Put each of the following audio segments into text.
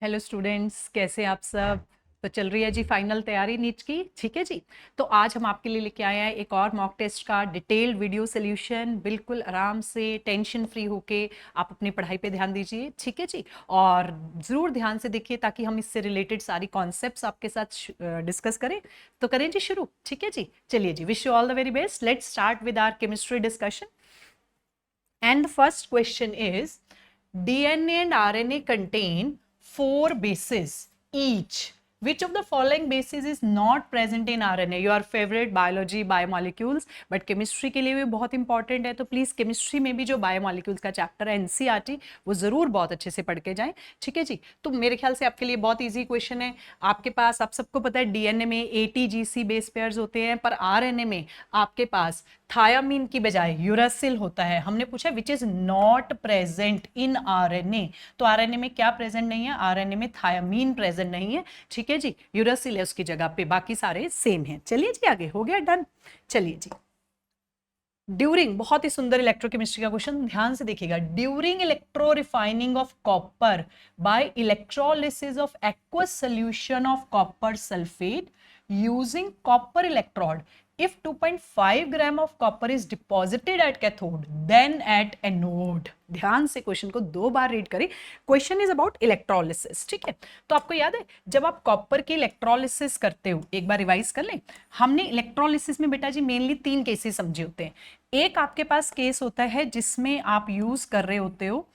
Hello students, कैसे आप सब। तो चल रही है जी फाइनल तैयारी नीट की। ठीक है जी। तो आज हम आपके लिए लेके आए हैं एक और मॉक टेस्ट का डिटेल्ड वीडियो सोल्यूशन। बिल्कुल आराम से टेंशन फ्री होके आप अपनी पढ़ाई पे ध्यान दीजिए। ठीक है जी। और ज़रूर ध्यान से देखिए ताकि हम इससे रिलेटेड सारी कॉन्सेप्ट्स आपके साथ डिस्कस करें। तो करें जी शुरू। ठीक है जी, चलिए जी, wish you all the very best. Let's start with our chemistry discussion. And the first question is, DNA and RNA contain 4 bases each. Which of the following bases is not present in RNA? Your favorite biology biomolecules, but chemistry के लिए भी बहुत important है। तो please chemistry में भी जो biomolecules का चैप्टर है एनसीईआरटी, वो जरूर बहुत अच्छे से पढ़ के जाएं। ठीक है जी। तो मेरे ख्याल से आपके लिए बहुत इजी क्वेश्चन है। आपके पास, आप सबको पता है, डीएनए में एटीजीसी बेस पेयर्स होते हैं, पर आरएनए में आपके पास थायामीन की बजाय यूरासिल होता है। हमने पूछा which is not present in RNA. तो आरएनए में क्या प्रेजेंट नहीं है? आरएनए में थायामीन प्रेजेंट नहीं है। ठीक है जी, यूरासिल है उसकी जगह पे, बाकी सारे सेम हैं। चलिए जी आगे, हो गया डन। चलिए जी, ड्यूरिंग, बहुत ही सुंदर इलेक्ट्रोकेमिस्ट्री का क्वेश्चन, ध्यान से देखिएगा। During electro refining of copper by electrolysis of aqueous solution of copper sulphate using copper electrode, if 2.5 gram of copper is deposited at cathode then at anode। ध्यान से question को 2 बार read करें। Question is about electrolysis. ठीक है, तो आपको याद है जब आप कॉपर की इलेक्ट्रोलिसिस करते हो, एक बार रिवाइज कर लें। हमने इलेक्ट्रोलिसिस में बेटा जी मेनली 3 केसेस समझे होते हैं। एक आपके पास केस होता है जिसमें आप यूज कर रहे होते हो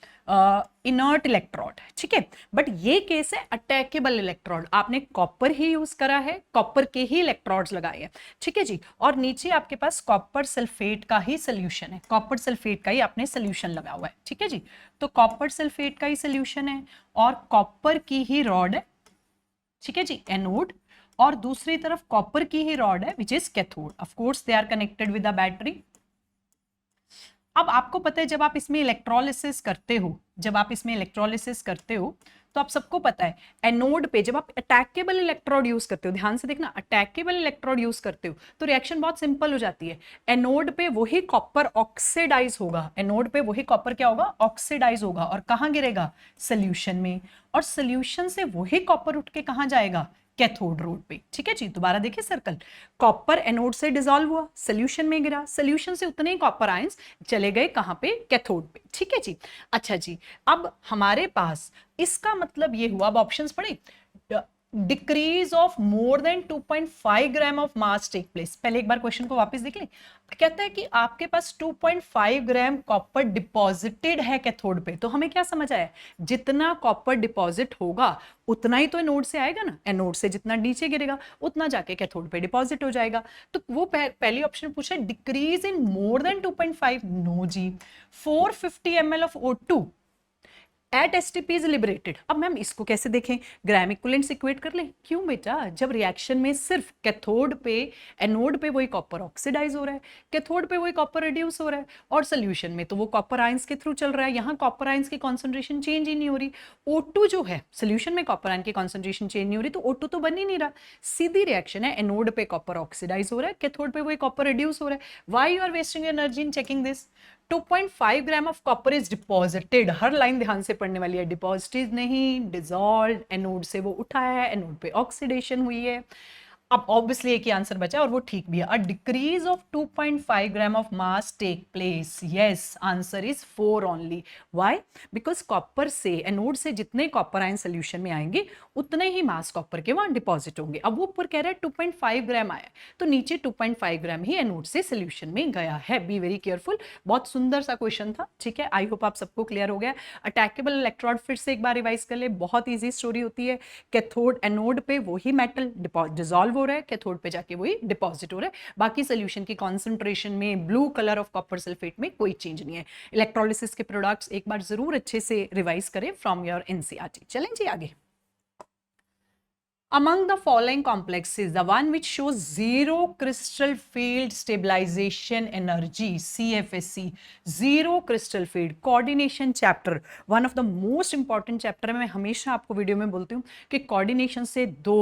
इनर्ट इलेक्ट्रोड। ठीक है, बट ये केस है अटैकेबल इलेक्ट्रोड। आपने कॉपर ही यूज करा है, कॉपर के ही इलेक्ट्रोड्स लगाए हैं। ठीक है जी। और नीचे आपके पास कॉपर सल्फेट का ही सोल्यूशन है, कॉपर सल्फेट का ही आपने सोल्यूशन लगाया हुआ है। ठीक है जी। तो कॉपर सल्फेट का ही सोल्यूशन है और कॉपर की ही रॉड है। ठीक है जी, एनोड। और दूसरी तरफ कॉपर की ही रॉड है which is cathode. Of course they are connected with a battery. अब आपको पता है जब आप इसमें इलेक्ट्रोलिसिस करते हो, जब आप इसमें इलेक्ट्रोलिसिस करते हो तो आप सबको पता है एनोड पे जब आप अटैकेबल इलेक्ट्रोड यूज करते हो, ध्यान से देखना, अटैकेबल इलेक्ट्रोड यूज करते हो तो रिएक्शन बहुत सिंपल हो जाती है। एनोड पे वही कॉपर ऑक्सीडाइज होगा, एनोड पे वही कॉपर क्या होगा? ऑक्सीडाइज होगा। और कहां गिरेगा? सोल्यूशन में। और सोल्यूशन से वही कॉपर उठ के कहां जाएगा? कैथोड रोड पे। ठीक है जी, दोबारा देखिए सर्कल। कॉपर एनोड से डिसॉल्व हुआ, सोल्यूशन में गिरा, सोल्यूशन से उतने ही कॉपर आयंस चले गए कहां पे? कैथोड पे। ठीक है जी। अच्छा जी, अब हमारे पास इसका मतलब ये हुआ, अब ऑप्शंस पढ़े। Decrease of more than 2.5 gram of mass take place. पहले एक बार क्वेश्चन को वापस देख लें। कहता है कि आपके पास 2.5 ग्राम कॉपर डिपॉजिटेड है कैथोड पे। तो हमें क्या समझ आया? जितना कॉपर डिपॉजिट होगा उतना ही तो एनोड से आएगा ना। एनोड से जितना नीचे गिरेगा उतना जाके कैथोड पे डिपॉजिट हो जाएगा। तो वो पहली ऑप्शन पूछा decrease in more than 2.5। No जी, 450 ml of O2 at STP is liberated. अब मैम इसको कैसे देखें? ग्राम इक्विवेलेंट से इक्वेट कर लें। क्यों बेटा? जब रिएक्शन में सिर्फ कैथोड पे, एनोड पे वही कॉपर ऑक्सीडाइज हो रहा है, कैथोड पे वही कॉपर रिड्यूस हो रहा है, और सोल्यूशन में तो वो कॉपर आयंस के थ्रू चल रहा है। यहाँ कॉपर आयंस की कॉन्सेंट्रेशन चेंज ही नहीं हो रही। O2 जो है, सोल्यूशन में कॉपर आयन की कॉन्सेंट्रेशन चेंज नहीं हो रही, तो O2 तो बन ही नहीं रहा। सीधी रिएक्शन है, एनोड पे कॉपर ऑक्सीडाइज हो रहा है, कैथोड पे वही कॉपर रिड्यूस हो रहा है। Why you are wasting energy in checking this? 2.5 gram of copper is deposited. हर लाइन ध्यान से पढ़ने वाली है। डिपॉजिटेड नहीं, डिसॉल्व। एनोड से वो उठाया है, एनोड पे ऑक्सीडेशन हुई है। अब ऑब्वियसली एक ही आंसर बचा और वो ठीक भी है। A decrease of 2.5 gram of mass take place. Yes, answer is 4 only. Why? Because copper से, एनोड से जितने कॉपर आयन सोल्यूशन में आएंगे उतने ही मास कॉपर के वहां डिपॉजिट होंगे। अब वो ऊपर कह रहा है 2.5 ग्राम आया, तो नीचे 2.5 ग्राम ही एनोड से सोल्यूशन में गया है। Be very careful. बहुत सुंदर सा क्वेश्चन था। ठीक है, आई होप आप सबको क्लियर हो गया। अटैकेबल इलेक्ट्रोड फिर से एक बार रिवाइज कर ले, बहुत ईजी स्टोरी होती है। कैथोड, एनोड पे वही मेटल डिसॉल्व हो रहा है, कैथोड पे जाके वही डिपॉजिट हो रहा है। बाकी सोल्यूशन की कॉन्सेंट्रेशन में, blue colour of copper sulphate में कोई चेंज नहीं है। इलेक्ट्रोलिसिस के प्रोडक्ट्स एक बार जरूर अच्छे से रिवाइज करें फ्रॉम योर एनसीईआरटी। चलें जी आगे। Among the following complexes, the one which shows zero crystal field stabilization energy, CFSE, zero crystal field coordination chapter, one of the most important chapter है। मैं हमेशा आपको वीडियो में बोलती हूँ कि कोऑर्डिनेशन से 2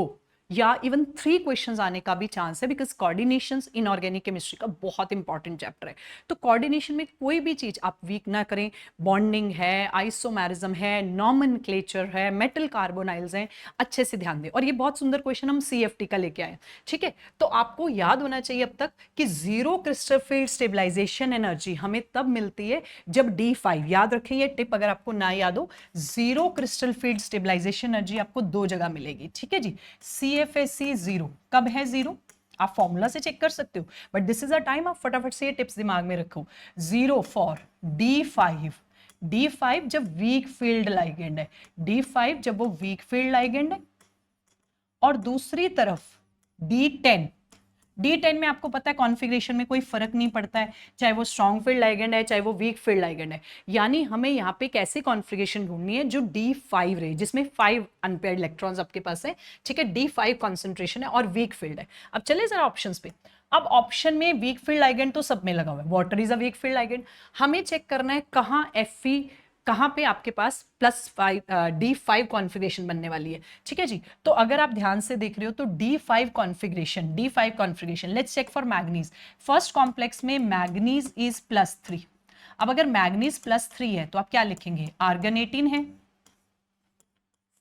या इवन 3 क्वेश्चंस आने का भी चांस है, बिकॉज कोऑर्डिनेशन इनऑर्गेनिक केमिस्ट्री का बहुत इंपॉर्टेंट चैप्टर है। तो कोऑर्डिनेशन में कोई भी चीज आप वीक ना करें, बॉन्डिंग है, आइसोमेरिज्म है, नॉमेनक्लेचर है, मेटल कार्बोनाइल्स हैं, अच्छे से ध्यान दें। और ये बहुत सुंदर क्वेश्चन हम CFT का लेके आए, ठीक है। तो आपको याद होना चाहिए अब तक कि zero crystal field stabilisation energy हमें तब मिलती है जब D5, याद रखें ये टिप अगर आपको ना याद हो, zero crystal field stabilisation energy आपको 2 जगह मिलेगी, ठीक है जी। CFSE 0 कब है 0? आप फॉर्मूला से चेक कर सकते हो, but this is a time आप फटाफट से ये टिप्स दिमाग में रखो। 0 फॉर D5 जब वीक फील्ड लाइगेंड है, D5 जब वो वीक फील्ड लाइगेंड है, और दूसरी तरफ D10 में आपको पता है कॉन्फ़िगरेशन में कोई फर्क नहीं पड़ता है, चाहे वो स्ट्रॉन्ग फील्ड लाइगेंड है चाहे वो वीक फील्ड लाइगेंड है। यानी हमें यहाँ पे कैसे कॉन्फ़िगरेशन ढूंढनी है जो D5 रहे, जिसमें 5 अनपेयर्ड इलेक्ट्रॉन्स आपके पास है, ठीक है। D5 कॉन्सेंट्रेशन है और वीक फील्ड है। अब चले जरा ऑप्शंस पे। अब ऑप्शन में वीक फील्ड लाइगेंड तो सब में लगा हुआ है, water is a weak field ligand. हमें चेक करना है कहाँ Fe, कहाँ पे आपके पास +5 D5 कॉन्फ़िगरेशन बनने वाली है, ठीक है जी। तो अगर आप ध्यान से देख रहे हो तो D5 configuration let's check for manganese. First complex में मैग्नीज इज +3। अब अगर मैग्नीज +3 है तो आप क्या लिखेंगे? आर्गन 18 है,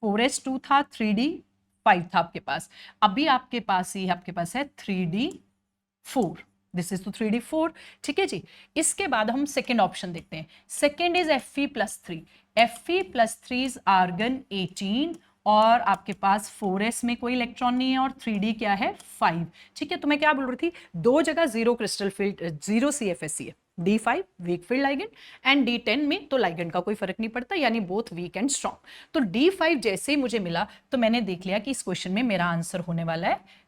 4s2 था, 3d5 था आपके पास। अभी आपके पास ही आपके पास है 3d4, दिस इज तो 3d4, ठीक है जी। इसके बाद हम सेकेंड ऑप्शन देखते हैं। Second is Fe+3, Fe+3 is argon 18 और आपके पास 4s में कोई इलेक्ट्रॉन नहीं है और 3d क्या है 5, ठीक है। तो मैं क्या बोल रही थी, 2 जगह zero crystal field, zero CFSE है, D5 weak field ligand and D10 में तो लाइगेंड का कोई फर्क नहीं पड़ता, यानी बोथ वीक एंड स्ट्रॉन्ग। तो D5 जैसे ही मुझे मिला तो मैंने देख लिया कि इस क्वेश्चन में मेरा आंसर होने वाला है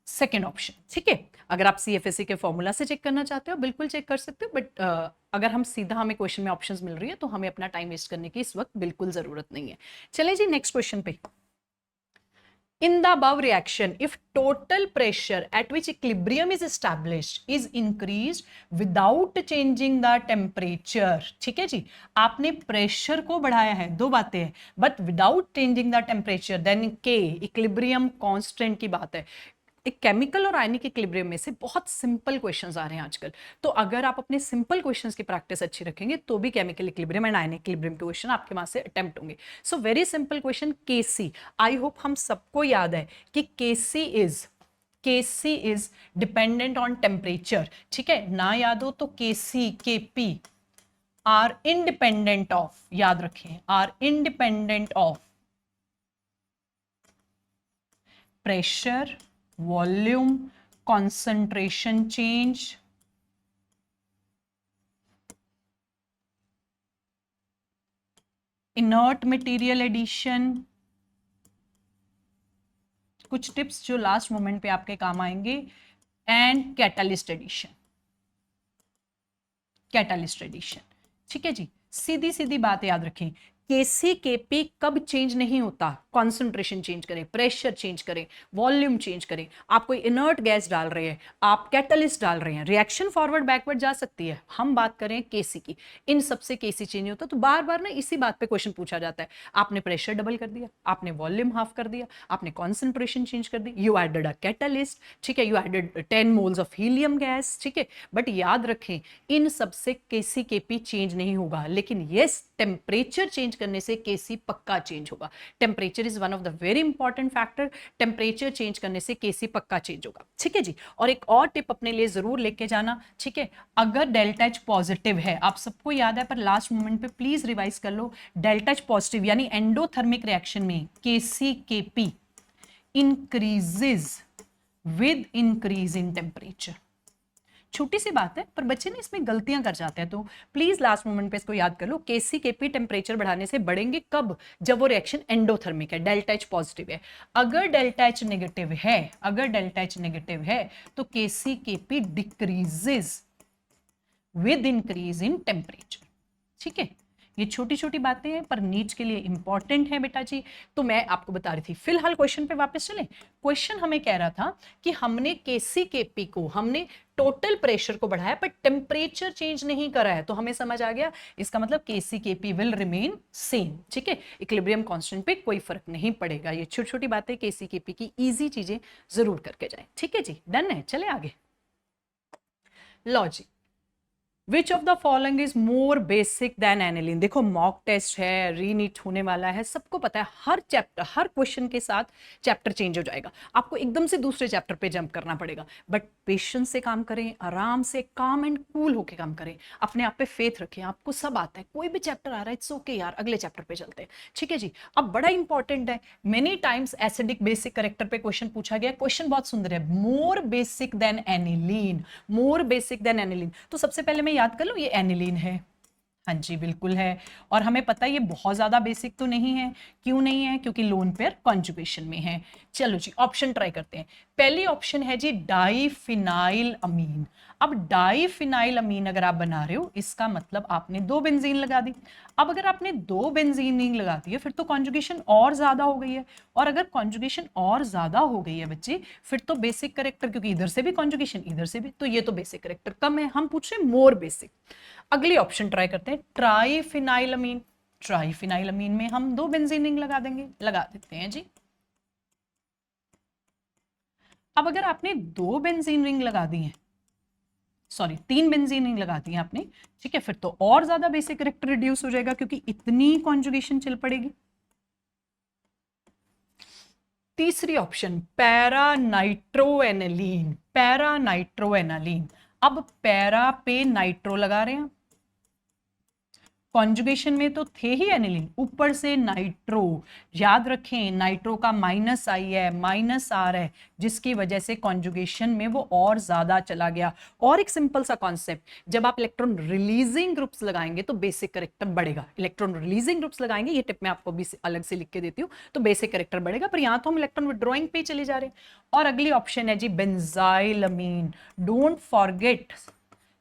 सेकेंड ऑप्शन, ठीक है। अगर आप CFSE के फॉर्मूला से चेक करना चाहते हो बिल्कुल चेक कर सकते हो, बट अगर हम सीधा हमें क्वेश्चन में ऑप्शंस मिल रही है तो हमें अपना टाइम वेस्ट करने की इस वक्त बिल्कुल जरूरत नहीं है। चले जी नेक्स्ट क्वेश्चन पे। In the above reaction, if total pressure at which equilibrium is established is increased without changing the temperature, ठीक है जी। आपने प्रेशर को बढ़ाया है, 2 बातें हैं, but without changing the temperature, then K equilibrium constant की बात है। एक केमिकल और आयनिक इक्विलिब्रियम में से बहुत सिंपल क्वेश्चंस आ रहे हैं आजकल, तो अगर आप अपने सिंपल क्वेश्चंस की प्रैक्टिस अच्छी रखेंगे तो भी chemical equilibrium and ionic equilibrium के क्वेश्चन आपके वहां से अटेम्प्ट होंगे। So very simple question, Kc। I hope हम सबको याद है कि Kc is dependent on temperature, ठीक है ना। याद हो तो Kc Kp are independent of, याद रखें, are independent of pressure, volume, concentration change, inert material addition। कुछ टिप्स जो लास्ट मोमेंट पे आपके काम आएंगे, एंड कैटालिस्ट एडिशन, ठीक है जी। सीधी सीधी बात याद रखें, Kc Kp कब चेंज नहीं होता? कॉन्सेंट्रेशन चेंज करें, प्रेशर चेंज करें, वॉल्यूम चेंज करें, आप कोई इनर्ट गैस डाल रहे हैं, आप कैटलिस्ट डाल रहे हैं, रिएक्शन फॉरवर्ड बैकवर्ड जा सकती है। हम बात करें Kc की, इन सबसे Kc चेंज नहीं होता। तो बार बार ना इसी बात पे क्वेश्चन पूछा जाता है, आपने प्रेशर डबल कर दिया, आपने वॉल्यूम हाफ कर दिया, आपने कॉन्सेंट्रेशन चेंज कर दी, यू एडेड अ कैटलिस्ट, ठीक है, you added 10 moles of helium gas, ठीक है। बट याद रखें इन सबसे Kc Kp चेंज नहीं होगा, लेकिन यस टेम्परेचर चेंज करने से Kc पक्का चेंज होगा। Temperature is one of the very important factor, temperature change करने से Kc पक्का चेंज होगा, ठीक है जी। और एक और टिप अपने लिए जरूर लेके जाना, ठीक है। अगर डेल्टा H पॉजिटिव है, आप सबको याद है पर लास्ट मोमेंट पे प्लीज रिवाइज कर लो, डेल्टा H पॉजिटिव यानी एंडोथर्मिक रिएक्शन में Kc Kp increases with increase in temperature. छोटी सी बात है पर बच्चे ने इसमें गलतियां कर जाते हैं, तो प्लीज लास्ट मोमेंट पे इसको याद कर लो। Kc Kp टेम्परेचर बढ़ाने से बढ़ेंगे कब? जब वो रिएक्शन एंडोथर्मिक है, डेल्टा H पॉजिटिव है। अगर डेल्टा H नेगेटिव है, तो Kc Kp decreases with increase in temperature, ठीक है। ये छोटी छोटी बातें हैं पर नीट के लिए इंपॉर्टेंट है बेटा जी। तो मैं आपको बता रही थी। फिलहाल क्वेश्चन पे वापस चले। क्वेश्चन हमें कह रहा था कि हमने केसीकेपी को, हमने टोटल प्रेशर को बढ़ाया पर टेम्परेचर चेंज नहीं करा है। तो हमें समझ आ गया, इसका मतलब केसीकेपी विल रिमेन सेम। ठीक है, इक्विलिब्रियम कांस्टेंट पे कोई फर्क नहीं पड़ेगा। ये छोटी छोटी बातें केसीकेपी की इजी चीजें जरूर करके जाए। ठीक है जी, डन है। चले आगे। Logic, which of the following is more basic than aniline. देखो मॉक टेस्ट है, रीनीट होने वाला है, सबको पता है हर चैप्टर, हर क्वेश्चन के साथ चैप्टर चेंज हो जाएगा, आपको एकदम से दूसरे चैप्टर पे जंप करना पड़ेगा। बट पेशेंस से काम करें, आराम से काम एंड कूल होके काम करें, अपने आप पे फेथ रखें, आपको सब आता है। कोई भी चैप्टर आ रहा है, इट्स ओके यार, अगले चैप्टर पे चलते हैं। ठीक है जी। अब बड़ा इंपॉर्टेंट है, many times acidic basic character पे क्वेश्चन पूछा गया। क्वेश्चन बहुत सुंदर है, more basic than aniline, more basic than aniline. तो सबसे पहले मैं याद कर लूं, ये एनिलीन है। हाँ जी बिल्कुल है। और हमें पता है ये बहुत ज्यादा बेसिक तो नहीं है। क्यों नहीं है? क्योंकि लोन पेयर कॉन्जुगेशन में है। चलो जी ऑप्शन ट्राई करते हैं। पहली ऑप्शन है जी डाइफिनाइल अमीन। अब डाइफिनाइल अमीन अगर आप बना रहे हो, इसका मतलब आपने दो बेंजीन लगा दी। अब अगर आपने दो बेंजीन नहीं लगा दी है, फिर तो कॉन्जुगेशन और ज्यादा हो गई है। और अगर कॉन्जुगेशन और ज्यादा हो गई है बच्चे, फिर तो बेसिक करेक्टर, क्योंकि इधर से भी कॉन्जुगेशन इधर से भी, तो ये तो बेसिक करेक्टर कम है। हम पूछ रहे हैं मोर बेसिक। अगली ऑप्शन ट्राई करते हैं, ट्राइफिनाइलमीन। ट्राइफिनाइलमीन में हम दो बेंजीन रिंग लगा देंगे, लगा देते हैं जी। अब अगर आपने दो बेंजीन रिंग लगा दी है, सॉरी तीन बेंजीन रिंग लगा दी है आपने, ठीक है, फिर तो और ज्यादा बेसिक करेक्टर रिड्यूस हो जाएगा, क्योंकि इतनी कॉन्जुगेशन चल पड़ेगी। तीसरी ऑप्शन पैरानाइट्रोएनालीन। पैरानाइट्रोएनालीन, अब पैरा पे नाइट्रो लगा रहे हैं, कॉन्जुगेशन में तो थे ही एनिलीन, ऊपर से नाइट्रो। याद रखें नाइट्रो का माइनस आई है, माइनस आर है, जिसकी वजह से कॉन्जुगेशन में वो और ज्यादा चला गया। और एक सिंपल सा कॉन्सेप्ट, जब आप इलेक्ट्रॉन रिलीजिंग ग्रुप्स लगाएंगे तो बेसिक करेक्टर बढ़ेगा। इलेक्ट्रॉन रिलीजिंग ग्रुप्स लगाएंगे, ये टिप मैं आपको भी अलग से लिख के देती हूँ, तो बेसिक करेक्टर बढ़ेगा। पर यहां तो हम इलेक्ट्रॉन विड्रॉइंग पे चले जा रहे हैं। और अगली ऑप्शन है जी benzylamine. Don't forget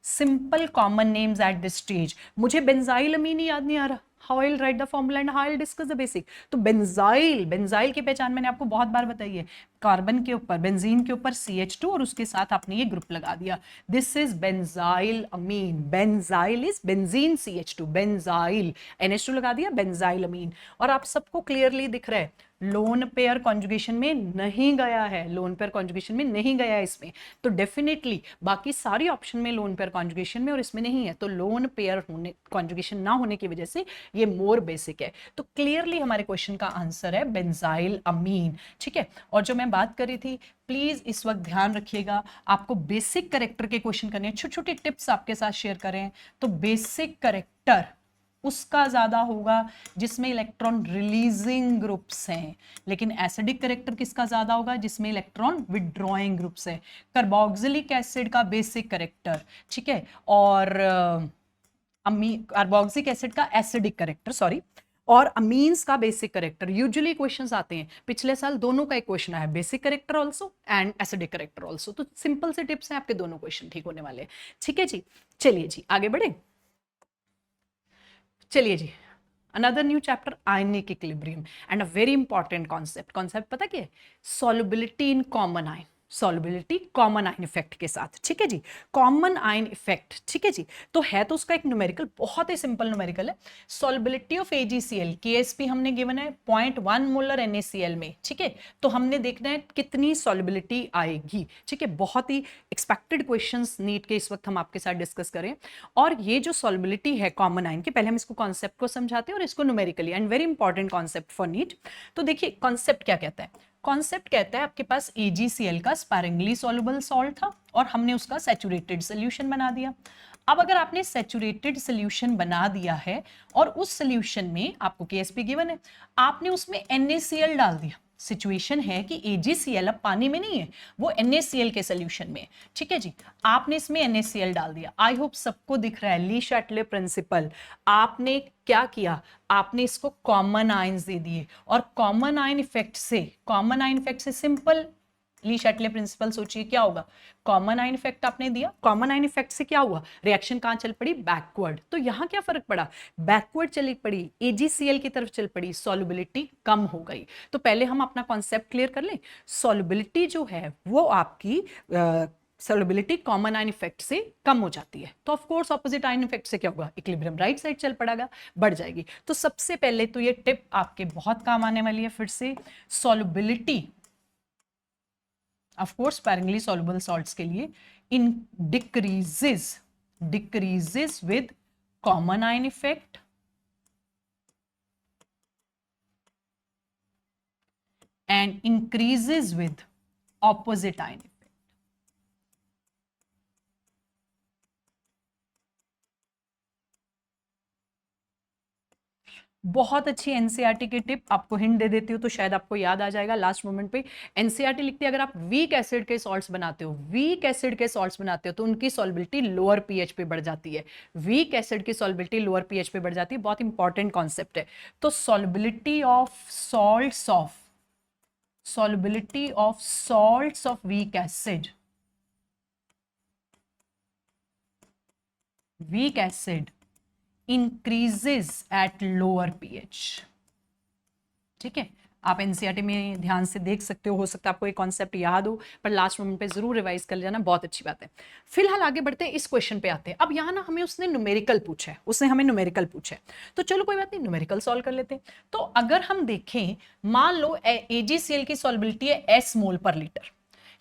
simple common names at this stage. मुझे बेंजाइलमीन ही याद नहीं आ रहा, how I will write the formula and how I will discuss the basic. तो बेंजाइल, बेंजाइल की पहचान मैंने आपको बहुत बार बताई है, कार्बन के ऊपर, बेंजीन के ऊपर CH2 और उसके साथ आपने ये ग्रुप लगा दिया, this is benzyl amine. Benzyl is benzene CH2, benzyl NH2 लगा दिया, बेंजाइल अमीन। और आप सबको क्लियरली दिख रहा है लोन पेयर कॉन्जुगेशन में नहीं गया है, लोन पेयर कॉन्जुगेशन में नहीं गया है इसमें। तो डेफिनेटली बाकी सारी ऑप्शन में लोन पेयर कॉन्जुगेशन में और इसमें नहीं है, तो लोन पेयर होने, कॉन्जुगेशन ना होने की वजह से ये मोर बेसिक है। तो क्लियरली हमारे क्वेश्चन का आंसर है बेंजाइल अमीन। ठीक है। और जो मैं बात कर रही थी, प्लीज इस वक्त ध्यान रखिएगा, आपको बेसिक करेक्टर के क्वेश्चन करने हैं, छोटे छोटे टिप्स आपके साथ शेयर करें। तो बेसिक करेक्टर उसका ज्यादा होगा जिसमें इलेक्ट्रॉन रिलीजिंग ग्रुप्स हैं, लेकिन एसिडिक करेक्टर किसका ज्यादा होगा? जिसमें इलेक्ट्रॉन विड्रॉइंग ग्रुप्स है। कार्बोक्सिलिक एसिड का बेसिक करेक्टर, ठीक है, और कार्बोक्सिलिक एसिड का एसिडिक करेक्टर, सॉरी, और अमीन्स का बेसिक करेक्टर। यूजुअली क्वेश्चंस आते हैं, पिछले साल दोनों का एक क्वेश्चन आया, basic character also and acidic character also. तो सिंपल से टिप्स हैं, आपके दोनों क्वेश्चन ठीक होने वाले हैं। ठीक है जी, चलिए जी आगे बढ़े। चलिए जी, another new chapter, ionic equilibrium and a very important concept. Concept पता क्या है? Solubility in common ion, solubility common ion effect के साथ। ठीक है जी, कॉमन आयन इफेक्ट। ठीक है जी, तो है तो उसका एक न्यूमेरिकल, बहुत ही सिंपल न्यूमेरिकल है। सॉल्युबिलिटी ऑफ AgCl, KSP हमने गिवन है 0.1 मोलर NaCl में। ठीक है, तो हमने देखना है कितनी सॉल्युबिलिटी आएगी। ठीक है, बहुत ही एक्सपेक्टेड क्वेश्चंस नीट के इस वक्त हम आपके साथ डिस्कस करें। और ये जो सॉल्युबिलिटी है कॉमन आयन की, पहले हम इसको कॉन्सेप्ट को समझाते हैं और इसको numerically, and very important concept for NEET. तो देखिए कॉन्सेप्ट क्या कहता है। कॉन्सेप्ट कहता है आपके पास AgCl का स्पैरिंगली सॉल्युबल सॉल्ट था और हमने उसका सैचुरेटेड सोल्यूशन बना दिया। अब अगर आपने सैचुरेटेड सोल्यूशन बना दिया है और उस सोल्यूशन में आपको KSP गिवन है, आपने उसमें NaCl डाल दिया। सिचुएशन है कि AgCl अब पानी में नहीं है, वो NaCl के सोल्यूशन में है। ठीक है जी, आपने इसमें NaCl डाल दिया। आई होप सबको दिख रहा है ली शैटले प्रिंसिपल। आपने क्या किया? आपने इसको कॉमन आयंस दे दिए और कॉमन आयन इफेक्ट से, कॉमन आयन इफेक्ट से सिंपल ली शैटले प्रिंसिपल सोचिए क्या होगा, कॉमन आयन इफेक्ट आपने दिया, कॉमन आयन इफेक्ट से क्या हुआ, रिएक्शन कहां चल पड़ी, बैकवर्ड। तो यहां क्या फर्क पड़ा, बैकवर्ड चली पड़ी, AgCl की तरफ चल पड़ी, सॉल्युबिलिटी कम हो गई। तो पहले हम अपना कॉन्सेप्ट क्लियर कर लें, सॉल्युबिलिटी जो है वो आपकी सॉल्युबिलिटी कॉमन आयन इफेक्ट से कम हो जाती है, तो of course opposite ion effect से क्या होगा, इक्विलिब्रियम राइट साइड चल पड़ेगा, बढ़ जाएगी। तो सबसे पहले तो ये टिप आपके बहुत काम आने वाली है, फिर से solubility of course sparingly soluble salts के लिए in decreases with common ion effect and increases with opposite ion effect. बहुत अच्छी एनसीईआरटी की टिप, आपको हिंट दे देती हूँ तो शायद आपको याद आ जाएगा लास्ट मोमेंट पे। एनसीईआरटी लिखती है अगर आप वीक एसिड के सॉल्ट्स बनाते हो तो उनकी सॉल्युबिलिटी लोअर पीएच पे बढ़ जाती है, वीक एसिड की सॉल्युबिलिटी लोअर पीएच पे बढ़ जाती है, बहुत इंपॉर्टेंट कॉन्सेप्ट है। तो solubility of salts of weak acid increases at lower pH। ठीक है, आप एनसीईआरटी में ध्यान से देख सकते हो सकता है आपको ये कॉन्सेप्ट याद हो, पर लास्ट मोमेंट पे जरूर रिवाइज कर लेना, बहुत अच्छी बात है। फिलहाल आगे बढ़ते हैं, इस क्वेश्चन पे आते हैं। अब यहाँ ना हमें उसने न्यूमेरिकल पूछा है, तो चलो कोई बात नहीं, न्यूमेरिकल सॉल्व कर लेते हैं। तो अगर हम देखें, मान लो AgCl की सॉल्युबिलिटी है S मोल पर लीटर,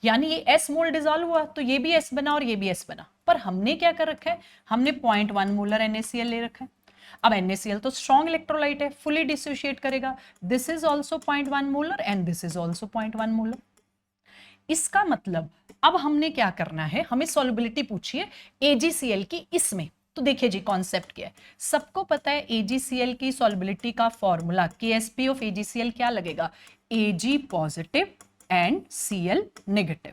यानी ये S मोल डिजॉल्व हुआ तो ये भी S बना और ये भी S बना, पर हमने क्या कर रखा है, हमने 0.1 मोलर NaCl ले रखा है। अब NaCl तो स्ट्रॉन्ग इलेक्ट्रोलाइट है, फुली डिसोशिएट करेगा, this is also 0.1 molar and this is also 0.1 molar. इसका मतलब अब हमने क्या करना है, हमें सॉल्युबिलिटी पूछी है AgCl की इसमें। तो देखिए जी कॉन्सेप्ट क्या है, सबको पता है AgCl की सॉल्युबिलिटी का फॉर्मूला KSP ऑफ AgCl क्या लगेगा, Ag positive and Cl negative.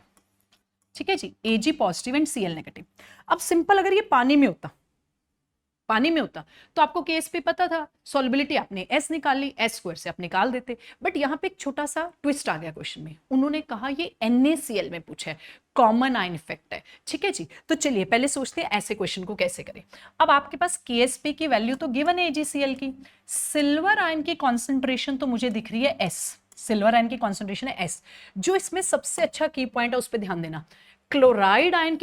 ठीक है जी, Ag positive and Cl negative. अब सिंपल अगर ये पानी में होता तो आपको KSP पता था, सॉल्युबिलिटी आपने S निकाल ली, S स्क्वायर से आप निकाल देते। बट यहाँ पे एक छोटा सा ट्विस्ट आ गया क्वेश्चन में, उन्होंने कहा ये NaCl में पूछा है, कॉमन आयन इफेक्ट है। ठीक है जी, तो चलिए पहले सोचते हैं ऐसे क्वेश्चन को कैसे करें। अब आपके पास KSP की वैल्यू तो गिवन है AgCl की, सिल्वर आयन की कॉन्सेंट्रेशन तो मुझे दिख रही है S, सिल्वर आयन की कॉन्सेंट्रेशन है S। जो इसमें सबसे अच्छा की पॉइंट है उस पर ध्यान देना, क्लोराइड आयन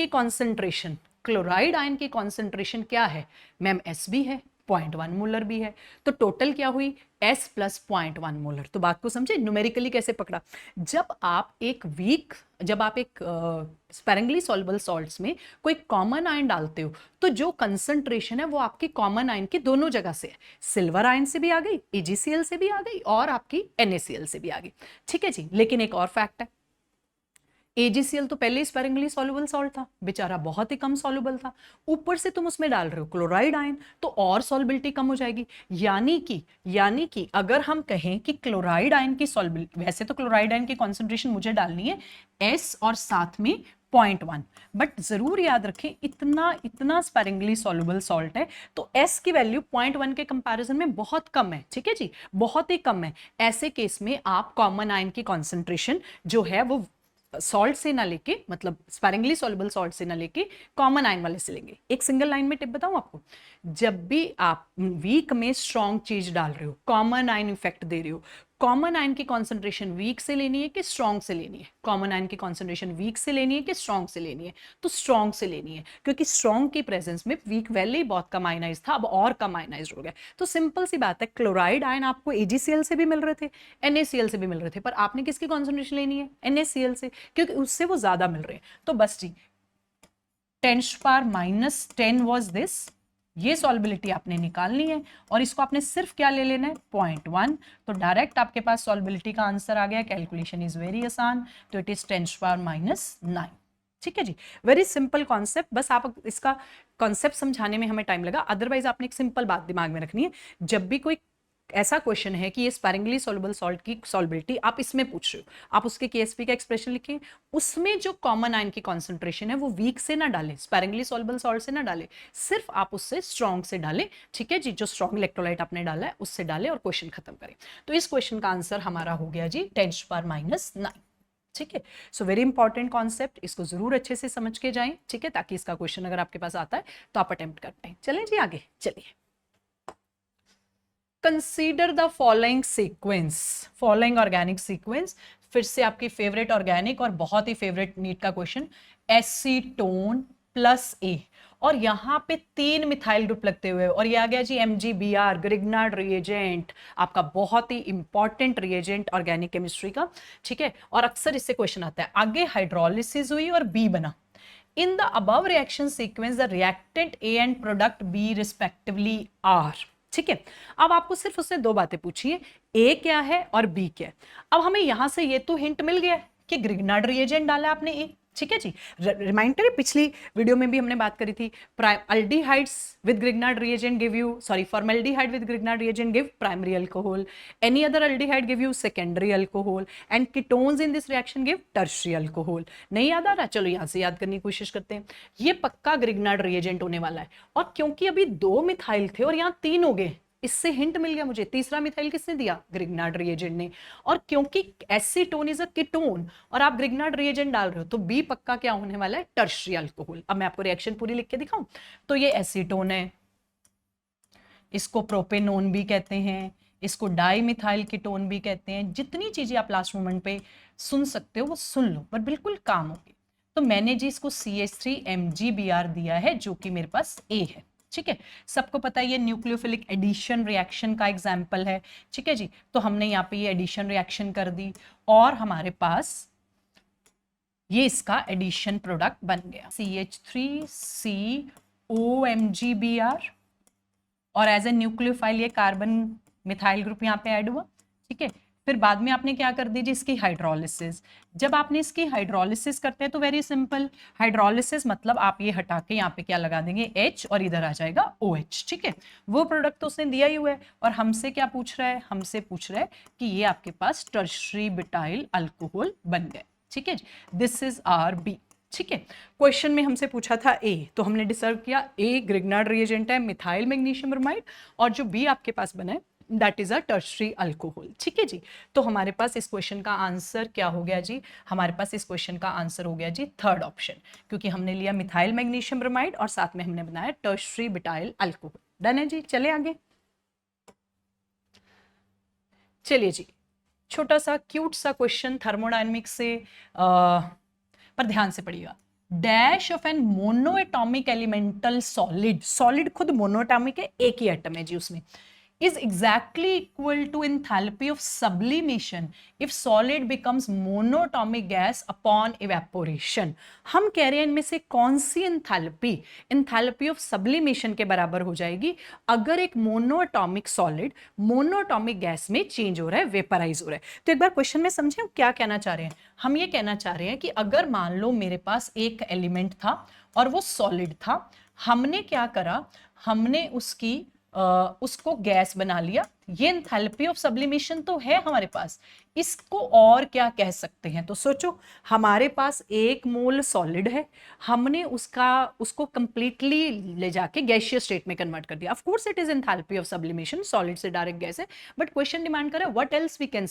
की कॉन्सेंट्रेशन क्या है मैम, S भी है, 0.1 मोलर भी है, तो टोटल क्या हुई S प्लस 0.1 मोलर। तो बात को समझे न्यूमेरिकली कैसे पकड़ा, जब आप एक स्पैरिंगली सॉल्युबल सॉल्ट्स में कोई कॉमन आयन डालते हो तो जो कंसंट्रेशन है वो आपकी कॉमन आयन की दोनों जगह से है, सिल्वर आयन से भी आ गई, AgCl से भी आ गई और आपकी NaCl से भी आ गई। ठीक है जी, लेकिन एक और फैक्ट है, AgCl तो पहले ही स्पैरिंगली सॉल्युबल सॉल्ट था, बेचारा बहुत ही कम सॉल्युबल था, ऊपर से तुम उसमें डाल रहे हो क्लोराइड आयन तो और सॉल्युबिलिटी कम हो जाएगी। यानी कि अगर हम कहें कि क्लोराइड आयन की सॉल्युबिलिटी, वैसे तो क्लोराइड आयन की कॉन्सेंट्रेशन मुझे डालनी है S और साथ में 0.1, बट जरूर याद रखें इतना स्पैरिंगली सॉल्युबल सॉल्ट है तो S की वैल्यू 0.1 के कंपैरिजन में बहुत कम है। ठीक है जी, बहुत ही कम है। ऐसे केस में आप कॉमन आयन की कॉन्सेंट्रेशन जो है वो सॉल्ट से ना लेके, मतलब स्पैरिंगली सॉल्युबल सॉल्ट से ना लेके कॉमन आयन वाले से लेंगे। एक सिंगल लाइन में टिप बताऊं आपको, जब भी आप वीक में स्ट्रॉन्ग चीज डाल रहे हो, कॉमन आयन इफेक्ट दे रहे हो, कॉमन आयन की कॉन्सेंट्रेशन वीक से लेनी है कि स्ट्रॉन्ग से लेनी है, कॉमन आयन की कॉन्सेंट्रेशन वीक से लेनी है कि स्ट्रॉन्ग से लेनी है, तो स्ट्रॉन्ग से लेनी है, क्योंकि स्ट्रॉन्ग की प्रेजेंस में वीक पहले ही बहुत कम आयनाइज था, अब और कम आयनाइज हो गया। तो सिंपल सी बात है, क्लोराइड आयन आपको AgCl से भी मिल रहे थे, NaCl से भी मिल रहे थे, पर आपने किसकी कॉन्सेंट्रेशन लेनी है, NaCl से, क्योंकि उससे वो ज्यादा मिल रहे हैं। तो बस जी 10⁻⁻10 वाज दिस, ये सॉल्युबिलिटी आपने निकालनी है और इसको आपने सिर्फ क्या ले लेना है 0.1, तो डायरेक्ट आपके पास सॉल्युबिलिटी का आंसर आ गया। कैलकुलेशन इज वेरी आसान, तो इट इज 10⁻⁹। ठीक है जी, वेरी सिंपल कॉन्सेप्ट, बस आप इसका कॉन्सेप्ट समझाने में हमें टाइम लगा, अदरवाइज आपने एक सिंपल बात दिमाग में रखनी है, जब भी कोई ऐसा क्वेश्चन है कि ये स्पैरिंगली सॉल्युबल सॉल्ट की सॉल्युबिलिटी आप इसमें पूछ रहे हो, आप उसके KSP का एक्सप्रेशन लिखें, उसमें जो कॉमन आयन की कॉन्सेंट्रेशन है वो वीक से ना डालें, स्पैरिंगली सॉल्युबल सॉल्ट से ना डालें, सिर्फ आप उससे स्ट्रॉन्ग से डालें। ठीक है जी, जो स्ट्रॉन्ग इलेक्ट्रोलाइट आपने डाला है उससे डालें और क्वेश्चन खत्म करें। तो इस क्वेश्चन का आंसर हमारा हो गया जी 10⁻⁹। ठीक है। सो वेरी इंपॉर्टेंट कॉन्सेप्ट, इसको जरूर अच्छे से समझ के जाएं, ठीक है, ताकि इसका क्वेश्चन अगर आपके पास आता है तो आप अटेम्प्ट कर पाए। चलें जी आगे चलिए। Consider the following sequence, following organic sequence, फिर से आपकी फेवरेट ऑर्गेनिक और बहुत ही फेवरेट नीट का क्वेश्चन, एसीटोन प्लस ए, और यहां पे 3 मिथाइल ग्रुप लगते हुए, और ये आ गया जी MgBr, ग्रिग्नार्ड रिएजेंट, आपका बहुत ही इंपॉर्टेंट रिएजेंट ऑर्गेनिक केमिस्ट्री का, ठीक है। और अक्सर इससे क्वेश्चन आता है, आगे हाइड्रोलिसिस हुई और बी बना। In the above reaction sequence the reactant A and product B respectively are, ठीक है। अब आपको सिर्फ उससे 2 बातें पूछिए, ए क्या है और बी क्या है। अब हमें यहां से ये तो हिंट मिल गया कि ग्रिग्नार्ड रिएजेंट डाला आपने ए, ठीक है जी। रिमाइंडर है, पिछली वीडियो में भी हमने बात करी थी, aldehydes with Grignard reagent give you, sorry, formaldehyde with Grignard reagent give primary alcohol, any other aldehyde give you secondary alcohol, and ketones in this reaction give tertiary alcohol. नहीं याद आ रहा, चलो यहां से याद करने की कोशिश करते हैं। ये पक्का ग्रिग्नार्ड रिएजेंट होने वाला है, और क्योंकि अभी 2 मिथाइल थे और यहाँ 3 हो गए, इससे हिंट मिल गया मुझे, तीसरा मिथाइल किसने दिया, ग्रिग्नार्ड रिएजेंट ने। और क्योंकि एसीटोन इज अ कीटोन और आप ग्रिग्नार्ड रिएजेंट डाल रहे हो, तो बी पक्का क्या होने वाला है, टर्शियरी अल्कोहल। अब मैं आपको रिएक्शन पूरी लिख के दिखाऊं, तो ये एसीटोन है, इसको प्रोपेनोन भी कहते हैं, इसको डाइमिथाइल कीटोन भी कहते हैं। जितनी चीजें आप लास्ट मोमेंट पे सुन सकते हो वो सुन लो, पर बिल्कुल काम होगी। तो मैंने जी इसको CH3MgBr दिया है, जो कि मेरे पास ए है, ठीक है। सबको पता है ये न्यूक्लियोफिलिक एडिशन रिएक्शन का एग्जाम्पल है, ठीक है जी। तो हमने यहाँ पे ये एडिशन रिएक्शन कर दी, और हमारे पास ये इसका एडिशन प्रोडक्ट बन गया, CH3COMgBr, और एज ए न्यूक्लियोफाइल ये कार्बन मिथाइल ग्रुप यहाँ पे ऐड हुआ, ठीक है। फिर बाद में आपने क्या कर दी जी, इसकी हाइड्रोलिसिस। जब आपने इसकी हाइड्रोलिसिस करते हैं तो वेरी सिंपल, हाइड्रोलिसिस मतलब आप ये हटा के यहाँ पे क्या लगा देंगे, H, और इधर आ जाएगा OH, ठीक है। वो प्रोडक्ट तो उसने दिया ही हुआ है, और हमसे क्या पूछ रहा है, हमसे पूछ रहा है कि ये आपके पास टर्शियरी ब्यूटाइल अल्कोहल बन गए, ठीक है। दिस इज आर बी, ठीक है। क्वेश्चन में हमसे पूछा था ए, तो हमने डिसर्व किया ए ग्रिग्नार्ड रिएजेंट है, मिथाइल मैग्नीशियम ब्रोमाइड, और जो बी आपके पास बना है that is a tertiary alcohol, ठीक है जी। तो हमारे पास इस क्वेश्चन का आंसर क्या हो गया जी, हमारे पास इस क्वेश्चन का आंसर हो गया जी थर्ड ऑप्शन, क्योंकि हमने लिया मिथाइल मैग्नीशियम ब्रोमाइड और साथ में हमने बनाया टर्शियरी ब्यूटाइल अल्कोहल। डन है जी, चले आगे। चलिए जी, छोटा सा क्यूट सा क्वेश्चन थर्मोडायनेमिक्स से, पर ध्यान से पढ़िएगा। Dash of an monoatomic elemental solid, solid खुद मोनोएटॉमिक है, एक ही एटम है जी उसमें, is exactly equal to enthalpy of sublimation if solid becomes monatomic gas upon evaporation। हम कह रहे हैं इनमें से कौन सी एंथैल्पी एंथैल्पी ऑफ सब्लिमेशन के बराबर हो जाएगी अगर एक मोनोएटॉमिक सॉलिड मोनोएटॉमिक गैस में चेंज हो रहा है, वेपराइज हो रहा है। तो एक बार क्वेश्चन में समझे क्या कहना चाह रहे हैं। हम ये कहना चाह रहे हैं कि अगर मान लो मेरे पास एक एलिमेंट था और वो सॉलिड था, हमने क्या करा, हमने उसको गैस बना लिया, ये एंथैल्पी ऑफ सब्लिमेशन तो है हमारे पास। इसको और क्या कह सकते हैं, तो सोचो हमारे पास 1 मोल सॉलिड है, हमने उसको कंप्लीटली ले जाके गैसियस स्टेट में कन्वर्ट कर दिया। Of course it is enthalpy of sublimation, solid से डायरेक्ट गैस है, बट क्वेश्चन डिमांड करे what else we can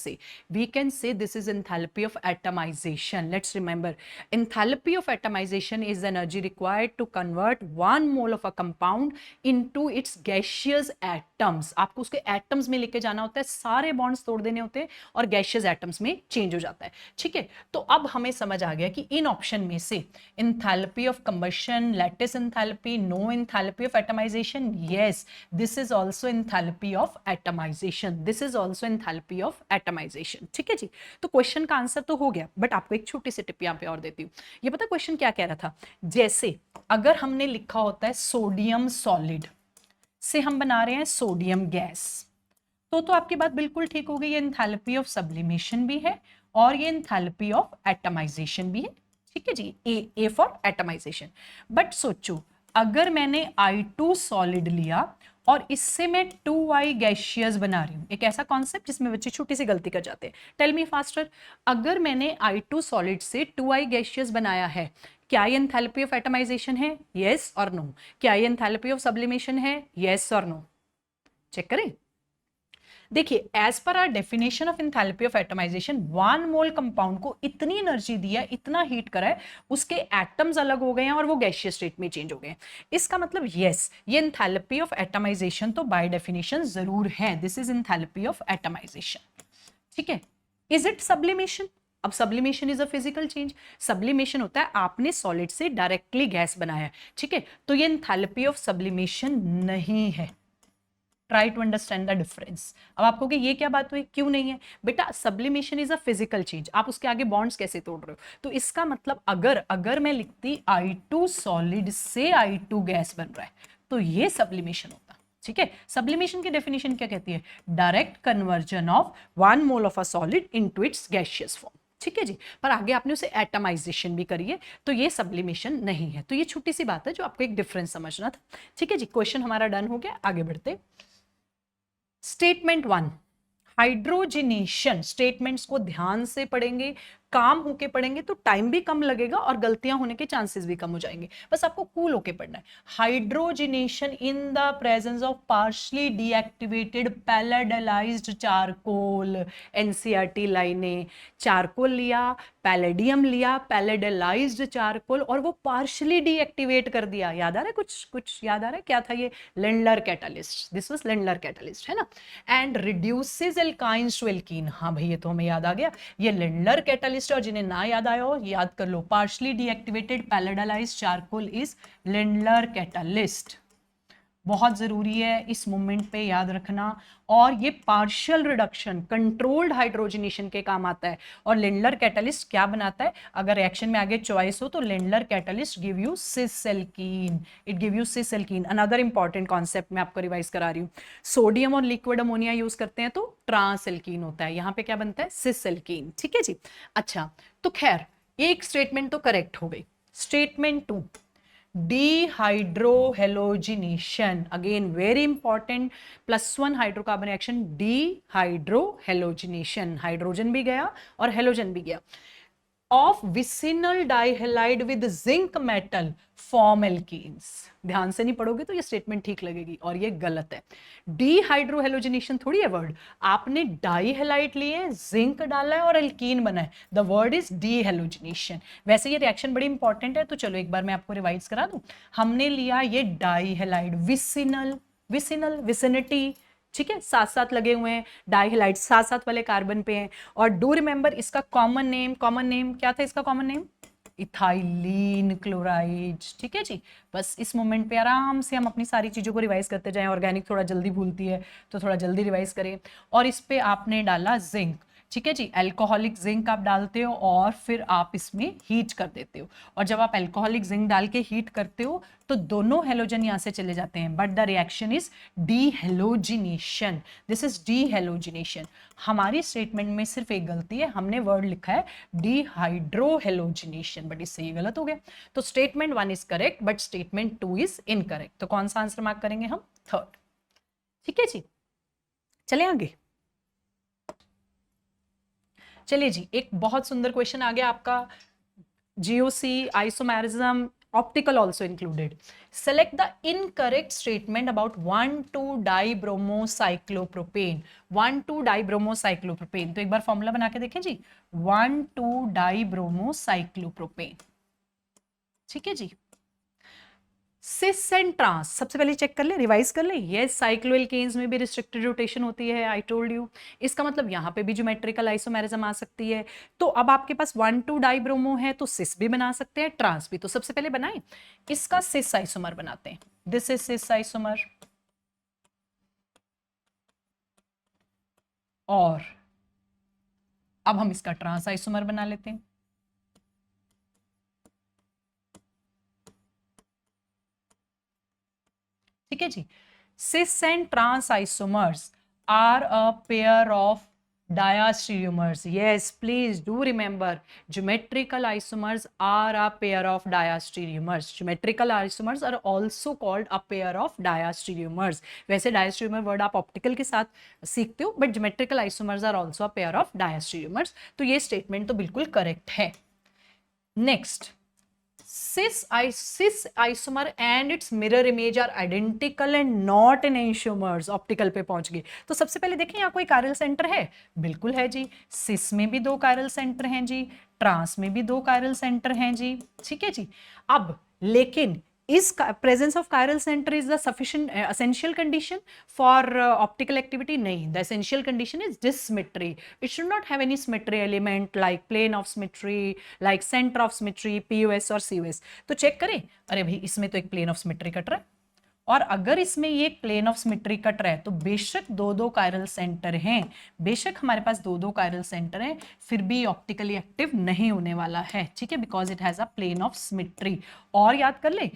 say this is enthalpy of atomisation. Let's remember, enthalpy of atomisation is energy required to convert 1 mole of a compound into its gaseous atoms. आपको उसके atoms में लेके जाना होता है, सारे bonds तोड़ देने होते हैं और गैसियस एटम्स में चेंज हो जाता है, ठीक है। तो अब हमें समझ आ गया कि इन ऑप्शन में से enthalpy of combustion, lattice enthalpy, no enthalpy of atomisation, yes this is also enthalpy of atomisation, this is also enthalpy of atomisation, ठीक है जी। तो क्वेश्चन का आंसर तो हो गया, बट आपको एक छोटी सी टिप यहाँ पे और देती हूँ। ये पता क्वेश्चन क्या कह रहा था, जैसे अगर हमने लिखा होता है सोडियम सॉलिड से हम बना रहे हैं सोडियम गैस, तो आपकी बात बिल्कुल ठीक हो गई, ये एंथैल्पी ऑफ सब्लिमेशन भी है और ये एंथैल्पी ऑफ एटमाइजेशन भी है, ठीक है जी। A for atomisation. बट सोचो अगर मैंने I2 सॉलिड लिया और इससे मैं 2I गैसियस बना रही हूं, एक ऐसा कॉन्सेप्ट जिसमें बच्चे छोटी सी गलती कर जाते हैं। टेल मी फास्टर, अगर मैंने I2 सॉलिड से 2I गैसियस बनाया है, क्या ये एंथैल्पी ऑफ एटमाइजेशन है, यस और नो? क्या ये एंथैल्पी ऑफ सब्लिमेशन है, यस और नो? चेक करें। देखिए, as per our definition of enthalpy of atomisation, 1 mole compound को इतनी एनर्जी दिया, इतना हीट करा है, उसके एटम्स अलग हो गए हैं और वो गैसियस स्टेट में चेंज हो गए हैं। इसका मतलब यस, ये एंथैल्पी ऑफ एटमाइजेशन तो बाय डेफिनेशन जरूर है। This is enthalpy of atomisation. ठीक है, इज इट सब्लिमेशन? अब sublimation is a physical change. Sublimation होता है आपने सॉलिड से डायरेक्टली गैस बनाया, ठीक है, तो ये एंथैल्पी ऑफ सब्लिमेशन नहीं है। Try to understand the difference. अब आपको कि ये क्या बात हुई, क्यों नहीं है बेटा? Sublimation is a physical change, आप उसके आगे बॉन्ड्स कैसे तोड़ रहे हो? तो इसका मतलब अगर मैं लिखती I2 सॉलिड से I2 गैस बन रहा है, तो ये सब्लिमेशन होता। ठीक है, सब्लिमेशन की डेफिनेशन क्या कहती है? Direct conversion of 1 mole of a solid into its gaseous form. ठीक है जी, पर आगे आपने उसे एटमाइजेशन भी करी है, तो ये सब्लिमेशन नहीं है। तो ये छोटी सी बात है जो आपको एक डिफरेंस समझना था। ठीक है जी, क्वेश्चन हमारा डन हो गया, आगे बढ़ते। Statement 1, hydrogenation. स्टेटमेंट्स को ध्यान से पढ़ेंगे, काम होके पढ़ेंगे तो टाइम भी कम लगेगा और गलतियां होने के चांसेस भी कम हो जाएंगे। बस आपको कूल होके पढ़ना है। Hydrogenation in the presence of partially deactivated palladised charcoal. NCERT लाइनें, चारकोल लिया, पैलेडियम लिया, पैलेडाइज्ड चारकोल, और वो पार्शली डीएक्टिवेट कर दिया। याद आ रहा है? कुछ याद आ रहा है? क्या था ये? Lindlar catalyst. This was Lindlar catalyst, है ना? And reduces alkynes to alkene. हाँ भाई, ये तो हमें याद आ गया, ये लेंडलर कैटालिस्ट। और जिन्हें ना याद आया हो, याद कर लो, partially deactivated palladised charcoal is Lindlar catalyst. बहुत जरूरी है इस मोमेंट पे याद रखना। और ये पार्शियल रिडक्शन, कंट्रोल्ड हाइड्रोजनेशन के काम आता है। और लेंडलर कैटालिस्ट क्या बनाता है? अगर रिएक्शन में आगे चॉइस हो तो Lindlar catalyst give you cis alkene, it give you cis alkene. Another important concept मैं आपको रिवाइज करा रही हूँ। सोडियम और लिक्विड अमोनिया यूज करते हैं तो ट्रांस एल्कीन होता है, यहाँ पे क्या बनता है? Cis alkene. ठीक है जी, अच्छा, तो खैर एक स्टेटमेंट तो करेक्ट हो गई। Statement 2, dehydrohallucination, again very important, +1 hydrocarbon reaction, dehydrohallucination, hydrogen भी गया और हेलोजन भी गया, of vicinal dihalide with zinc metal form alkenes. ध्यान से नहीं पढ़ोगे तो ये स्टेटमेंट ठीक लगेगी और ये गलत है। डीहाइड्रोहेलोजिनेशन थोड़ी है वर्ड, आपने डाइहेलाइड लिए, जिंक डाला है और एल्कीन बना है, द वर्ड इज डीहेलोजिनेशन। वैसे ये रिएक्शन बड़ी इंपॉर्टेंट है, तो चलो एक बार मैं आपको रिवाइज करा दूं। हमने लिया ये डाइहेलाइड, विसिनल, विसिनिटी, ठीक है, साथ साथ लगे हुए हैं, डाइहेलाइड साथ साथ वाले कार्बन पे हैं। और डू रिमेंबर इसका कॉमन नेम क्या था? इसका कॉमन नेम इथाइलीन क्लोराइड। ठीक है जी, बस इस मोमेंट पे आराम से हम अपनी सारी चीजों को रिवाइज करते जाएं। ऑर्गेनिक थोड़ा जल्दी भूलती है तो थोड़ा जल्दी रिवाइज करें। और इस पे आपने डाला जिंक, ठीक है जी, अल्कोहलिक जिंक आप डालते हो और फिर आप इसमें हीट कर देते हो। और जब आप अल्कोहलिक जिंक डाल के हीट करते हो तो दोनों हेलोजन यहां से चले जाते हैं, but the reaction is dehalogenation. This is dehalogenation. हमारी स्टेटमेंट में सिर्फ एक गलती है, हमने वर्ड लिखा है डीहाइड्रोहेलोजिनेशन, बट इससे ये गलत हो गया। तो statement 1 is correct but statement 2 is incorrect. तो कौन सा आंसर मार्क करेंगे हम? 3rd। ठीक है जी, चले आगे। चलिए जी, एक बहुत सुंदर क्वेश्चन आ गया आपका, GOC, isomerism, optical also included. Select the incorrect statement about one two dibromocyclopropane. One two dibromocyclopropane, तो एक बार फॉर्मूला बना के देखें जी, 1,2-डाइब्रोमोसाइक्लोप्रोपेन। ठीक है जी, सिस एंड ट्रांस, सबसे पहले चेक कर ले, रिवाइज कर ले। यस, साइक्लोएल्केन्स में भी रिस्ट्रिक्टेड रोटेशन होती है, आई टोल्ड यू। इसका मतलब यहाँ पे भी ज्योमेट्रिकल आइसोमेरिज्म आ सकती है। तो अब आपके पास 1,2-डाइब्रोमो है तो सिस भी बना सकते हैं, ट्रांस भी। तो सबसे पहले बनाएं, इसका सिस आइसोमर बनाते हैं। दिस इज सिस आइसोमर, और अब हम इसका ट्रांस आइसोमर बना लेते हैं। ठीक है जी, cis and trans isomers are a pair of diastereomers. Yes, please do remember, geometrical isomers are a pair of diastereomers. Geometrical isomers are also called a pair of diastereomers. वैसे diastereomer word आप optical के साथ सीखते हो, but geometrical isomers are also a pair of diastereomers. तो ये statement तो बिल्कुल करेक्ट है। Next, cis isomer and its mirror image are identical and not in enantiomers। Optical पे पहुंच गए। तो सबसे पहले देखें यहाँ कोई कायरल सेंटर है, बिल्कुल है जी। सिस में भी 2 कायरल सेंटर हैं जी, ट्रांस में भी 2 कायरल सेंटर हैं जी, ठीक है जी। अब लेकिन is presence of chiral center is the sufficient essential condition for optical activity? nahi, the essential condition is dissymmetry. It should not have any symmetry element like plane of symmetry, like center of symmetry, POS और COS। तो check करें, अरे भाई इसमें तो एक plane of symmetry cut रहा है, और अगर इसमें ये एक प्लेन ऑफ सिमेट्री कट रहा है तो बेशक 2-2 कायरल सेंटर हैं, बेशक हमारे पास 2-2 कायरल सेंटर हैं, फिर भी ऑप्टिकली एक्टिव नहीं होने वाला है, ठीक है, because it has a plane of symmetry. और याद कर ले,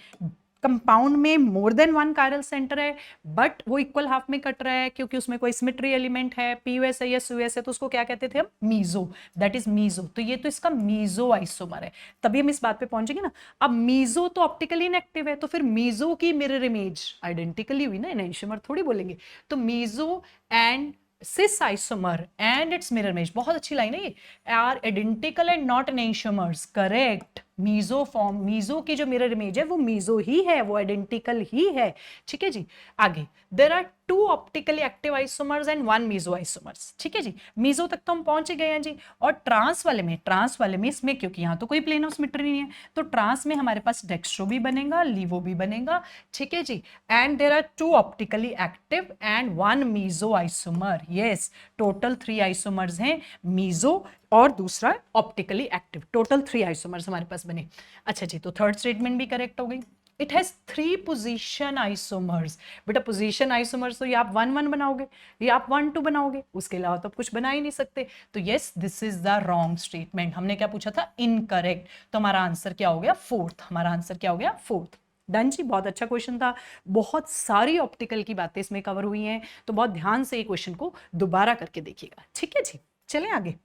कंपाउंड में मोर देन 1 कायरल सेंटर है बट वो इक्वल हाफ में कट रहा है क्योंकि उसमें कोई सिमेट्री एलिमेंट है, पीयूएस है या सूएस है, तो उसको क्या कहते थे हम? Meso, that is meso. तो ये तो इसका मीजो आइसोमर है, तभी हम इस बात पे पहुंचेंगे ना। अब मीजो तो ऑप्टिकली इनएक्टिव है, तो फिर मीजो की मिरर इमेज आइडेंटिकली हुई ना, एनांशियोमर थोड़ी बोलेंगे। तो meso and cis isomer and its mirror image, बहुत अच्छी लाइन है ये, are identical and not enantiomers, correct। Meso form, meso की जो मिरर इमेज है वो मीजो ही है, वो आइडेंटिकल ही है, ठीक है जी। आगे, there are 2 optically active isomers and 1 meso isomers, ठीक है जी। मीजो तक तो हम पहुंच गए हैं जी। और ट्रांस वाले में इसमें क्योंकि यहाँ तो कोई प्लेन ऑफ सिमेट्री नहीं है, तो ट्रांस में हमारे पास डेक्स्ट्रो भी बनेगा, लीवो भी बनेगा, ठीक है जी। And there are 2 optically active and 1 meso isomer, yes, total 3 isomers हैं, मीजो और दूसरा ऑप्टिकली एक्टिव, टोटल 3 आइसोमर्स हमारे पास बने। अच्छा जी, तो थर्ड स्टेटमेंट भी करेक्ट हो गई। It has 3 position isomers. बेटा पोजीशन आइसोमर्स तो ये आप 1-1 बनाओगे, ये आप 1-2 बनाओगे, उसके अलावा तो आप कुछ बना ही नहीं सकते। तो yes, this is the wrong statement. हमने क्या पूछा था? इनकरेक्ट। तो हमारा आंसर क्या हो गया? 4th। हमारा आंसर क्या हो गया? 4th। डन जी, बहुत अच्छा क्वेश्चन था, बहुत सारी ऑप्टिकल की बातें इसमें कवर हुई हैं, तो बहुत ध्यान से ये क्वेश्चन को दोबारा करके देखिएगा, ठीक है जी। चलें आगे।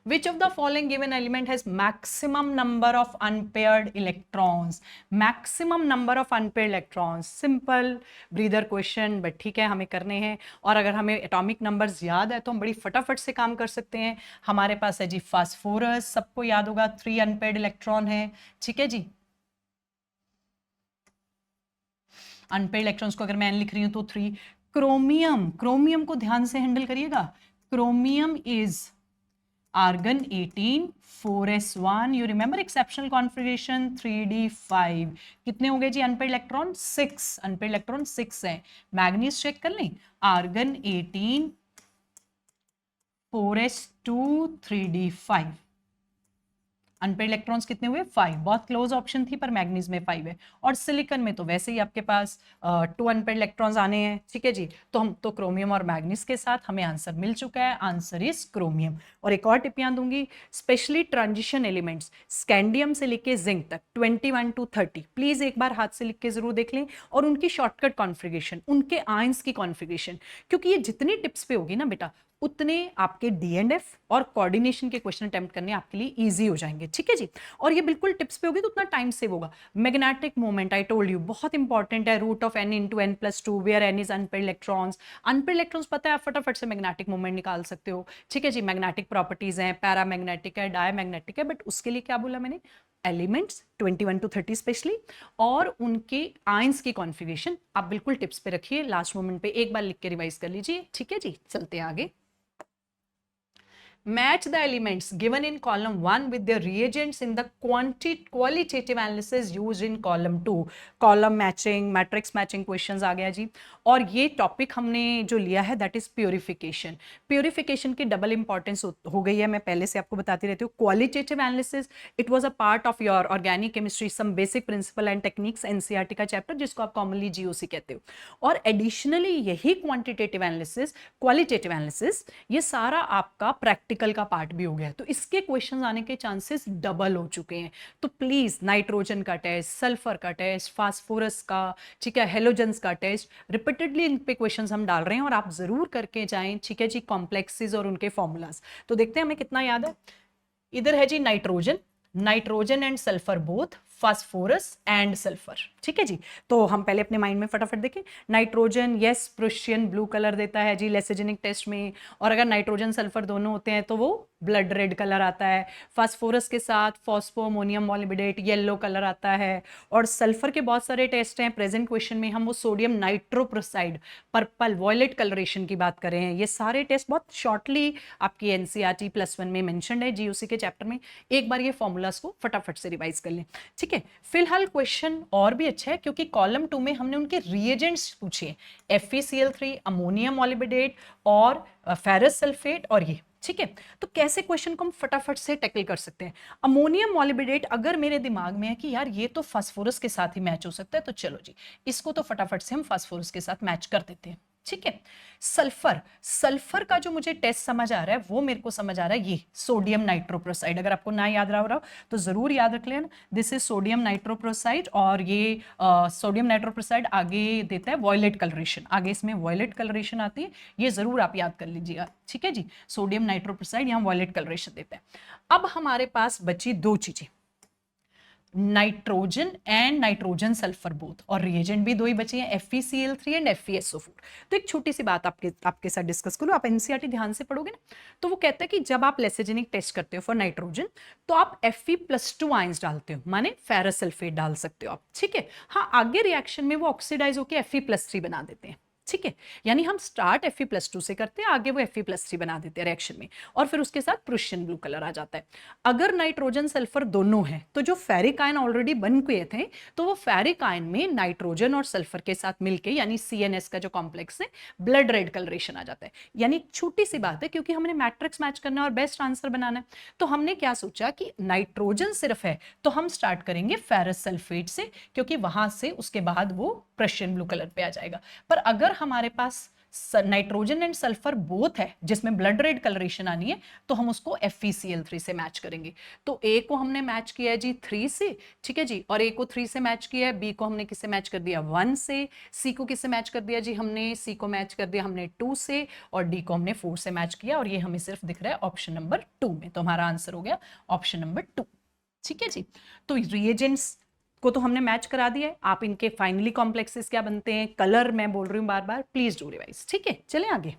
Which of the following given element has maximum number of unpaired electrons? Maximum number of unpaired electrons. Simple breather question, but ठीक है, हमें करने हैं। और अगर हमें एटॉमिक नंबर्स याद है तो हम बड़ी फटाफट से काम कर सकते हैं। हमारे पास है जी फास्फोरस, सबको याद होगा 3 अनपेयर्ड इलेक्ट्रॉन है, ठीक है जी। अनपेयर्ड इलेक्ट्रॉन्स को अगर मैं लिख रही हूं तो 3। क्रोमियम, क्रोमियम को ध्यान से हैंडल करिएगा। Chromium is argon 18, 4s1, you remember exceptional configuration 3d5। कितने हो गए जी अनपेयर्ड इलेक्ट्रॉन? 6 अनपेयर्ड इलेक्ट्रॉन 6 है। मैग्नीज चेक कर लें, argon 18, 4s2, 3d5। Unpaired electrons कितने हुए? 5। बहुत क्लोज ऑप्शन थी पर मैग्नीज में 5 है। और सिलिकॉन में तो वैसे ही आपके पास 2 अनपेयर्ड इलेक्ट्रॉन्स आने हैं, ठीक है जी। तो हम तो क्रोमियम और मैग्नीज के साथ हमें आंसर मिल चुका है, आंसर इज क्रोमियम। और एक और टिप यहाँ दूंगी, स्पेशली ट्रांजिशन एलिमेंट्स स्कैंडियम से लेके जिंक तक 21 to 30 प्लीज एक बार हाथ से लिख के जरूर देख लें, और उनकी शॉर्टकट कॉन्फ़िगरेशन, उनके आयंस की कॉन्फ़िगरेशन, क्योंकि ये जितनी टिप्स पे होगी ना बेटा, उतने आपके D&F और कोऑर्डिनेशन के क्वेश्चन अटेम्प्ट करने आपके लिए इजी हो जाएंगे, ठीक है जी। और ये बिल्कुल टिप्स पे होगी तो उतना टाइम सेव होगा। Magnetic moment, I told you, बहुत इंपॉर्टेंट है, root of n into n+2 where n is unpaired electrons. Unpaired electrons पता है, आप फटाफट से मैग्नेटिक मोमेंट निकाल सकते हो, ठीक है जी। मैग्नेटिक प्रॉपर्टीज हैं, पैरामैग्नेटिक है, डायमैग्नेटिक है, बट उसके लिए क्या बोला मैंने? एलिमेंट्स 21 to 30 स्पेशली, और उनके आयंस की कॉन्फ़िगरेशन आप बिल्कुल टिप्स पे रखिए, लास्ट मोमेंट पे एक बार लिख के रिवाइज कर लीजिए, ठीक है जी। चलते हैं आगे। Match the elements given in column 1 with their reagents in the qualitative analysis used in column 2। column matching, matrix matching questions आ गया जी। और ये टॉपिक हमने जो लिया है दैट इज प्योरिफिकेशन। प्योरिफिकेशन की डबल इंपॉर्टेंस हो गई है, मैं पहले से आपको बताती रहती हूँ। Qualitative analysis, it was a part of your organic chemistry, some basic principle and techniques, NCERT का चैप्टर जिसको आप कॉमनली जीओसी कहते हो। और एडिशनली यही क्वांटिटेटिव एनालिसिस, क्वालिटेटिव एनालिसिस, ये सारा आपका प्रैक्टिकल का पार्ट भी हो गया है, तो इसके क्वेश्चंस आने के चांसेस डबल हो चुके हैं। तो प्लीज नाइट्रोजन का टेस्ट, सल्फर का टेस्ट, फास्फोरस का, ठीक है, हेलोजेंस का टेस्ट, रिपीटेडली इन पे क्वेश्चंस हम डाल रहे हैं और आप जरूर करके जाएं, ठीक है जी। कॉम्प्लेक्सेस और उनके फॉर्मूलाज तो देखते हैं हमें कितना याद है। इधर है जी nitrogen, nitrogen and sulphur both phosphorus and sulphur. ठीक है जी, तो हम पहले अपने माइंड में फटाफट देखें। Nitrogen yes Prussian blue colour देता है जी लेसिजेनिक टेस्ट में, और अगर नाइट्रोजन सल्फर दोनों होते हैं तो वो ब्लड रेड कलर आता है। फास्फोरस के साथ फॉस्फो अमोनियम मॉलिबिडेट येलो कलर आता है। और सल्फर के बहुत सारे टेस्ट हैं, प्रेजेंट क्वेश्चन में हम वो sodium nitroprusside purple violet colouration की बात कर रहे हैं। ये सारे टेस्ट बहुत शॉर्टली आपकी एनसीईआरटी +1 में मेंशन्ड है जीओसी के चैप्टर में। एक बार ये फॉर्मूलाज को फटाफट से रिवाइज कर लें। ठीक है, फिलहाल क्वेश्चन और भी अच्छा है क्योंकि कॉलम 2 में हमने उनके रिएजेंट्स पूछे, FeCl3, अमोनियम मॉलिबिडेट और फेरस सल्फेट और ये। ठीक है, तो कैसे क्वेश्चन को हम फटाफट से टैकल कर सकते हैं। अमोनियम मॉलिबिडेट अगर मेरे दिमाग में है कि यार ये तो फास्फोरस के साथ ही मैच हो सकता है, तो चलो जी इसको तो फटाफट से हम फास्फोरस के साथ मैच कर देते हैं। ठीक है, सल्फर, सल्फर का जो मुझे टेस्ट समझ आ रहा है वो मेरे को समझ आ रहा है ये सोडियम नाइट्रोप्रोसाइड। अगर आपको ना याद रहा हो तो जरूर याद रख लेना, दिस इज सोडियम नाइट्रोप्रोसाइड। और ये सोडियम नाइट्रोप्रोसाइड आगे देता है वॉयलेट कलरेशन, आगे इसमें वॉयलेट कलरेशन आती है, ये जरूर आप याद कर लीजिएगा। ठीक है जी, सोडियम नाइट्रोप्रोसाइड यहाँ वॉयलेट कलरेशन देता है। अब हमारे पास बची दो चीजें, nitrogen and nitrogen sulphur both, और रिएजेंट भी दो ही बचे हैं, FeCl3 एंड FeSO4। तो एक छोटी सी बात आपके साथ डिस्कस करूं, आप एनसीईआरटी ध्यान से पढ़ोगे ना, तो वो कहता है कि जब आप लेसिजेनिक टेस्ट करते हो फॉर नाइट्रोजन तो आप Fe+2 आयंस डालते हो, माने फेरस सल्फेट डाल सकते हो आप। ठीक है, हाँ आगे रिएक्शन में वो ऑक्सीडाइज होकर Fe+3 बना देते हैं। ठीक है, यानी हम स्टार्ट Fe+2 से करते हैं, आगे वो Fe+3 बना देते हैं रिएक्शन में, और फिर उसके साथ प्रुशियन ब्लू कलर आ जाता है। अगर नाइट्रोजन सल्फर दोनों हैं तो जो फेरिक आयन ऑलरेडी बन गए थे, तो वो फेरिक आयन में नाइट्रोजन और सल्फर के साथ मिलके यानी CNS का जो कॉम्प्लेक्स है ब्लड रेड कलरेशन आ जाता है। यानी एक छोटी सी बात है, क्योंकि हमने मैट्रिक्स मैच करना है और बेस्ट आंसर बनाना है, तो हमने क्या सोचा कि नाइट्रोजन सिर्फ है तो हम स्टार्ट करेंगे फेरस सल्फेट से, क्योंकि वहां से उसके बाद वो प्रुशियन ब्लू कलर पे आ जाएगा। पर अगर हमारे पास नाइट्रोजन एंड सल्फर बोथ है जिसमें ब्लड रेड कलरेशन आनी है, तो हम उसको FeCl3 से मैच करेंगे। तो ए को हमने मैच किया है जी 3 से, ठीक है जी, और ए को 3 से मैच किया है, बी को हमने किससे मैच कर दिया 1 से, सी को किससे मैच कर दिया जी हमने, सी को मैच कर दिया हमने 2 से, और डी को हमने 4 से मैच किया, और ये हमें सिर्फ दिख रहा है ऑप्शन नंबर 2 में। तो हमारा आंसर हो गया ऑप्शन नंबर 2। ठीक है जी, तो रिएजेंट्स को तो हमने मैच करा दिया है। आप इनके फाइनली कॉम्प्लेक्सेस क्या बनते हैं, कलर मैं बोल रही हूं बार बार, प्लीज डू रिवाइज। ठीक है, चलें आगे।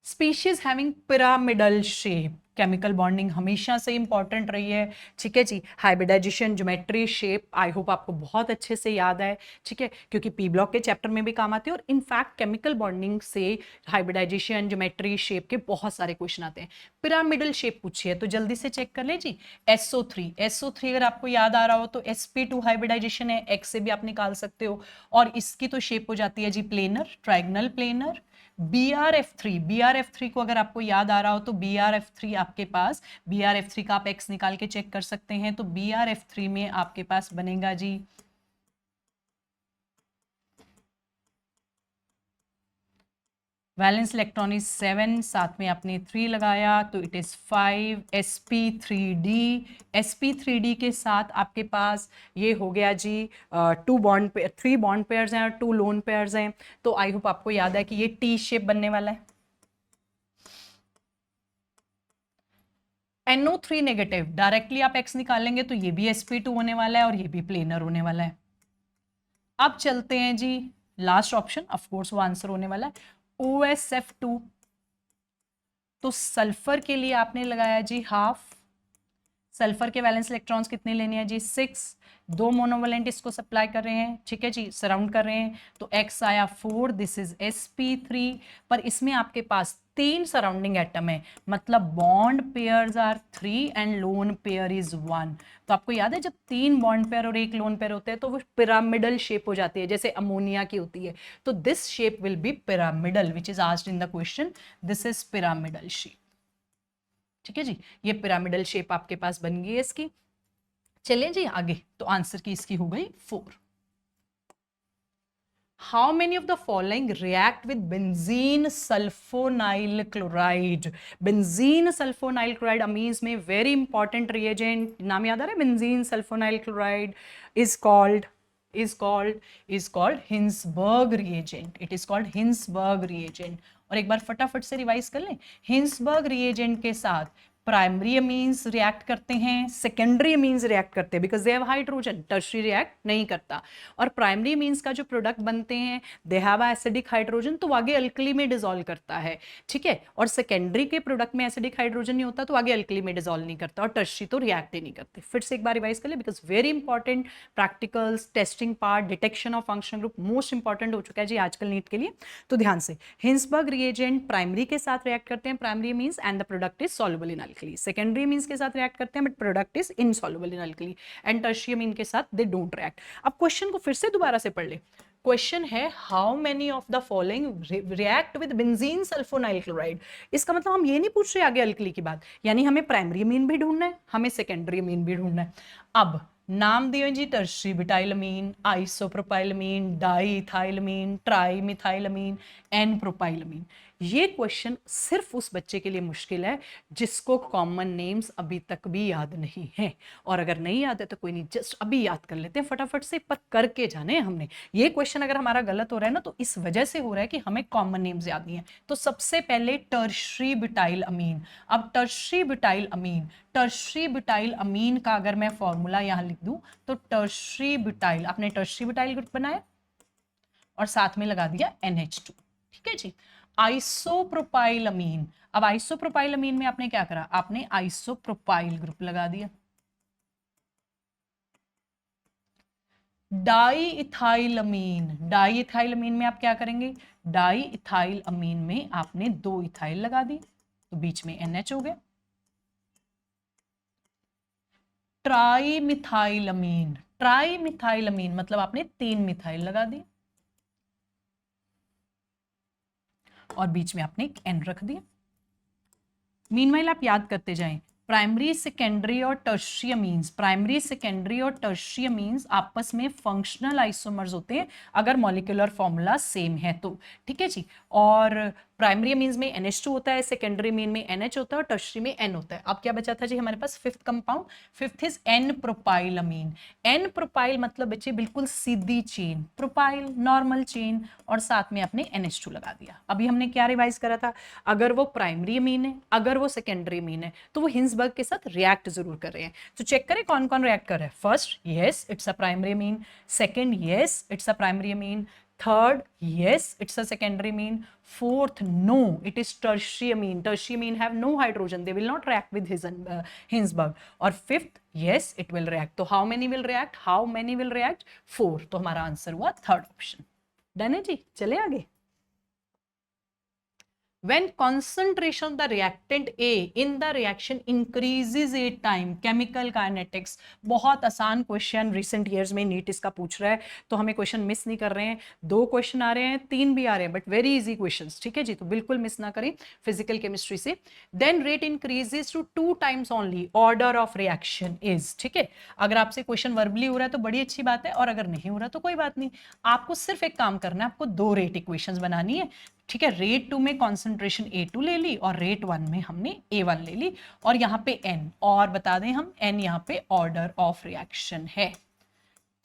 Species having pyramidal shape, chemical bonding हमेशा से इंपॉर्टेंट रही है। ठीक है जी, hybridisation, geometry, shape, I hope आपको बहुत अच्छे से याद है। ठीक है, क्योंकि पी ब्लॉक के चैप्टर में भी काम आते हैं, और इनफैक्ट केमिकल बॉन्डिंग से हाइब्रिडाइजेशन, ज्योमेट्री, शेप के बहुत सारे क्वेश्चन आते हैं। पिरामिडल शेप पूछी है तो जल्दी से चेक कर ले जी, SO3 अगर आपको याद आ रहा हो तो sp2 हाइब्रिडाइजेशन है, X से भी आप निकाल सकते हो, और इसकी तो शेप हो जाती है जी प्लेनर, ट्राइगनल प्लेनर। BRF3 को अगर आपको याद आ रहा हो तो BRF3 आपके पास, BRF3 का आप X निकाल के चेक कर सकते हैं, तो BRF3 में आपके पास बनेगा जी वैलेंस इलेक्ट्रॉन इज 7, साथ में आपने 3 लगाया तो इट इज 5, sp3d के साथ आपके पास ये हो गया जी 3 बॉन्ड पेयर्स हैं और 2 लोन पेयर्स हैं। तो आई होप आपको याद है कि ये टी शेप बनने वाला है। NO3 नेगेटिव, डायरेक्टली आप X निकालेंगे तो ये भी sp2 होने वाला है और ये भी प्लेनर होने वाला है। अब चलते हैं जी लास्ट ऑप्शन, ऑफ कोर्स वो आंसर होने वाला है OSF2। तो सल्फर के लिए आपने लगाया जी हाफ, सल्फर के वैलेंस इलेक्ट्रॉन्स कितने लेने हैं जी 6, 2 मोनोवेलेंट इसको सप्लाई कर रहे हैं, ठीक है जी, सराउंड कर रहे हैं, तो X आया 4, दिस इज sp3। पर इसमें आपके पास 3 सराउंडिंग एटम है, मतलब bond pairs are 3 and lone pair is 1। तो आपको याद है जब 3 बॉन्ड पेयर और 1 लोन पेयर होते हैं तो वो पिरामिडल शेप हो जाती है, जैसे अमोनिया की होती है। तो this shape will be pyramidal, which is asked in the question, this is pyramidal shape. ठीक है जी, ये पिरामिडल शेप आपके पास बन गई है इसकी। चलिए जी आगे, तो आंसर की इसकी हो गई 4। How many of the following react with benzene sulfonyl chloride? Benzene sulfonyl chloride amines में very important reagent, नाम याद आ रहा है, benzene sulfonyl chloride is called Hinsberg reagent. It is called Hinsberg reagent. और एक बार फटाफट से रिवाइज कर लें, हिंसबर्ग रिएजेंट के साथ प्राइमरी अमीन्स रिएक्ट करते हैं, सेकेंडरी अमीन्स रिएक्ट करते हैं because they have hydrogen, tertiary react नहीं करता। और प्राइमरी अमीन्स का जो प्रोडक्ट बनते हैं दे हैव एसिडिक हाइड्रोजन, तो आगे अल्कली में डिसॉल्व करता है, ठीक है। और सेकेंडरी के प्रोडक्ट में एसिडिक हाइड्रोजन नहीं होता तो आगे अल्कली में डिसॉल्व नहीं करता, और टर्शरी तो रिएक्ट ही नहीं करते। फिर से एक बार रिवाइज कर ले because very important practicals, testing part, detection of functional group most important हो चुका है जी आजकल नीट के लिए, तो ध्यान से। हिंसबर्ग रिएजेंट प्राइमरी के साथ रिएक्ट करते हैं, primary amines and the product is soluble in alkali. Secondary amines के साथ रिएक्ट करते हैं but product is insoluble in alkali, and tertiary amine के साथ दे डोंट रिएक्ट। अब क्वेश्चन को फिर से दोबारा से पढ़ ले। क्वेश्चन है how many of the following react with benzene sulphonyl chloride. इसका मतलब हम ये नहीं पूछ रहे आगे अल्कली की बात, यानी हमें प्राइमरी अमीन भी ढूंढना है, हमें सेकेंडरी अमीन भी ढूंढना है। अब नाम दिए जी टर्शरी ब्यूटाइलमीन, आइसोप्रोपाइलमीन, डाईइथाइलमीन, ट्राईमिथाइलमीन, एन प्रोपाइलमीन। ये क्वेश्चन सिर्फ उस बच्चे के लिए मुश्किल है जिसको कॉमन नेम्स अभी तक भी याद नहीं है, और अगर नहीं याद है तो कोई नहीं, जस्ट अभी याद कर लेते हैं फटाफट से, पर करके जाने हमने। ये क्वेश्चन अगर हमारा गलत हो रहा है ना तो इस वजह से हो रहा है कि हमें कॉमन नेम्स याद नहीं है। तो सबसे पहले टर्शरी ब्यूटाइल अमीन। अब टर्शरी ब्यूटाइल अमीन, टर्शरी ब्यूटाइल अमीन का अगर मैं फॉर्मूला यहां लिख दूं तो टर्शरी ब्यूटाइल, आपने टर्शरी ब्यूटाइल ग्रुप बनाया और साथ में लगा दिया NH2, ठीक है जी। आइसोप्रोपाइल अमीन, अब आइसोप्रोपाइल अमीन में आपने क्या करा, आपने आइसोप्रोपाइल ग्रुप लगा दिया। डाईइथाइल अमीन, डाईइथाइल अमीन में आप क्या करेंगे, डाईइथाइल अमीन में आपने 2 इथाइल लगा दी तो बीच में NH हो गया। ट्राईमिथाइल अमीन, ट्राईमिथाइल अमीन मतलब आपने 3 मिथाइल लगा दी और बीच में आपने एक N रख दिया। मीनवाइल आप याद करते जाएं, प्राइमरी, सेकेंडरी और टर्शियम मीन्स, प्राइमरी, सेकेंडरी और टर्शियम मीन्स आपस में फंक्शनल आइसोमर्स होते हैं अगर मॉलिक्यूलर फॉर्मूला सेम है तो, ठीक है जी। और प्राइमरी मीन्स में NH2 होता है, सेकेंडरी मीन में NH होता है और टर्शरी में N होता है। अब क्या बचा था जी हमारे पास fifth compound, fifth is N propyl amine. N propyl मतलब बच्चे बिल्कुल सीधी चेन, प्रोपाइल नॉर्मल चेन, और साथ में आपने NH2 लगा दिया। अभी हमने क्या रिवाइज करा था, अगर वो प्राइमरी अमीन है, अगर वो सेकेंडरी अमीन है तो वो हिंसबर्ग के साथ रिएक्ट जरूर कर रहे हैं। तो चेक करें कौन कौन रिएक्ट कर रहा है। First, yes it's a primary amine. Second, yes it's a primary amine. Third, yes, it's a secondary amine. Fourth, no, it is tertiary amine. Tertiary amine have no hydrogen. They will not react with Hinsberg. और fifth, yes, it will react. तो how many will react? How many will react? 4. तो हमारा answer हुआ third option. Done है जी, चले आगे। When concentration of the reactant A in the reaction increases a time, chemical kinetics। बहुत आसान क्वेश्चन रिसेंट ईयर्स में नीट इसका पूछ रहा है, तो हमें क्वेश्चन मिस नहीं कर रहे हैं। 2 क्वेश्चन आ रहे हैं, 3 भी आ रहे हैं, बट वेरी इजी क्वेश्चंस, ठीक है जी, तो बिल्कुल मिस ना करें फिजिकल केमिस्ट्री से। Then rate increases to 2 times only, order of reaction is, ठीक है। अगर आपसे क्वेश्चन वर्बली हो रहा है तो बड़ी अच्छी बात है, और अगर नहीं हो रहा तो कोई बात नहीं। आपको सिर्फ एक काम करना है, आपको 2 रेट इक्वेशंस बनानी है, ठीक है। रेट 2 में कॉन्सेंट्रेशन A2 ले ली और रेट 1 में हमने A1 ले ली, और यहाँ पे N, और बता दें हम N यहाँ पे ऑर्डर ऑफ रिएक्शन है।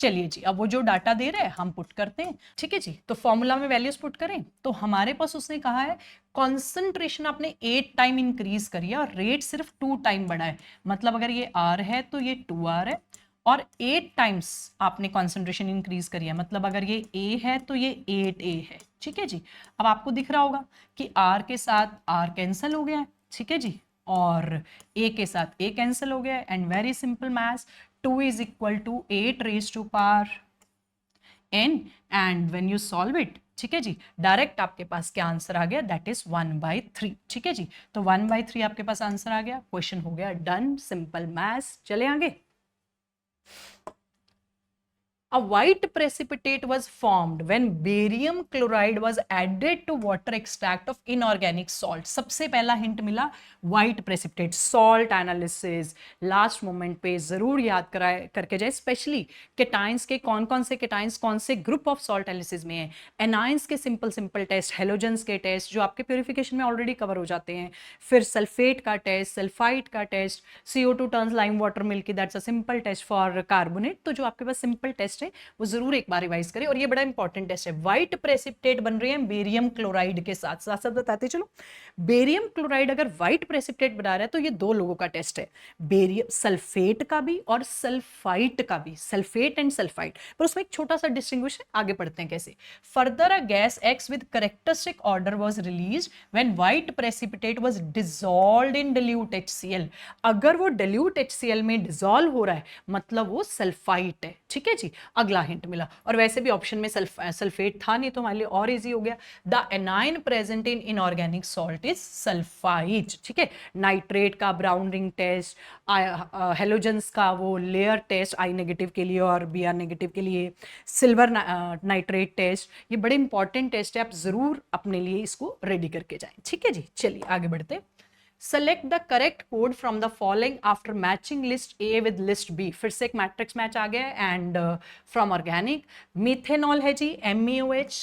चलिए जी, अब वो जो डाटा दे रहे हैं हम पुट करते हैं, ठीक है जी। तो फॉर्मूला में वैल्यूज पुट करें तो हमारे पास उसने कहा है कॉन्सेंट्रेशन आपने 8 टाइम इंक्रीज करी है और रेट सिर्फ 2 टाइम बढ़ा है, मतलब अगर ये R है तो ये 2R है, और 8 टाइम्स आपने कॉन्सेंट्रेशन इंक्रीज करी है, मतलब अगर ये A है तो ये 8A है, ठीक है जी। अब आपको दिख रहा होगा कि R के साथ R कैंसिल हो गया है, ठीक है जी, और A के साथ A कैंसिल हो गया है, and very simple maths, 2 is equal to 8 raise to power N, and when you solve it, ठीक है जी, डायरेक्ट आपके पास क्या आंसर आ गया, दैट इज 1/3, ठीक है जी। तो 1/3 आपके पास आंसर आ गया, क्वेश्चन हो गया डन, सिंपल मैथ्स। चले आगे। A white precipitate was formed when barium chloride was added to water extract of inorganic salt। सबसे पहला हिंट मिला white precipitate, salt analysis last moment पे जरूर याद करके जाए, स्पेशली केटाइंस के कौन कौन से केटाइंस कौन से ग्रुप ऑफ सॉल्ट एनालिसिस में है, एनाइंस के सिंपल टेस्ट, हेलोजेंस के टेस्ट जो आपके प्योरिफिकेशन में ऑलरेडी कवर हो जाते हैं, फिर सल्फेट का टेस्ट, सल्फाइड का test, CO2 turns lime water milky, that's a simple test for carbonate. तो जो आपके पास सिंपल टेस्ट थे वो जरूर एक बार रिवाइज करें, और ये बड़ा इंपॉर्टेंट टेस्ट है। व्हाइट प्रेसिपिटेट बन रहे हैं बेरियम क्लोराइड के साथ साथ साथ बताते चलो। बेरियम क्लोराइड अगर व्हाइट प्रेसिपिटेट बना रहा है तो ये दो लोगों का टेस्ट है, बेरियम सल्फेट का भी और सल्फाइट का भी, सल्फेट एंड सल्फाइट। पर उसमें एक छोटा सा डिस्टिंग्विश है, आगे पढ़ते हैं कैसे। Further a gas x with characteristic order was released when white precipitate was dissolved in dilute HCl। अगर वो dilute HCl में डिसॉल्व हो रहा है मतलब वो सल्फाइट है, ठीक है जी। अगला हिंट मिला, और वैसे भी ऑप्शन में सल्फेट था नहीं तो हमारे लिए और इजी हो गया। The A9 present in inorganic salt is sulphite, ठीक है। नाइट्रेट का ब्राउन रिंग टेस्ट, हेलोजेंस का वो लेयर टेस्ट आई नेगेटिव के लिए और बी आर नेगेटिव के लिए, सिल्वर नाइट्रेट टेस्ट, ये बड़े इंपॉर्टेंट टेस्ट है, आप जरूर अपने लिए इसको रेडी करके जाएं, ठीक है जी। चलिए आगे बढ़ते। Select the correct code from the following after matching list A with list B. फिर से एक मैट्रिक्स मैच आ गया एंड फ्रॉम ऑर्गेनिक मिथेनॉल है जी MeOH,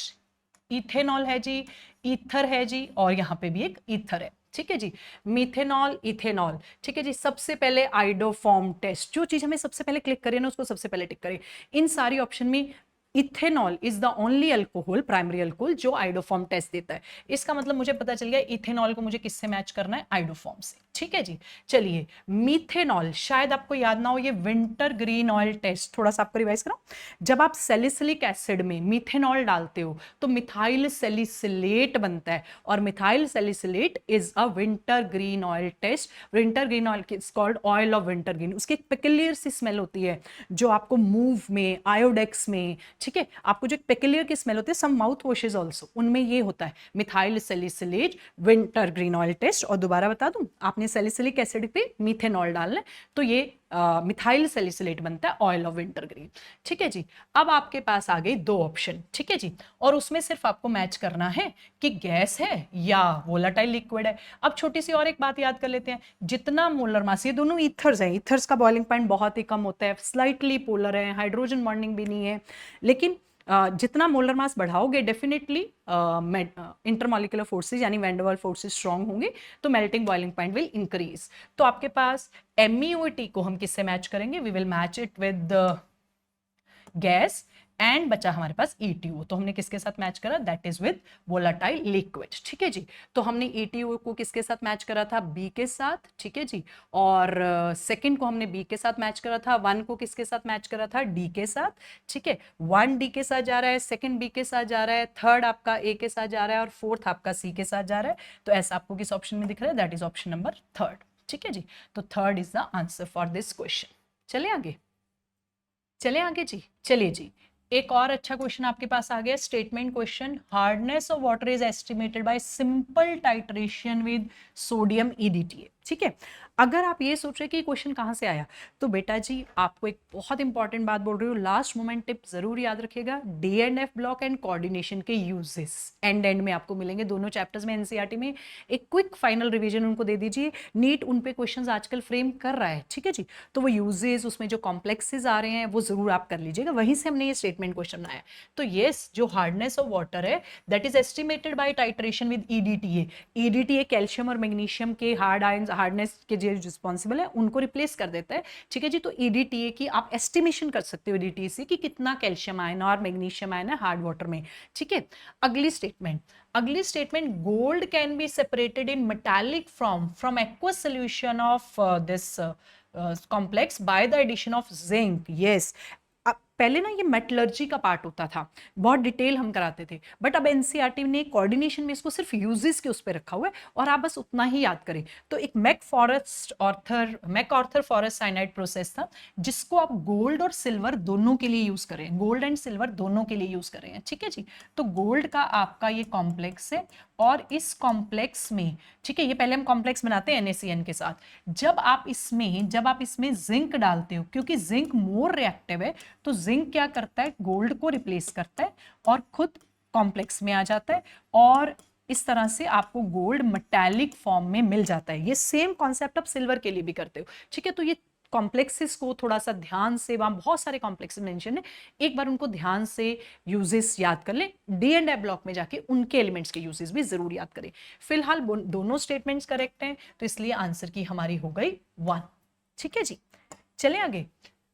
इथेनॉल है जी, ईथर है जी, और यहाँ पे भी एक ईथर है, ठीक है जी। मिथेनॉल इथेनॉल, ठीक है जी। सबसे पहले आइडोफॉर्म टेस्ट, जो चीज हमें सबसे पहले क्लिक करें ना उसको सबसे पहले टिक करें। इन सारी ऑप्शन में ethanol is the only alcohol, primary alcohol जो आइडोफॉर्म टेस्ट देता है। इसका मतलब मुझे पता चल गया इथेनॉल को मुझे किससे मैच करना है, आइडोफॉर्म से, ठीक है जी। चलिए मीथेनॉल, शायद आपको याद ना हो ये विंटर ग्रीन ऑयल टेस्ट, थोड़ा सा आपको रिवाइज करो। जब आप सैलिसिलिक एसिड में मीथेनॉल डालते हो तो मिथाइल सैलिसिलेट बनता है, और methyl salicylate is a winter green oil test. Winter green oil is called oil of winter green. उसकी एक पेक्यूलियर सी स्मेल होती है जो आपको मूव में, आयोडेक्स में, ठीक है, आपको जो पेक्यूलियर की स्मेल होती है, सम माउथ वॉशेस आल्सो, उनमें ये होता है methyl salicylate winter green oil test. और दोबारा बता दूं, आपने सैलिसिलिक एसिड पे मीथेनॉल डालना है तो ये मिथाइल सैलिसिलेट बनता है ऑयल ऑफ विंटर ग्रीन, ठीक है जी। अब आपके पास आ गई दो ऑप्शन, ठीक है जी, और उसमें सिर्फ आपको मैच करना है कि गैस है या वोलाटाइल लिक्विड है। अब छोटी सी और एक बात याद कर लेते हैं, जितना मोलर मास, ये दोनों ईथर्स हैं, ईथर्स का बॉइलिंग पॉइंट बहुत ही कम होता है, स्लाइटली पोलर है, हाइड्रोजन बॉन्डिंग भी नहीं है, लेकिन जितना मोलर मास बढ़ाओगे डेफिनेटली इंटरमॉलिक्यूलर फोर्सेस यानी van der Waals forces strong होंगे तो melting boiling point will increase. तो आपके पास MeOT को हम किससे मैच करेंगे, we will match it with gas, and बचा हमारे पास ETO, तो हमने किसके साथ मैच करा, that is with volatile liquid, ठीक है जी। तो हमने ETO को किसके साथ मैच करा था, B के साथ, ठीक है जी। और सेकंड को हमने B के साथ मैच करा था, 1 को किसके साथ मैच करा था, D के साथ, ठीक है। 1 D के साथ जा रहा है, सेकंड B के साथ जा रहा है, थर्ड आपका A के साथ जा रहा है, और फोर्थ आपका C के साथ जा रहा है। तो ऐसा आपको किस ऑप्शन में दिख रहा है, that is option number third, ठीक है जी। तो third is the answer for this question. चले आगे, चले आगे जी। चलिए जी, एक और अच्छा क्वेश्चन आपके पास आ गया, statement question. Hardness of water is estimated by simple titration with sodium EDTA, ठीक है। अगर आप ये सोच रहे कि क्वेश्चन कहां से आया, तो बेटा जी आपको एक बहुत इंपॉर्टेंट बात बोल रही हूँ, लास्ट मोमेंट टिप जरूर याद रखिएगा। D&F ब्लॉक एंड कोऑर्डिनेशन के यूजेस एंड में आपको मिलेंगे दोनों चैप्टर्स में, NCERT में। एक क्विक फाइनल रिवीजन उनको दे दीजिए, नीट उन पे क्वेश्चंस आजकल फ्रेम कर रहा है, ठीक है जी। तो वो यूजेस, उसमें जो कॉम्प्लेक्सेस आ रहे हैं वो जरूर आप कर लीजिएगा, वहीं से हमने ये स्टेटमेंट क्वेश्चन बनाया। तो यस, जो हार्डनेस ऑफ वाटर है that is estimated by titration with EDTA calcium और मैग्नीशियम के हार्ड आयंस हार्डनेस के जो रिस्पॉन्सिबल है उनको रिप्लेस कर देता है, ठीक है जी। तो EDTA की आप एस्टिमेशन कर सकते हो EDTA से कि कितना कैल्शियम आयन और मैग्नीशियम आयन है हार्ड वाटर में, ठीक है। अगली statement, gold can be separated in metallic from aqueous solution of this complex by the addition of zinc. Yes, पहले ना ये मेटलर्जी का पार्ट होता था, बहुत डिटेल हम कराते थे, बट अब NCERT ने कोऑर्डिनेशन में इसको सिर्फ यूजेस के उस पर रखा हुआ है और आप बस उतना ही याद करें। तो एक मैकआर्थर फॉरेस्ट साइनाइड प्रोसेस था जिसको आप गोल्ड और सिल्वर दोनों के लिए यूज करें, गोल्ड एंड सिल्वर दोनों के लिए यूज कर रहे हैं, ठीक है जी। तो गोल्ड का आपका ये कॉम्प्लेक्स है और इस कॉम्प्लेक्स में, ठीक है, ये पहले हम कॉम्प्लेक्स बनाते हैं NaCN के साथ। जब आप इसमें जिंक डालते हो, क्योंकि जिंक मोर रिएक्टिव है, तो जिंक क्या करता है, गोल्ड को रिप्लेस करता है और खुद कॉम्प्लेक्स में आ जाता है, और इस तरह से आपको गोल्ड मेटालिक फॉर्म में मिल जाता है। ये सेम कॉन्सेप्ट आप सिल्वर के लिए भी करते हो, ठीक है। तो ये कॉम्प्लेक्सेस को थोड़ा सा ध्यान से, वहां बहुत सारे कॉम्प्लेक्सेस मेंशन है, एक बार उनको ध्यान से यूजेस याद कर लें, D&F ब्लॉक में जाके उनके एलिमेंट्स के यूजेस भी जरूर याद करें। फिलहाल दोनों स्टेटमेंट्स करेक्ट हैं, तो इसलिए आंसर की हमारी हो गई 1, ठीक है जी। चले आगे,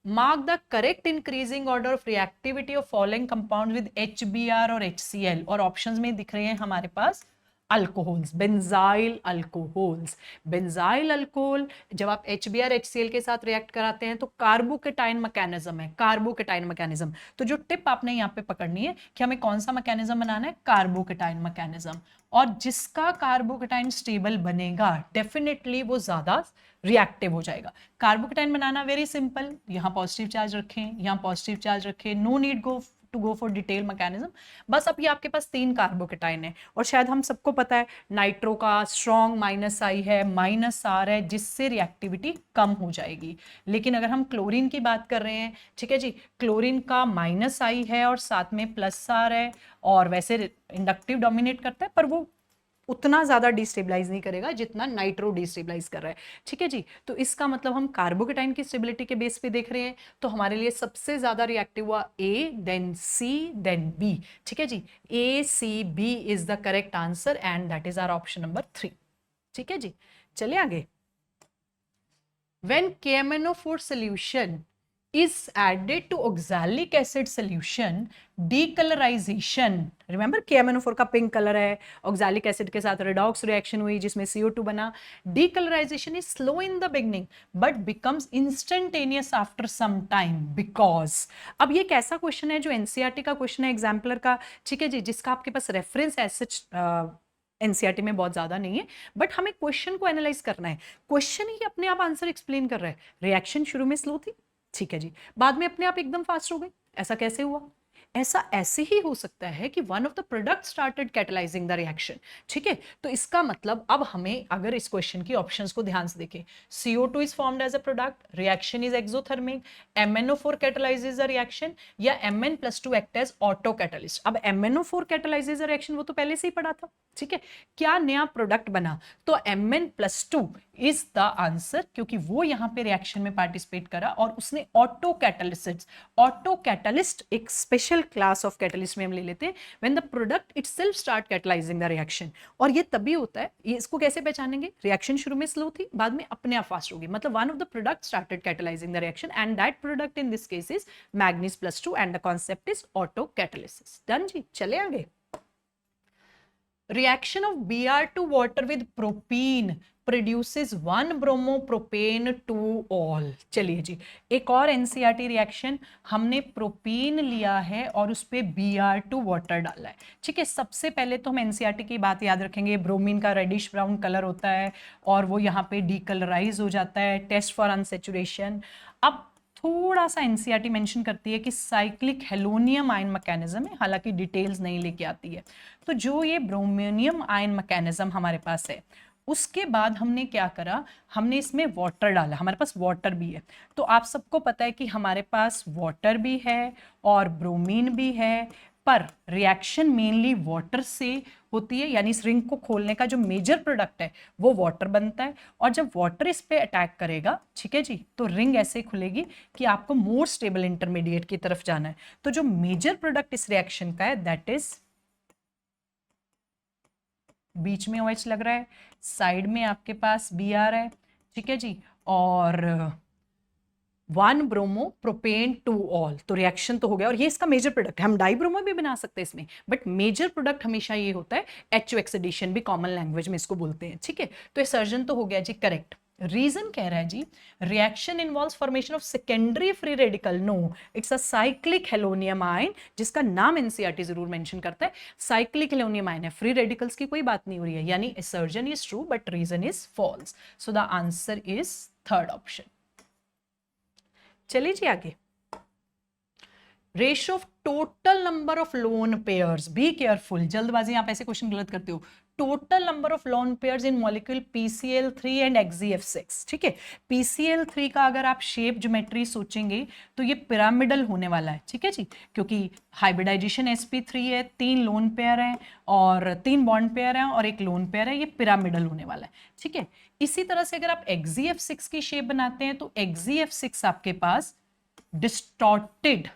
mark the correct increasing order of reactivity of following compound with HBr और HCl, और ऑप्शंस में दिख रहे हैं हमारे पास alcohols, benzyl alcohols. Benzyl alcohol जब आप HBr HCl के साथ रिएक्ट कराते हैं तो कार्बोकेटाइन मैकेनिज्म है, कार्बोकेटाइन मैकेनिज्म। तो जो टिप आपने यहाँ पे पकड़नी है कि हमें कौन सा मैकेनिज्म बनाना है, कार्बोकेटाइन मैकेनिज्म। और जिसका कार्बोकेटाइन स्टेबल बनेगा डेफिनेटली वो ज्यादा रिएक्टिव हो जाएगा। कार्बोकेटाइन बनाना वेरी सिंपल, यहाँ पॉजिटिव चार्ज रखें, यहाँ पॉजिटिव चार्ज रखें, no need to go for detail mechanism. बस अब ये आपके पास 3 कार्बोकेटाइन है, और शायद हम सबको पता है नाइट्रो का स्ट्रॉन्ग -I है, -R है, जिससे रिएक्टिविटी कम हो जाएगी। लेकिन अगर हम क्लोरीन की बात कर रहे हैं, ठीक है जी, क्लोरीन का -I है और साथ में +R है, और वैसे इंडक्टिव डोमिनेट करता है पर वो उतना ज्यादा डिस्टेबलाइज नहीं करेगा जितना नाइट्रो डिस्टेबलाइज कर रहा है, ठीक है जी। तो इसका मतलब हम कार्बोकेटाइन की स्टेबिलिटी के बेस पे देख रहे हैं, तो हमारे लिए सबसे ज्यादा रिएक्टिव हुआ A, then C, then B, ठीक है जी। ACB is the correct answer and that is our option number 3, ठीक है जी। चलिए आगे। When KMnO4 solution is added to oxalic acid solution, decolorization, remember KMnO4 का पिंक कलर है, oxalic acid के साथ redox reaction हुई जिसमें CO2 बना, decolorization is slow in the beginning but becomes instantaneous after some time because, अब ये कैसा क्वेश्चन है जो NCERT का क्वेश्चन है, एग्जाम्पलर का, ठीक है जी, जिसका आपके पास रेफरेंस एज सच एनसीईआरटी में बहुत ज्यादा नहीं है, बट हमें क्वेश्चन को एनालाइज करना है। क्वेश्चन ही अपने आप आंसर एक्सप्लेन कर रहा है। रिएक्शन शुरू में स्लो थी, ठीक है जी, बाद में अपने आप एकदम फास्ट हो गई, ऐसा कैसे हुआ? ऐसा ऐसे ही हो सकता है कि one of the product started catalysing the reaction, ठीक है। तो इसका मतलब अब हमें अगर इस क्वेश्चन की ऑप्शंस को ध्यान से देखें, CO2 is formed as a product, reaction is exothermic, MnO4 catalyses the reaction, या Mn+2 act as auto catalyst. अब MnO4 कैटलाइजेज द रिएक्शन वो तो पहले से ही पढ़ा था, ठीक है। क्या नया प्रोडक्ट बना? तो Mn+2 इज द आंसर, क्योंकि वो यहां पे रिएक्शन में पार्टिसिपेट करा और उसने ऑटो कैटलिस्ट, ऑटो कैटलिस्ट एक स्पेशल क्लास ऑफ कैटलिस्ट में हम ले लेते हैं when the product itself start catalysing the reaction. और ये तभी होता है, ये इसको कैसे पहचानेंगे? रिएक्शन शुरू में स्लो थी, बाद में अपने आप फास्ट होगी, मतलब one of the product started catalysing the reaction and that product in this case is manganese plus two and the concept is autocatalysis. Done जी, चले आगे। Reaction of Br2 water with propene produces 1 bromopropane 2-ol। चलिए जी, एक और NCERT reaction, हमने propene लिया है और उस पे Br2 वाटर डाला है, ठीक है। सबसे पहले तो हम एनसीईआरटी की बात याद रखेंगे, ब्रोमीन का रेडिश ब्राउन कलर होता है और वो यहाँ पे डीकलराइज हो जाता है, टेस्ट फॉर अनसेचुरेशन। अब थोड़ा सा एनसीईआरटी मेंशन करती है कि साइक्लिक हेलोनियम आयन मैकेनिज्म है, हालांकि डिटेल्स नहीं लेके आती है। तो जो ये ब्रोमोनियम आयन मैकेनिज्म हमारे पास है, उसके बाद हमने क्या करा, हमने इसमें वाटर डाला, हमारे पास वाटर भी है। तो आप सबको पता है कि हमारे पास वाटर भी है और ब्रोमीन भी है, पर रिएक्शन मेनली वाटर से होती है, यानी इस रिंग को खोलने का जो मेजर प्रोडक्ट है वो वाटर बनता है। और जब वाटर इस पे अटैक करेगा, ठीक है जी, तो रिंग ऐसे खुलेगी कि आपको मोर स्टेबल इंटरमीडिएट की तरफ जाना है। तो जो मेजर प्रोडक्ट इस रिएक्शन का है दैट इज, बीच में OH लग रहा है, साइड में आपके पास Br है, ठीक है जी, और 1 ब्रोमोप्रोपेन 2-ol। तो रिएक्शन तो हो गया और ये इसका मेजर प्रोडक्ट है। हम डाइब्रोमो भी बना सकते हैं इसमें, बट मेजर प्रोडक्ट हमेशा ये होता है, HOX एडिशन भी कॉमन लैंग्वेज में इसको बोलते हैं, ठीक है। तो ये सर्जन तो हो गया जी करेक्ट। रीजन कह रहा है जी, reaction involves formation of secondary free radical, no it's a cyclic halonium ion, जिसका नाम एनसीईआरटी जरूर मेंशन करता है, साइक्लिक हेलोनियम आयन है, फ्री रेडिकल्स की कोई बात नहीं हो रही है, यानी assertion is true but reason is false. So the answer is third option. चलिए जी आगे। Ratio of total number of lone pairs, be careful, जल्दबाजी आप ऐसे क्वेश्चन गलत करते हो। Total number of lone pairs in molecule PCl3 and XeF6, ठीक है। PCl3 का अगर आप शेप ज्योमेट्री सोचेंगे तो ये पिरामिडल होने वाला है, ठीक है जी, क्योंकि हाइब्रिडाइजेशन sp3 है, 3 लोन पेयर हैं और 3 बॉन्ड पेयर हैं और एक लोन पेयर है, ये पिरामिडल होने वाला है, ठीक है। इसी तरह से अगर आप XeF6 की शेप बनाते हैं तो XeF6 आपके पास distorted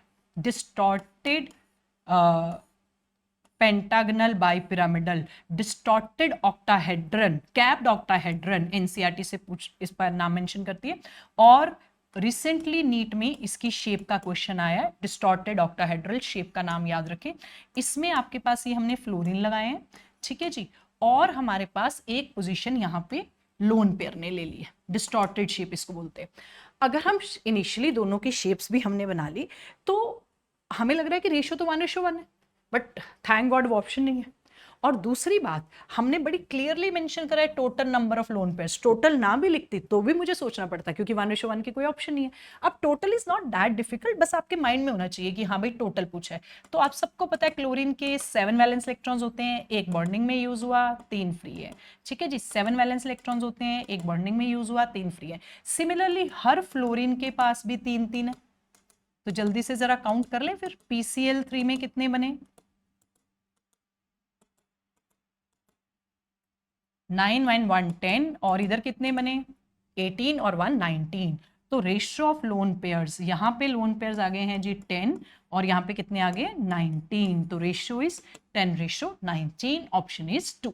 pentagonal bipyramidal, distorted octahedron, capped octahedron, NCERT से पूछ इस पर नाम मेंशन करती है, और रिसेंटली नीट में इसकी शेप का क्वेश्चन आया है, डिस्टॉर्टेड ऑक्टाहेड्रल शेप का नाम याद रखें। इसमें आपके पास ये हमने फ्लोरीन लगाए हैं, ठीक है जी, और हमारे पास एक पोजीशन यहाँ पे लोन पेयर ने ले ली है, डिस्टॉर्टेड शेप इसको बोलते हैं। अगर हम इनिशियली दोनों की शेप्स भी हमने बना ली तो हमें लग रहा है कि रेशियो तो 1:1 है, बट थैंक गॉड वो ऑप्शन नहीं है। और दूसरी बात, हमने बड़ी क्लियरली मेंशन करा है total number of lone pairs, total ना भी लिखती तो भी मुझे सोचना पड़ता क्योंकि 1:1 की कोई ऑप्शन नहीं है। अब total is not that difficult, बस आपके माइंड में होना चाहिए कि हाँ भाई टोटल पूछा है। तो आप सबको पता है क्लोरीन के 7 वैलेंस इलेक्ट्रॉन्स होते हैं, एक बॉन्डिंग में यूज हुआ, 3 फ्री है, ठीक है जी। 7 वैलेंस इलेक्ट्रॉन्स होते हैं, एक बॉन्डिंग में यूज हुआ, 3 फ्री है। सिमिलरली हर फ्लोरीन के पास भी 3-3 है, तो जल्दी से जरा काउंट कर लें फिर, PCl3 में कितने बने, 9 1 1 10, और इधर कितने बने 18 और 1 19। तो रेशियो ऑफ लोन पेयर्स, यहाँ पे लोन पेयर्स आ गए हैं जी 10 और यहाँ पे कितने आ गए 19, तो रेशियो इज 10:19, ऑप्शन इज 2,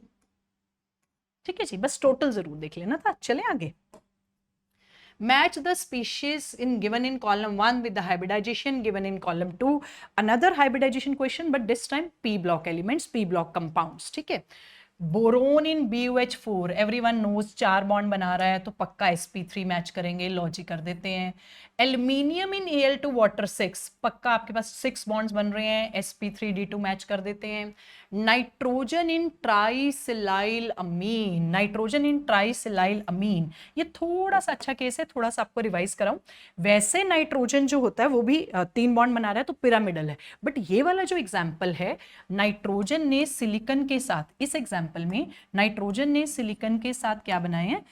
ठीक है जी। बस टोटल जरूर देख लेना था। चले आगे। Match the species given in column 1 with the hybridization given in column 2. Another hybridization question, but this time p block elements, p block compounds, ठीक है। बोरोन इन BuH4, एवरीवन नोज 4 बॉन्ड बना रहा है तो पक्का sp3 मैच करेंगे, logic कर देते हैं। एल्यूमिनियम इन Al2 वाटर 6, पक्का आपके पास 6 बॉन्ड्स बन रहे हैं, sp3d2 मैच कर देते हैं। Nitrogen in ट्राइसिलाइल Amin, nitrogen in ट्राइसिलाइल अमीन, ये थोड़ा सा अच्छा केस है, थोड़ा सा आपको रिवाइज कराऊं। वैसे नाइट्रोजन जो होता है वो भी 3 बॉन्ड बना रहा है तो पिरामिडल है, बट ये वाला जो एग्जाम्पल है, नाइट्रोजन ने सिलिकन के साथ, इस एग्जाम्पल में नाइट्रोजन ने सिलिकन के साथ क्या बनाए हैं,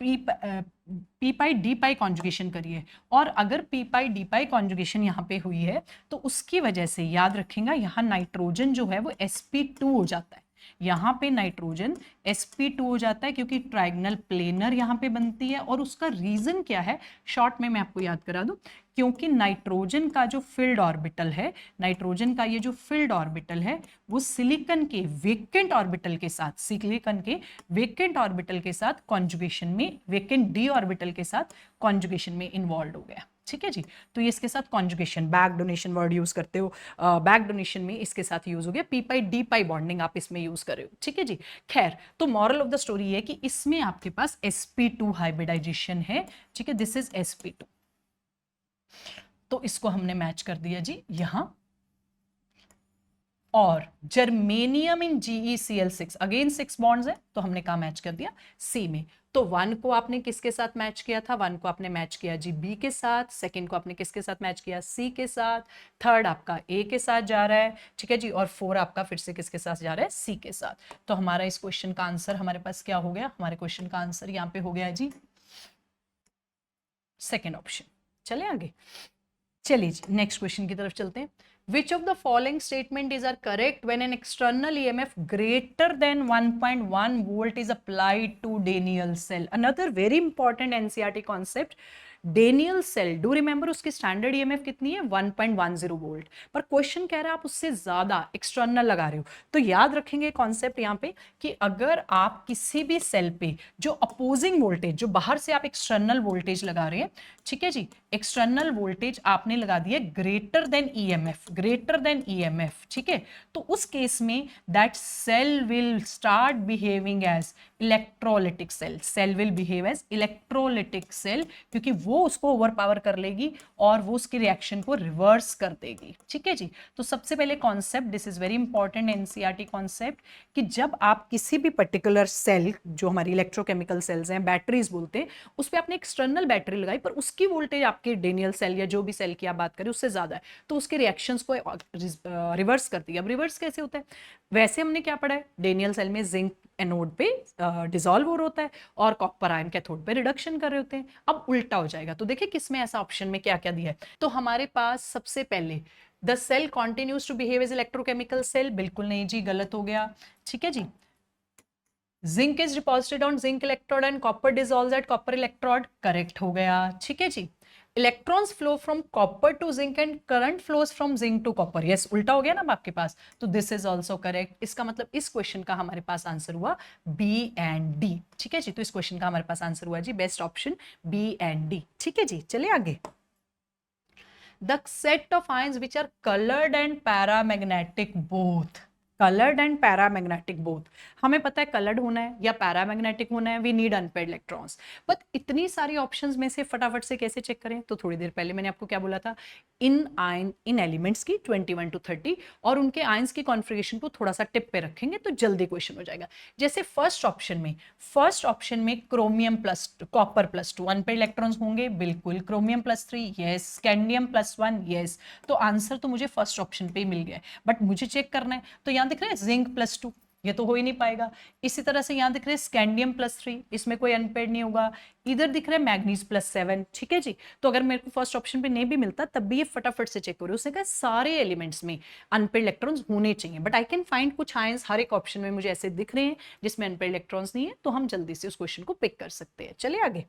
पी पाई डी पाई कॉन्जुगेशन करिए, और अगर पी पाई डी पाई कॉन्जुगेशन यहाँ पे हुई है तो उसकी वजह से याद रखेगा यहाँ नाइट्रोजन जो है वो sp2 हो जाता है, यहाँ पे नाइट्रोजन sp2 हो जाता है क्योंकि ट्राइगनल प्लेनर यहाँ पे बनती है। और उसका रीजन क्या है, शॉर्ट में मैं आपको याद करा दूं, क्योंकि नाइट्रोजन का जो फील्ड ऑर्बिटल है, नाइट्रोजन का ये जो फील्ड ऑर्बिटल है वो सिलिकन के वेकेंट ऑर्बिटल के साथ, सिलिकन के वेकेंट ऑर्बिटल के साथ कॉन्जुगेशन में, वेकेंट डी ऑर्बिटल के साथ कॉन्जुगेशन में इन्वॉल्व हो गया, ठीक है जी। तो ये इसके साथ conjugation, back donation word use करते हो, बैक डोनेशन में इसके साथ यूज हो गया, पी पाई डी पाई बॉन्डिंग आप इसमें यूज कर रहे हो, ठीक है जी। खैर, तो मॉरल ऑफ द स्टोरी है कि इसमें आपके पास sp2 हाइब्रिडाइजेशन है, ठीक है, दिस इज sp2, तो इसको हमने मैच कर दिया जी यहां। और जर्मेनियम इन GeCl6, अगेन 6 बॉन्ड्स है तो हमने कहा मैच कर दिया C में। तो 1 को आपने किसके साथ मैच किया था, 1 को आपने मैच किया जी B के साथ, सेकंड को आपने किसके साथ मैच किया, C के साथ, थर्ड आपका A के साथ जा रहा है, ठीक है जी, और 4 आपका फिर से किसके साथ जा रहा है, C के साथ। तो हमारा इस क्वेश्चन का आंसर हमारे पास क्या हो गया, हमारे क्वेश्चन का आंसर यहाँ पे हो गया जी सेकेंड ऑप्शन। चले आगे, चलिए जी नेक्स्ट क्वेश्चन की तरफ चलते हैं। Which of the following statement is are correct when an external EMF greater than 1.1 volt is applied to Daniell cell? Another very important NCERT concept. Daniell cell, do remember उसकी standard EMF कितनी है 1.10 volt, पर question कह रहा है आप उससे ज्यादा एक्सटर्नल लगा रहे हो। तो याद रखेंगे कॉन्सेप्ट यहाँ पे कि अगर आप किसी भी सेल पे जो अपोजिंग वोल्टेज, जो बाहर से आप एक्सटर्नल वोल्टेज लगा रहे हैं, ठीक है जी, एक्सटर्नल वोल्टेज आपने लगा दिया greater than EMF, greater than EMF, ठीक है, तो उस केस में that cell will start behaving as electrolytic cell, cell will behave as electrolytic cell, क्योंकि वो उसको ओवरपावर कर लेगी और वो उसकी रिएक्शन को रिवर्स कर देगी, ठीक है जी। तो सबसे पहले concept, this is very important NCERT concept, कि जब आप किसी भी पर्टिकुलर सेल, जो हमारी इलेक्ट्रोकेमिकल सेल्स हैं, बैटरीज बोलते हैं, उस पर आपने एक्सटर्नल बैटरी लगाई पर उसकी वोल्टेज आपके डेनियल सेल या जो भी सेल की आप बात करें उससे ज्यादा है, तो उसके रिएक्शंस को रिवर्स करती है। अब रिवर्स कैसे होता है, वैसे हमने क्या पढ़ा है, डेनियल सेल में जिंक एनोड पे डिसॉल्व हो होता है और कॉपर आयन कैथोड पे रिडक्शन कर रहे होते हैं। अब उल्टा हो जाएगा, तो देखिए किसमें ऐसा ऑप्शन में क्या क्या दिया है। तो हमारे पास सबसे पहले the cell continues to behave as electrochemical cell, बिल्कुल नहीं जी, गलत हो गया, ठीक है जी। Zinc is deposited on zinc electrode and copper dissolves at copper electrode, correct हो गया, ठीक है जी। Electrons flow from copper to zinc and current flows from zinc to copper. Yes, उल्टा हो गया ना अब आपके पास, तो दिस इज ऑल्सो करेक्ट। इसका मतलब इस क्वेश्चन का हमारे पास आंसर हुआ बी एंड डी। ठीक है जी, तो इस क्वेश्चन का हमारे पास आंसर हुआ जी best option B and D. ठीक है जी, चलिए आगे। The set of ions which are colored and paramagnetic both, colored and paramagnetic both, हमें पता है कलर्ड होना है या पैरामैग्नेटिक होना है, we need unpaired electrons. But इतनी सारी ऑप्शंस में से फटाफट से कैसे चेक करें? तो थोड़ी देर पहले मैंने आपको क्या बोला था, इन एलिमेंट्स की 21 to 30 और उनके आयंस की कॉन्फ़िगरेशन को थोड़ा सा टिप पे रखेंगे तो जल्दी क्वेश्चन हो जाएगा। जैसे फर्स्ट ऑप्शन में chromium plus copper plus 2 unpaired electrons होंगे, बिल्कुल। Chromium plus 3 yes, scandium plus 1 yes. तो आंसर तो मुझे फर्स्ट ऑप्शन पे ही मिल गया, बट मुझे चेक करना है तो यहां दिख रहा है जिंक प्लस 2, ये तो हो ही नहीं पाएगा। इसी तरह से यहां दिख रहे हैं स्कैंडियम प्लस 3, इसमें कोई अनपेयर्ड नहीं होगा। इधर दिख रहा है मैग्नीज प्लस 7। ठीक है जी, तो अगर मेरे को फर्स्ट ऑप्शन पे नहीं भी मिलता तब भी ये फटाफट से चेक करो, उसने कहा सारे एलिमेंट्स में अनपेयर्ड इलेक्ट्रॉन्स होने चाहिए, बट आई कैन फाइंड कुछ आयंस हर एक ऑप्शन में मुझे ऐसे दिख रहे हैं जिसमें अनपेयर्ड इलेक्ट्रॉन्स नहीं है, तो हम जल्दी से उस क्वेश्चन को पिक कर सकते हैं। चलिए आगे।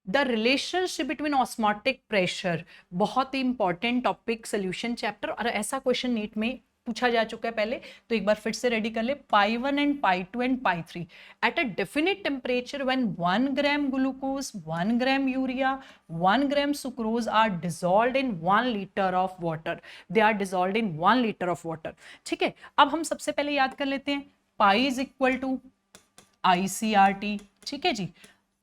The relationship between osmotic pressure, बहुत ही इंपॉर्टेंट टॉपिक, सोल्यूशन चैप्टर, और ऐसा क्वेश्चन नीट में पूछा जा चुका है पहले, तो एक बार फिर से रेडी कर ले। Pi 1 and pi 2 and pi 3 at a definite temperature when 1 gram glucose, 1 gram urea, 1 gram sucrose are dissolved in 1 litre of water, they are dissolved in 1 litre of water. ठीक है, अब हम सबसे पहले याद कर लेते हैं, pi is equal to ICRT। ठीक है जी,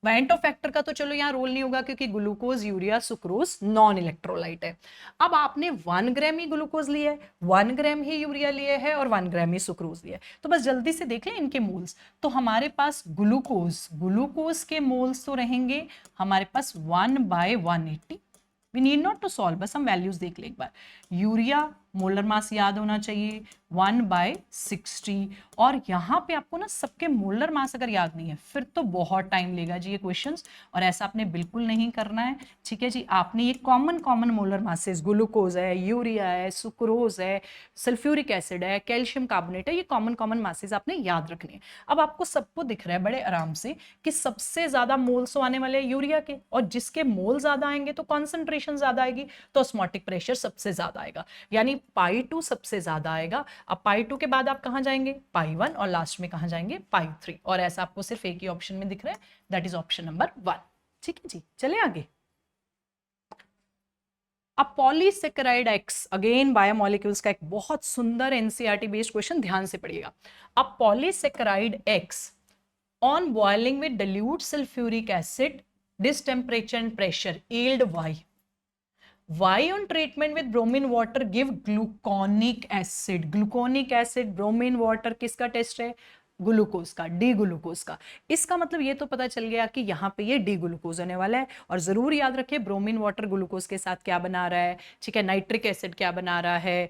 वेंटो फैक्टर का तो चलो यहाँ रोल नहीं होगा क्योंकि glucose, urea, sucrose non electrolyte है। अब आपने 1 ग्राम ही ग्लूकोज लिया है, 1 ग्राम ही यूरिया लिया है और 1 ग्राम ही सुक्रोज लिया है, तो बस जल्दी से देख लें इनके मोल्स। तो हमारे पास ग्लूकोज के मोल्स तो रहेंगे हमारे पास 1/180। We need not to solve, बस हम वैल्यूज देख ले एक बार। यूरिया मोलर मास याद होना चाहिए 1/60, और यहाँ पे आपको ना सबके मोलर मास अगर याद नहीं है फिर तो बहुत टाइम लेगा जी ये क्वेश्चंस, और ऐसा आपने बिल्कुल नहीं करना है। ठीक है जी, आपने ये कॉमन मोलर मासेस, ग्लूकोज है, यूरिया है, सुक्रोज है, सल्फ्यूरिक एसिड है, कैल्शियम कार्बोनेट है, ये कॉमन मासेस आपने याद रखने हैं। अब आपको सबको दिख रहा है बड़े आराम से कि सबसे ज्यादा मोल्स आने वाले हैं यूरिया के, और जिसके मोल ज्यादा आएंगे तो कॉन्सेंट्रेशन ज्यादा आएगी, तो ऑस्मोटिक प्रेशर सबसे ज्यादा आएगा, यानी पाई 2 सबसे ज्यादा आएगा। अब पाई 2 के बाद आप कहां जाएंगे, पाई 1, और लास्ट में कहां जाएंगे, पाई 3, और ऐसा आपको सिर्फ एक ही ऑप्शन में दिख रहा है, दैट इज ऑप्शन नंबर 1। ठीक है जी, चले आगे। अब पॉलीसेकेराइड एक्स, अगेन बायोमोलिक्यूल्स का एक बहुत सुंदर एनसीईआरटी बेस्ड क्वेश्चन, ध्यान से पढ़िएगा। अब polysaccharide x on boiling with dilute sulfuric acid, this temperature and pressure yield Y. Y on treatment with bromine water give gluconic acid. Gluconic acid, bromine water किसका test है, glucose का, D glucose का। इसका मतलब ये तो पता चल गया कि यहाँ पे ये डी ग्लूकोज होने वाला है, और जरूर याद रखिए ब्रोमीन वाटर ग्लूकोज के साथ क्या बना रहा है। ठीक है, नाइट्रिक एसिड क्या बना रहा है,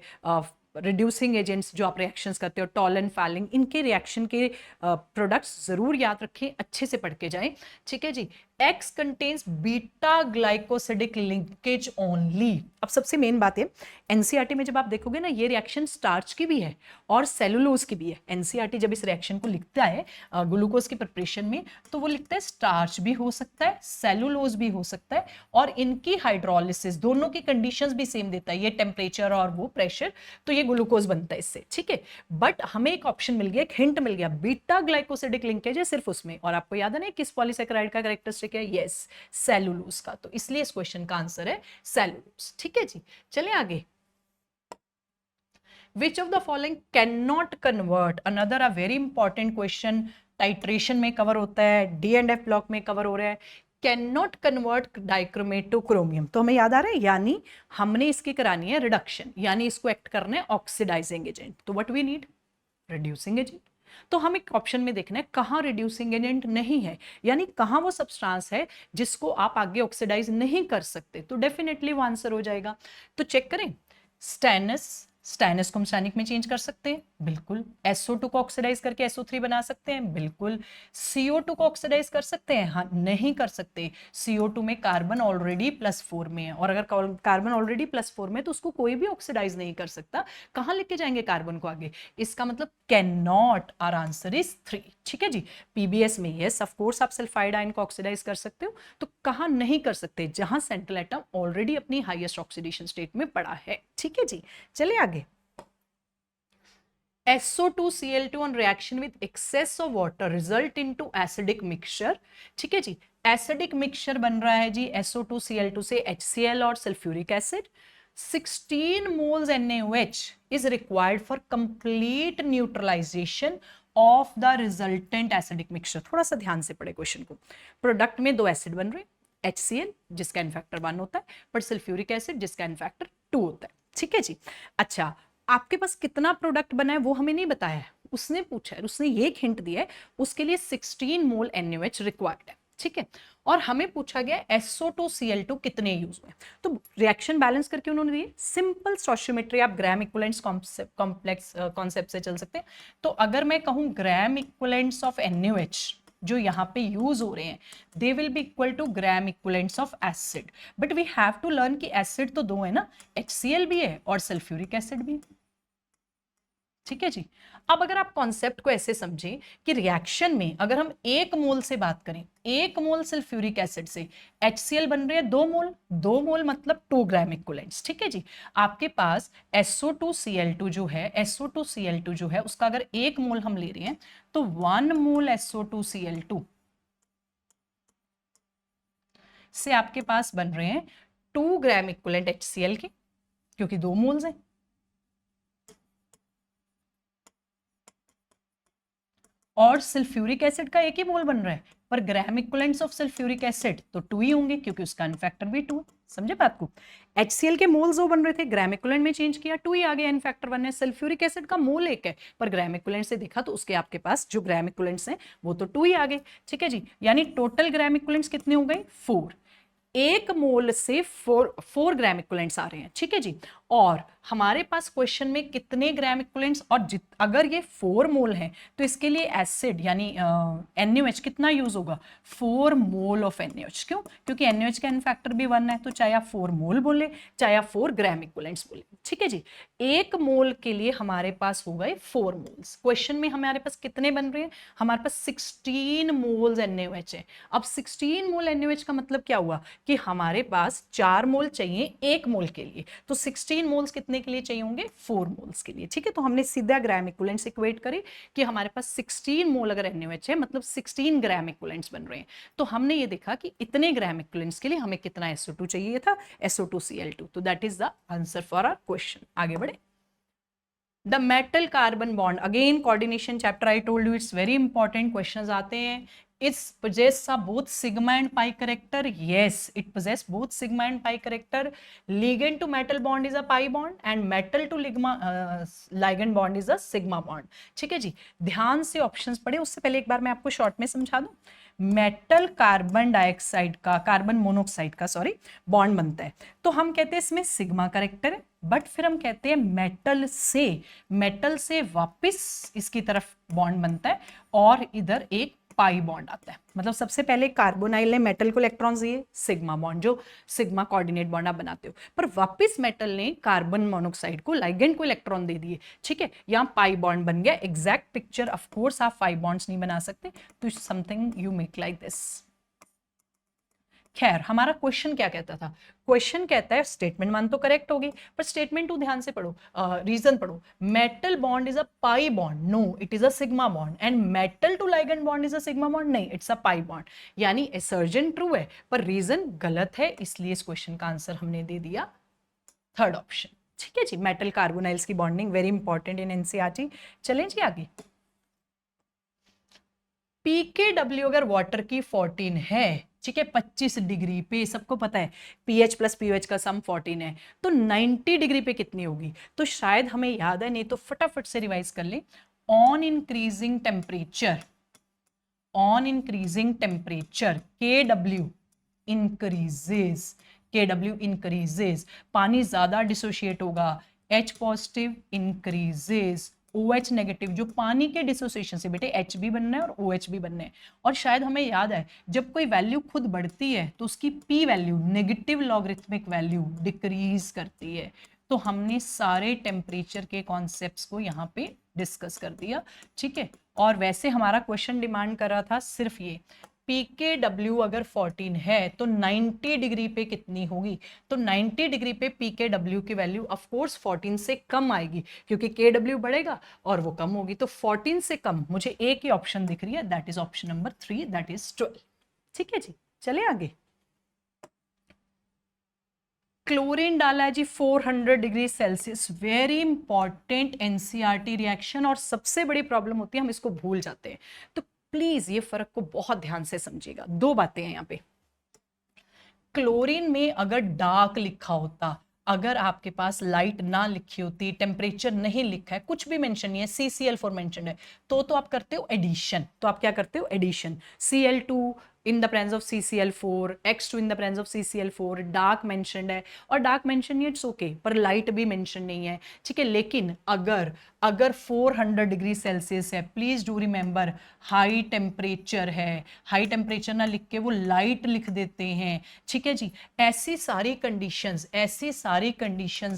रिड्यूसिंग एजेंट्स जो आप रिएक्शंस करते हो, टॉलन, फैलिंग, इनके रिएक्शन के प्रोडक्ट्स जरूर याद रखें, अच्छे से पढ़ के जाएं। ठीक है जी, X contains beta glycosidic linkage only. अब सबसे मेन बात है, एनसीईआरटी में जब आप देखोगे ना, ये रिएक्शन स्टार्च की भी है और सेलुलोज की भी है। एनसीईआरटी जब इस रिएक्शन को लिखता है ग्लूकोज की प्रिपरेशन में, तो वो लिखता है स्टार्च भी हो सकता है, सेलुलोज भी हो सकता है, और इनकी हाइड्रोलिसिस दोनों की कंडीशंस भी सेम देता है, ये टेम्परेचर और वो प्रेशर, तो ये ग्लूकोज बनता है इससे। ठीक है, बट हमें एक ऑप्शन मिल गया, एक हिंट मिल गया, बीटा ग्लाइकोसिडिक लिंकेज है सिर्फ उसमें, और आपको याद है ना किस पॉलीसेकेराइड का कैरेक्टरिस्टिक है, यस, सेलुलोज का, तो इसलिए इस क्वेश्चन का आंसर है सेलुलोज। ठीक है जी, चलिए आगे। Which of the following cannot convert, another a very important question, titration में कवर होता है, D&F ब्लॉक में कवर हो रहा है, cannot convert dichromate two chromium, तो हमें याद आ रहा है, यानी हमने इसकी करानी है रिडक्शन, यानी इसको एक्ट करना है ऑक्सीडाइजिंग एजेंट, तो what we need, reducing agent. तो हम एक ऑप्शन में देखना है कहां रिड्यूसिंग एजेंट नहीं है, यानी कहां वो सब्सटेंस है जिसको आप आगे ऑक्सीडाइज नहीं कर सकते, तो डेफिनेटली वो आंसर हो जाएगा। तो चेक करें, स्टेनस, स्टाइनस को हम स्टाइनिक में चेंज कर सकते हैं, बिल्कुल। SO2 को ऑक्सीडाइज करके SO3 बना सकते हैं, बिल्कुल। CO2 को ऑक्सीडाइज कर सकते हैं, हाँ, नहीं कर सकते। CO2 में कार्बन ऑलरेडी +4 में है, और अगर कार्बन ऑलरेडी +4 में है तो उसको कोई भी ऑक्सीडाइज नहीं कर सकता। कहां लेके जाएंगे कार्बन को आगे? इसका मतलब can not, our answer is 3। ठीक है जी। PBS में यस ऑफ कोर्स आप सल्फाइड आयन को ऑक्सीडाइज कर सकते हो, तो कहां नहीं कर सकते? जहां सेंट्रल एटम ऑलरेडी अपनी हाईएस्ट ऑक्सीडेशन स्टेट में पड़ा है। ठीक है जी, चलिए आगे। SO2Cl2 on reaction with excess of water result into acidic mixture। ठीक है जी, एसिडिक मिक्सचर बन रहा है जी SO2Cl2 से HCl और sulphuric acid. 16 moles NaOH is required for complete neutralization of the resultant acidic mixture। थोड़ा सा ध्यान से पढ़े क्वेश्चन को। प्रोडक्ट में दो एसिड बन रहे, HCl जिसका n फैक्टर 1 होता है, पर सल्फ्यूरिक एसिड जिसका n फैक्टर 2 होता है। ठीक है जी। अच्छा, आपके पास कितना प्रोडक्ट बना है वो हमें नहीं बताया है, उसने पूछा है, उसने ये एक हिंट दिया है, उसके लिए 16 मोल NaOH रिक्वायर्ड है। ठीक है, और हमें पूछा गया SO2Cl2 कितने यूज हुए, तो रिएक्शन बैलेंस करके उन्होंने दिए। सिंपल स्टोइचियोमेट्री, आप ग्राम इक्विवेलेंट्स कॉम्प्लेक्स कॉन्सेप्ट से चल सकते हैं। तो अगर मैं कहूं ग्राम इक्विवेलेंट्स ऑफ NaOH जो यहाँ पे यूज हो रहे हैं, they will be equal to gram equivalents of acid. But we have to learn कि एसिड तो दो है ना, HCl भी है और सल्फ्यूरिक एसिड भी। ठीक है जी। अब अगर आप कॉन्सेप्ट को ऐसे समझें कि रिएक्शन में अगर हम 1 मोल से बात करें, 1 मोल सल्फ्यूरिक एसिड से HCl बन रहे हैं 2 मोल, 2 मोल मतलब 2 ग्राम इक्विवेलेंट्स। ठीक है जी। आपके पास SO2Cl2 जो है, SO2Cl2 जो है उसका अगर 1 मोल हम ले रहे हैं तो 1 मोल SO2Cl2 से आपके पास बन रहे हैं 2 ग्राम इक्विवेलेंट HCl के, क्योंकि 2 मोल्स हैं। और सल्फ्यूरिक एसिड का 1 ही मोल बन रहा है, पर ग्राम इक्विवेलेंट्स ऑफ सल्फ्यूरिक एसिड तो 2 ही होंगे, क्योंकि उसका n फैक्टर भी 2 है। समझे बात को? HCl के मोल्स जो बन रहे थे, ग्राम इक्विवेलेंट में चेंज किया, 2 ही आ गया, n फैक्टर 1 है। सल्फ्यूरिक एसिड का मोल 1 है, पर ग्राम इक्विवेलेंट से देखा तो उसके आपके पास जो ग्राम इक्विवेलेंट्स हैं वो तो 2 ही आ गए। ठीक है जी, यानी टोटल ग्राम इक्विवेलेंट्स कितने हो गए? 4। 1 मोल से 4 ग्राम इक्विवेलेंट्स आ रहे हैं। ठीक है जी। और हमारे पास क्वेश्चन में कितने ग्राम इक्विवेलेंट्स, और अगर ये 4 मोल हैं तो इसके लिए एसिड यानी NaOH कितना यूज होगा? 4 मोल ऑफ NaOH। क्यों? क्योंकि NaOH का n फैक्टर भी 1 है, तो चाहे आप 4 मोल बोले चाहे आप 4 ग्राम इक्विवेलेंट्स बोले। ठीक है जी। 1 मोल के लिए हमारे पास हो गए 4 मोल्स। क्वेश्चन में हमारे पास कितने बन रहे हैं? हमारे पास 16 मोल्स NaOH है। अब 16 मोल NaOH का मतलब क्या हुआ कि हमारे पास 4 मोल चाहिए 1 मोल के लिए, तो 16 मोल्स कितने के लिए चाहिए होंगे? 4 मोल्स के लिए। ठीक है, तो हमने सीधा ग्राम इक्विवेलेंट्स इक्वेट करे कि हमारे पास 16 मोल अगर NaOH है मतलब 16 ग्राम इक्विवेलेंट्स बन रहे हैं। तो हमने ये देखा कि इतने ग्राम इक्विवेलेंट्स के लिए हमें कितना SO2 चाहिए था? SO2Cl2। तो that is the answer for our question. आगे बढ़े। The metal carbon bond, again coordination chapter, I told you it's very important. Questions आते हैं। It possess both sigma and pi character. Yes, it possess both sigma and pi character. Ligand to metal bond is a pi bond and metal to ligand bond is a sigma bond. ठीक है जी। ध्यान से options पढ़े, उससे पहले एक बार मैं आपको शॉर्ट में समझा दूं। मेटल कार्बन डाइऑक्साइड का, कार्बन मोनोऑक्साइड का सॉरी, बॉन्ड बनता है तो हम कहते हैं इसमें सिग्मा कैरेक्टर है। बट फिर हम कहते हैं मेटल से वापस इसकी तरफ बॉन्ड बनता है और इधर एक पाई बॉन्ड आता है। मतलब सबसे पहले कार्बोनाइल ने मेटल को इलेक्ट्रॉन्स दिए, सिग्मा बॉन्ड, जो सिग्मा कोऑर्डिनेट बॉन्ड आप बनाते हो, पर वापस मेटल ने कार्बन मोनोऑक्साइड को, लिगेंड को इलेक्ट्रॉन दे दिए। ठीक है, यहाँ पाई बॉन्ड बन गया। एग्जैक्ट पिक्चर ऑफ कोर्स आप 5 बॉन्ड्स नहीं बना सकते, तो something you make like this. खैर, हमारा क्वेश्चन क्या कहता था? क्वेश्चन कहता है स्टेटमेंट 1 तो करेक्ट होगी, पर स्टेटमेंट 2 ध्यान से पढ़ो, रीजन पढ़ो। Metal bond is a pi bond, no it is a sigma bond, and metal to ligand bond is a sigma bond, नहीं इट्स अ पाई बॉन्ड। यानी असर्जन ट्रू है पर रीजन गलत है, इसलिए इस क्वेश्चन का आंसर हमने दे दिया थर्ड ऑप्शन। ठीक है जी। मेटल कार्बोनाइल्स की bonding very important in NCERT. चलें जी आगे। pKw अगर वाटर की 14 है, ठीक है, 25 डिग्री पे, सबको पता है pH प्लस pOH का सम 14 है, तो 90 डिग्री पे कितनी होगी? तो शायद हमें याद है, नहीं तो फटाफट से रिवाइज कर ले। On increasing temperature KW increases, पानी ज्यादा डिसोशिएट होगा, H positive increases, OH negative जो पानी के डिसोसिएशन से, बेटे H भी बनना है और OH भी बनना है। और शायद हमें याद है जब कोई वैल्यू खुद बढ़ती है तो उसकी P value, negative logarithmic value, decrease करती है। तो हमने सारे टेम्परेचर के कॉन्सेप्ट्स को यहाँ पे डिस्कस कर दिया, ठीक है। और वैसे हमारा क्वेश्चन डिमांड कर रहा था सिर्फ ये, PKW अगर 14 है तो 90 डिग्री पे कितनी होगी। तो 90 डिग्री पे PKW की वैल्यू ऑफ कोर्स 14 से कम आएगी, क्योंकि KW बढ़ेगा और वो कम होगी। तो 14 से कम मुझे एक ही ऑप्शन दिख रही है, that is option number 3, that is 12। ठीक है जी, चले आगे। क्लोरीन डाला है जी 400 degree Celsius, very important NCERT reaction, और सबसे बड़ी प्रॉब्लम होती है हम इसको भूल जाते हैं। तो प्लीज ये फर्क को बहुत ध्यान से समझिएगा। दो बातें हैं यहाँ पे। क्लोरीन में अगर डार्क लिखा होता, अगर आपके पास लाइट ना लिखी होती, टेम्परेचर नहीं लिखा है, कुछ भी मेंशन नहीं है, CCl4 मेंशन है, तो आप करते हो एडिशन। तो आप क्या करते हो, addition. Cl2 in the presence of CCl4, X2 in the presence of CCl4, dark mentioned है, और डार्क मेंशन नहीं, इट्स ओके, पर लाइट भी मेंशन नहीं है, ठीक है। लेकिन अगर 400 डिग्री सेल्सियस है, please do remember high temperature है, हाई टेम्परेचर ना लिख के वो लाइट लिख देते हैं, ठीक है जी। ऐसी सारी कंडीशंस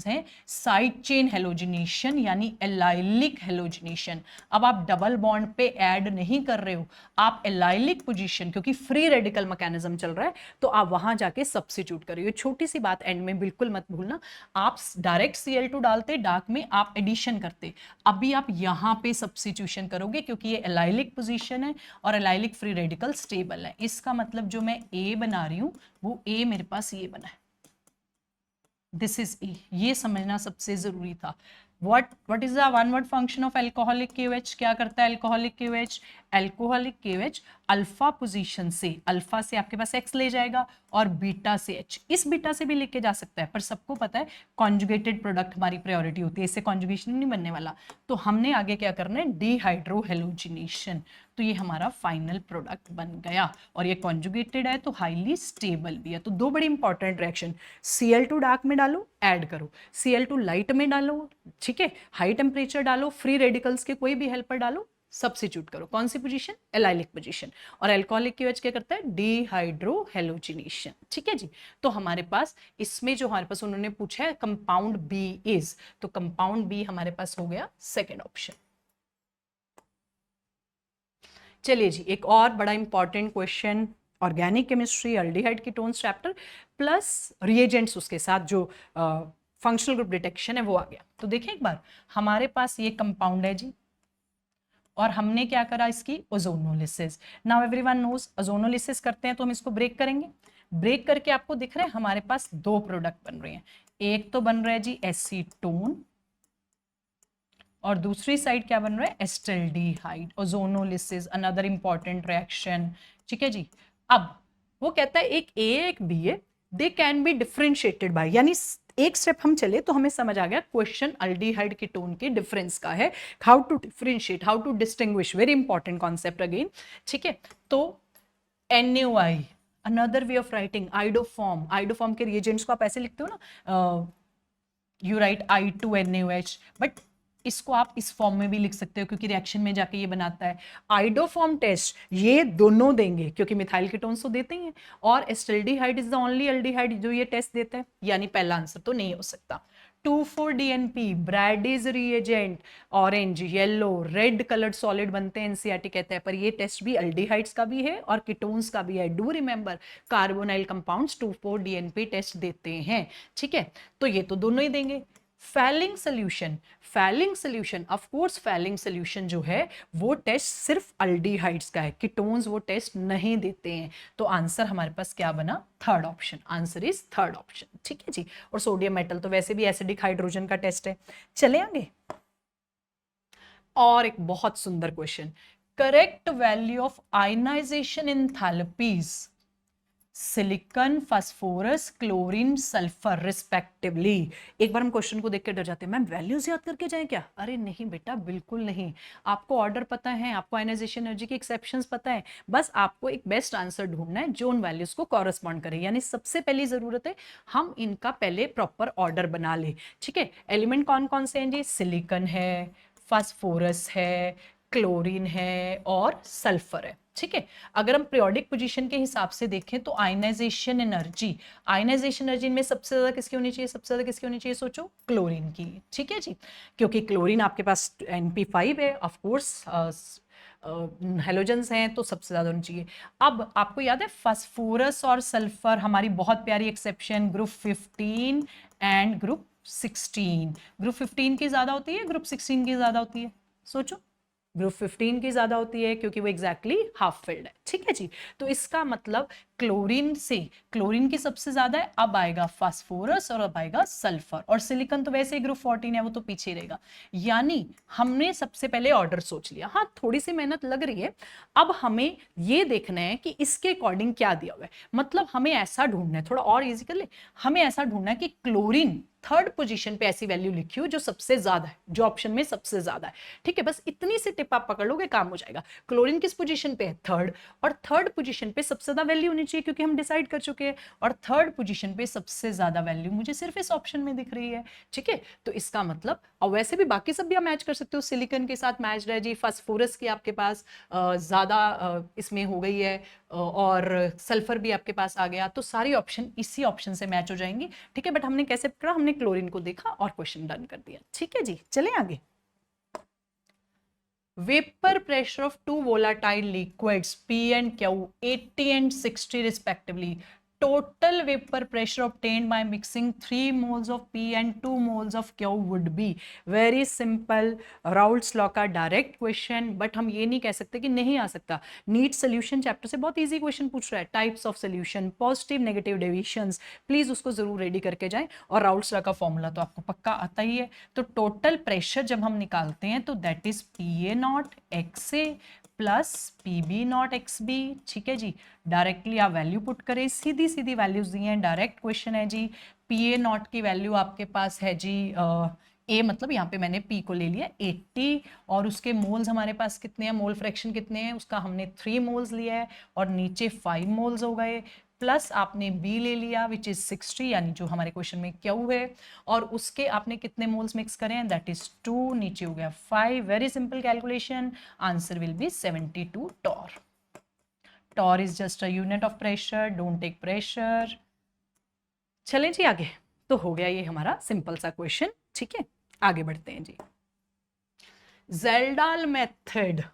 हैं साइड चेन हेलोजिनेशन यानी एलाइलिक हेलोजिनेशन। अब आप डबल बॉन्ड पे ऐड नहीं कर रहे हो, आप एलाइलिक पोजीशन, क्योंकि फ्री रेडिकल मैकेनिज्म चल रहा है, तो आप वहां जाके सब्स्टिट्यूट करिए। छोटी सी बात एंड में बिल्कुल मत भूलना, आप डायरेक्ट Cl2 डालते, डार्क में आप एडिशन करते, अभी आप यहां पे सब्स्टिट्यूशन करोगे, क्योंकि ये एलाइलिक पोजीशन है और एलाइलिक फ्री रेडिकल स्टेबल है। इसका मतलब जो मैं A बना रही हूं वो A मेरे पास ये बना है, दिस इज E। ये समझना सबसे जरूरी था। what is the one word function of alcoholic KOH? क्या करता है alcoholic KOH? alcoholic KOH alpha position से, अल्फा से आपके पास X ले जाएगा और बीटा से H, इस बीटा से भी लेके जा सकता है, पर सबको पता है कॉन्जुगेटेड प्रोडक्ट हमारी प्रायोरिटी होती है, इससे कॉन्जुगेशन नहीं बनने वाला। तो हमने आगे क्या करना है, डिहाइड्रोहेलोजिनेशन। तो ये हमारा फाइनल प्रोडक्ट बन गया, और ये कॉन्जुगेटेड है तो हाईली स्टेबल भी है। तो दो बड़ी इंपॉर्टेंट रिएक्शन, Cl2 डार्क में डालो, ऐड करो, Cl2 लाइट में डालो, ठीक है, हाई टेम्परेचर डालो, फ्री रेडिकल्स के कोई भी हेल्पर डालो, सब्स्टिट्यूट करो। कौन सी पोजीशन, एलाइलिक पोजीशन। और अल्कोहलिक KOH क्या करता है, डिहाइड्रोहेलोजिनेशन, ठीक है जी। तो हमारे पास इसमें जो हमारे पास उन्होंने पूछा है कंपाउंड B इज, तो कंपाउंड B हमारे पास हो गया सेकेंड ऑप्शन। चलिए जी, एक और बड़ा important question, organic chemistry aldehyde ketones chapter plus reagents उसके साथ जो फंक्शनल ग्रुप डिटेक्शन है वो आ गया। तो देखें एक बार, हमारे पास ये कंपाउंड है जी, और हमने क्या करा, इसकी ozonolysis. Now everyone knows ozonolysis करते हैं तो हम इसको ब्रेक करेंगे। ब्रेक करके आपको दिख रहा है हमारे पास दो प्रोडक्ट बन रहे हैं, एक तो बन रहा है जी एसीटोन, और दूसरी साइड क्या बन रहा है, acetaldehyde. Ozonolysis another important reaction, ठीक है जी। अब वो कहता है एक ए एक बी है, they can be differentiated by, यानी एक स्टेप हम चले तो हमें समझ आ गया क्वेश्चन अल्डिहाइड कीटोन के डिफरेंस का है, how to differentiate, how to distinguish, very important concept again, ठीक है। तो NaOI, another way of writing iodoform, iodoform के रिएजेंट्स को आप ऐसे लिखते हो ना, यू राइट I2NaOH, बट इसको आप इस फॉर्म में भी लिख सकते हो क्योंकि रिएक्शन में जाके ये बनाता है। आइडोफॉर्म टेस्ट ये दोनों देंगे क्योंकि मिथाइल कीटोन्स तो देते ही हैं, और acetaldehyde is the only aldehyde जो ये टेस्ट देता है, यानी पहला आंसर तो नहीं हो सकता। 2,4-DNP Brady's reagent, orange yellow red coloured solid बनते हैं, एनसीईआरटी कहता है, पर ये टेस्ट भी अल्डिहाइड्स का भी है और कीटोन्स का भी है। Do remember carbonyl compounds 2,4-DNP test देते हैं, ठीक है। तो ये तो दोनों ही देंगे। Falling solution, falling solution of course, falling solution जो है वो टेस्ट सिर्फ अल्डिहाइड्स का है, कीटोन्स वो टेस्ट नहीं देते हैं। तो आंसर हमारे पास क्या बना, third option, answer is third option, ठीक है जी। और सोडियम मेटल तो वैसे भी एसिडिक हाइड्रोजन का टेस्ट है। चले आगे, और एक बहुत सुंदर question, correct value of ionisation enthalpies silicon, phosphorus, chlorine, sulphur respectively. एक बार हम क्वेश्चन को देख के डर जाते हैं, मैम वैल्यूज याद करके जाएं क्या? अरे नहीं बेटा, बिल्कुल नहीं। आपको ऑर्डर पता है, आपको आयनाइजेशन एनर्जी के एक्सेप्शंस पता है, बस आपको एक बेस्ट आंसर ढूंढना है जो उन वैल्यूज को कॉरेस्पॉन्ड करे। यानी सबसे पहली जरूरत है हम इनका पहले प्रॉपर ऑर्डर बना ले। ठीक है, एलिमेंट कौन कौन से हैं जी? सिलिकॉन है, फास्फोरस है, क्लोरीन है और सल्फर है। ठीक है, अगर हम पीरियोडिक पोजीशन के हिसाब से देखें तो आयनाइजेशन एनर्जी में सबसे ज्यादा किसकी होनी चाहिए? सबसे ज्यादा किसकी होनी चाहिए? सोचो, क्लोरीन की। ठीक है जी, क्योंकि क्लोरीन आपके पास Np5 है, ऑफ कोर्स हेलोजेंस हैं तो सबसे ज्यादा होनी चाहिए। अब आपको याद है फास्फोरस और सल्फर, हमारी बहुत प्यारी exception group 15 and group 16। Group 15 की ज्यादा होती है, ग्रुप 16 की ज्यादा होती है? सोचो, ग्रुप 15 की ज्यादा होती है क्योंकि वो एग्जैक्टली हाफ फिल्ड है। ठीक है जी, तो इसका मतलब क्लोरीन से, क्लोरीन की सबसे ज्यादा है, अब आएगा फास्फोरस और अब आएगा सल्फर, और सिलिकॉन तो वैसे ही ग्रुप 14 है, वो तो पीछे रहेगा। यानी हमने सबसे पहले ऑर्डर सोच लिया। हाँ, थोड़ी सी मेहनत लग रही है। अब हमें ये देखना है कि इसके अकॉर्डिंग क्या दिया हुआ है। मतलब हमें ऐसा ढूंढना है, थोड़ा और इजी कर ले, हमें ऐसा ढूंढना है कि क्लोरीन थर्ड पोजीशन पे ऐसी वैल्यू लिखी हो जो सबसे ज्यादा है, जो ऑप्शन में सबसे ज्यादा है। ठीक है, बस इतनी सी टिप आप पकड़ लोगे, काम हो जाएगा। क्लोरीन किस पोजीशन पे है? थर्ड, और थर्ड पोजीशन पे सबसे ज्यादा वैल्यू होनी चाहिए क्योंकि हम डिसाइड कर चुके हैं, और थर्ड पोजीशन पे सबसे ज्यादा वैल्यू मुझे सिर्फ इस ऑप्शन में दिख रही है। ठीक है, तो इसका मतलब, और वैसे भी बाकी सब भी आप मैच कर सकते हो, सिलिकॉन के साथ मैच है जी, फास्फोरस की आपके पास ज्यादा इसमें हो गई है, और सल्फर भी आपके पास आ गया, तो सारी ऑप्शन इसी ऑप्शन से मैच हो जाएंगी। ठीक है, बट हमने कैसे पकड़ा? हमने क्लोरीन को देखा और क्वेश्चन डन कर दिया। ठीक है जी, चलें आगे। Vapor pressure of two volatile liquids P and Q 80 and 60 respectively. Total vapor pressure obtained by mixing 3 moles of P and 2 moles of Q would be very simple, Raoult's law का direct question. But हम ये नहीं कह सकते कि नहीं आ सकता। NEET solution chapter से बहुत इजी क्वेश्चन पूछ रहा है, types of solution, positive negative deviations, please उसको जरूर रेडी करके जाएं। और राउल्ट्स लॉ का फॉर्मूला तो आपको पक्का आता ही है। तो टोटल प्रेशर जब हम निकालते हैं तो that is PA0 XA plus PB0 XB। ठीक है जी, डायरेक्टली आप वैल्यू पुट करें, सीधी सीधी वैल्यूज दी हैं, डायरेक्ट क्वेश्चन है जी। PA0 की वैल्यू आपके पास है जी ए, मतलब यहाँ पे मैंने P को ले लिया 80, और उसके मोल्स हमारे पास कितने हैं, मोल फ्रैक्शन कितने हैं उसका, हमने 3 मोल्स लिया है, और नीचे 5 मोल्स हो गए, प्लस आपने B ले लिया विच इज 60, यानी जो हमारे क्वेश्चन में Q है, और उसके आपने कितने मोल्स मिक्स करें, दैट इज 2, नीचे हो गया 5। Very simple calculation, answer will be 72 torr. Torr is just a unit of pressure, don't take pressure. चलें जी आगे, तो हो गया ये हमारा सिंपल सा क्वेश्चन। ठीक है, आगे बढ़ते हैं जी। Zeldal method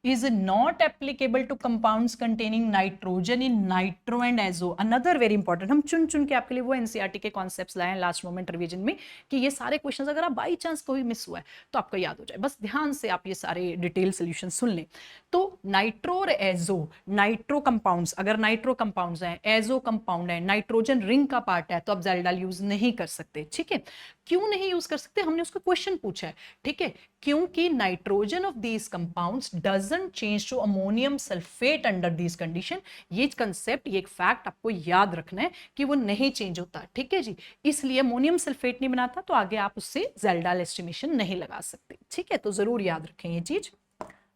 is not applicable to compounds containing nitrogen in nitro and azo. Another very important, हम चुन चुन के आपके लिए वो एनसीईआरटी के कॉन्सेप्ट्स लाए हैं लास्ट मोमेंट रिवीजन में, कि ये सारे क्वेश्चंस अगर आप बाई चांस कोई मिस हुआ है तो आपको याद हो जाए। बस ध्यान से आप ये सारे डिटेल सोल्यूशन सुन लें। तो नाइट्रो और एजो, नाइट्रो कंपाउंड्स, अगर नाइट्रो कंपाउंड्स हैं, एजो कंपाउंड है, नाइट्रोजन रिंग का पार्ट है, तो आप जेल्डाल यूज नहीं कर सकते। ठीक है, क्यों नहीं यूज कर सकते? हमने उसका क्वेश्चन पूछा है। ठीक है, क्योंकि nitrogen of these compounds doesn't change to ammonium sulphate under these condition. ये कंसेप्ट, ये एक फैक्ट आपको याद रखना है कि वो नहीं चेंज होता। ठीक है जी, इसलिए अमोनियम सल्फेट नहीं बनाता, तो आगे आप उससे जेल्डाल एस्टिमेशन नहीं लगा सकते। ठीक है, तो जरूर याद रखें ये चीज।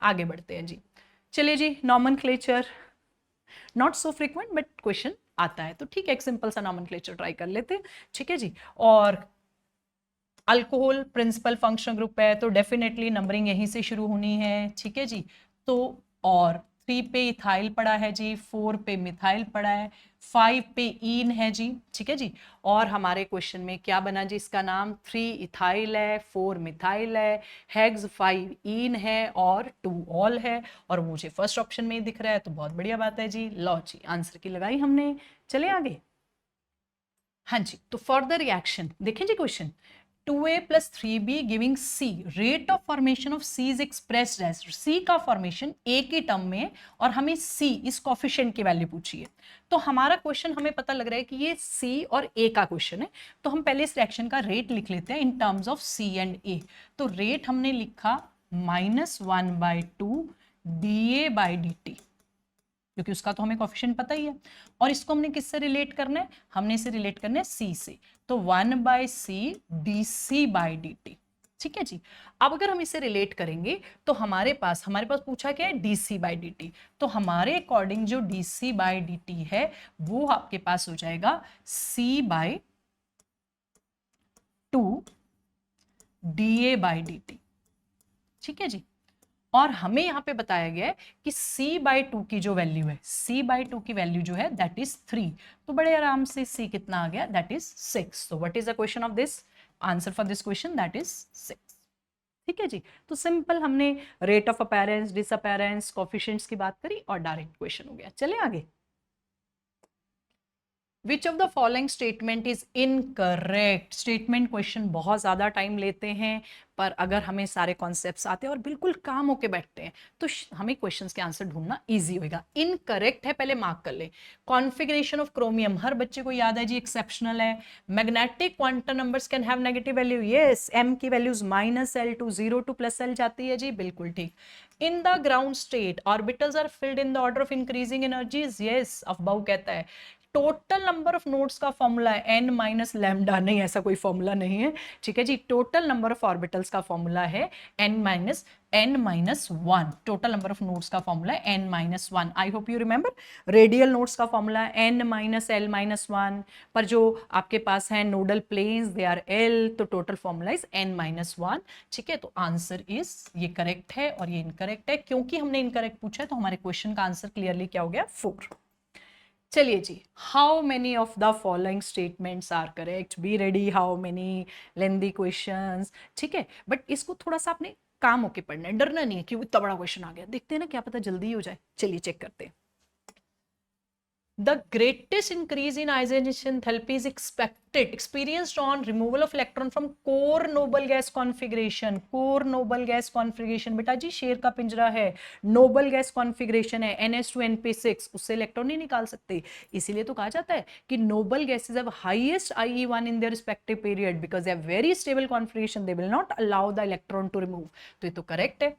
आगे बढ़ते हैं जी। चलिए जी, nomenclature not so frequent but question आता है, तो ठीक है, एक सिंपल सा नॉमेनक्लेचर ट्राई कर लेते हैं। ठीक है जी, और अल्कोहल प्रिंसिपल फंक्शनल ग्रुप है तो डेफिनेटली नंबरिंग यहीं से शुरू होनी है। ठीक है जी, तो और 3 पे इथाइल पड़ा है जी, 4 पे मिथाइल पड़ा है, 5 पे ईन है जी। ठीक है जी, और हमारे क्वेश्चन में क्या बना जी, इसका नाम 3 इथाइल है, 4 मिथाइल है, हेक्स 5 ईन है और 2 ऑल है, और मुझे फर्स्ट ऑप्शन में ही दिख रहा है, तो बहुत बढ़िया बात है जी। लो जी, आंसर की लगाई हमने। चले आगे। हाँ जी, तो फॉर द रिएक्शन देखें जी question, 2A plus 3B giving C. Rate of formation of C is expressed as, C का फॉर्मेशन A की टर्म में है और हमें C इस कोफिशिएंट की वैल्यू पूछी है। तो हमारा क्वेश्चन हमें पता लग रहा है कि ये C और A का क्वेश्चन है, तो हम पहले इस रिएक्शन का रेट लिख लेते हैं in terms of C and A। तो रेट हमने लिखा -1/2 DA/dt। क्योंकि उसका तो हमें कोफिशिएंट पता ही है। और इसको हमने किससे रिलेट करना है, हमने इसे रिलेट करना है सी से, तो 1/c dc/dt। ठीक है जी। अब अगर हम इसे रिलेट करेंगे तो हमारे पास पूछा क्या है, dc/dt, तो हमारे अकॉर्डिंग जो dc/dt है वो आपके पास हो जाएगा c/2 da/dt। ठीक है जी। और हमें यहां पे बताया गया है कि c/2 की जो वैल्यू है, c/2 की वैल्यू जो है दैट इज 3। तो बड़े आराम से c कितना आ गया, दैट इज 6। तो what is the question of this, answer for this question that is 6। ठीक है जी। तो सिंपल हमने rate of appearance, disappearance, coefficients की बात करी और डायरेक्ट क्वेश्चन हो गया। चले आगे। विच of the following statement is incorrect. Statement question बहुत ज्यादा टाइम लेते हैं, पर अगर हमें सारे कॉन्सेप्ट्स आते हैं और बिल्कुल काम होके बैठते हैं तो हमें क्वेश्चंस के आंसर ढूंढना इजी होगा। इनकरेक्ट है, पहले मार्क कर ले। कॉन्फिगरेशन ऑफ क्रोमियम हर बच्चे को याद है जी, एक्सेप्शनल है। Magnetic quantum numbers can have negative value, yes. M की values -L to 0 to +L जाती है जी, बिल्कुल ठीक। In the ground state orbitals are filled in the order of increasing energies, yes. Aufbau कहता है टोटल नंबर ऑफ नोड्स का formula है n माइनस लैम्डा, नहीं ऐसा कोई फॉर्मूला नहीं है। ठीक है जी, टोटल नंबर ऑफ ऑर्बिटल्स का फॉर्मूला है n-1। Total number of nodes का फॉर्मूला है n-1। I hope you remember. Radial nodes का फॉर्मूला है n-L-1, पर जो आपके पास है nodal planes they are L, तो टोटल फॉर्मूला इज n-1। ठीक है, तो आंसर इज ये करेक्ट है और ये इनकरेक्ट है। क्योंकि हमने इनकरेक्ट पूछा है तो हमारे क्वेश्चन का आंसर क्लियरली क्या हो गया, 4। चलिए जी, how many of the following statements are correct, be ready, how many, lengthy questions. ठीक है, बट इसको थोड़ा सा आपने काम होके पढ़ना है, डरना नहीं है कि वो इतना बड़ा क्वेश्चन आ गया। देखते हैं ना, क्या पता जल्दी हो जाए। चलिए चेक करते हैं। The greatest increase in ionization enthalpy is experienced on removal of electron from core noble gas configuration। core noble gas configuration बेटा जी शेर का पिंजरा है, noble gas configuration है, NH2NP6, उससे इलेक्ट्रॉन नहीं निकाल सकते। इसीलिए तो कहा जाता है कि noble gases have highest IE1 in their respective period because they have very stable configuration, they will not allow the electron to remove। तो ये तो करेक्ट है।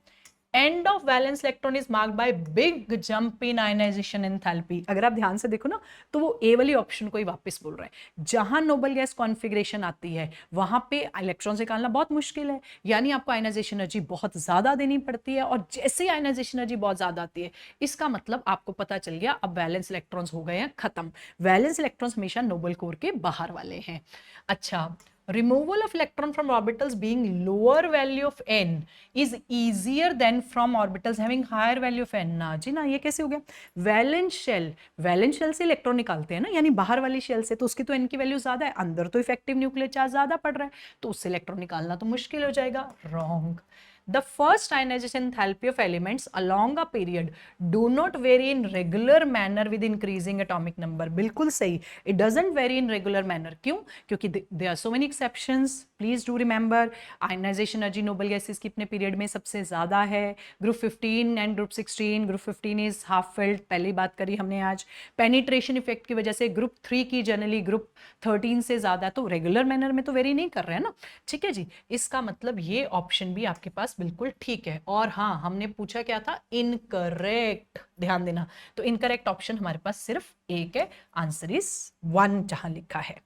End of valence electron is marked by big jump in ionisation enthalpy. अगर आप ध्यान से देखो ना तो वो ए वाली ऑप्शन को ही वापस बोल रहा है। जहां नोबल गैस कॉन्फ़िगरेशन आती है वहां पे इलेक्ट्रॉन्स निकालना बहुत मुश्किल है, यानी आपको आयनाइजेशन एनर्जी बहुत ज्यादा देनी पड़ती है। और जैसे ही आयनाइजेशन एनर्जी बहुत ज्यादा आती है, इसका मतलब आपको पता चल गया अब वैलेंस इलेक्ट्रॉन्स हो गए हैं खत्म। वैलेंस इलेक्ट्रॉन्स हमेशा नोबल कोर के बाहर वाले हैं। अच्छा, removal of electron from orbitals being lower value of n is easier than from orbitals having higher value of n। ना जी ना, ये कैसे हो गया? वैलेंस शेल से इलेक्ट्रॉन निकालते हैं ना, यानी बाहर वाली शेल से, तो उसकी तो n की वैल्यू ज्यादा है, अंदर तो इफेक्टिव न्यूक्लियर चार्ज ज्यादा पड़ रहा है, तो उससे इलेक्ट्रॉन निकालना तो मुश्किल हो जाएगा। Wrong. The first ionization enthalpy of elements along a period do not vary in regular manner with increasing atomic number। बिल्कुल सही, it doesn't vary in regular manner। क्यों? क्योंकि there are so many exceptions। Please do remember, ionization energy noble gases की अपने period में सबसे ज्यादा है, group 15 and group 16। Group 15 is half filled, पहली बात करी हमने आज। पेनिट्रेशन इफेक्ट की वजह से ग्रुप 3 की जनरली ग्रुप 13 से ज्यादा, तो रेगुलर मैनर में तो वेरी नहीं कर रहे हैं ना। ठीक है जी, इसका मतलब ये ऑप्शन भी आपके पास बिल्कुल ठीक है। और हाँ, हमने पूछा क्या था, इनकरेक्ट, ध्यान देना। तो इनकरेक्ट ऑप्शन हमारे पास सिर्फ एक है, आंसर इज 1 जहां लिखा है।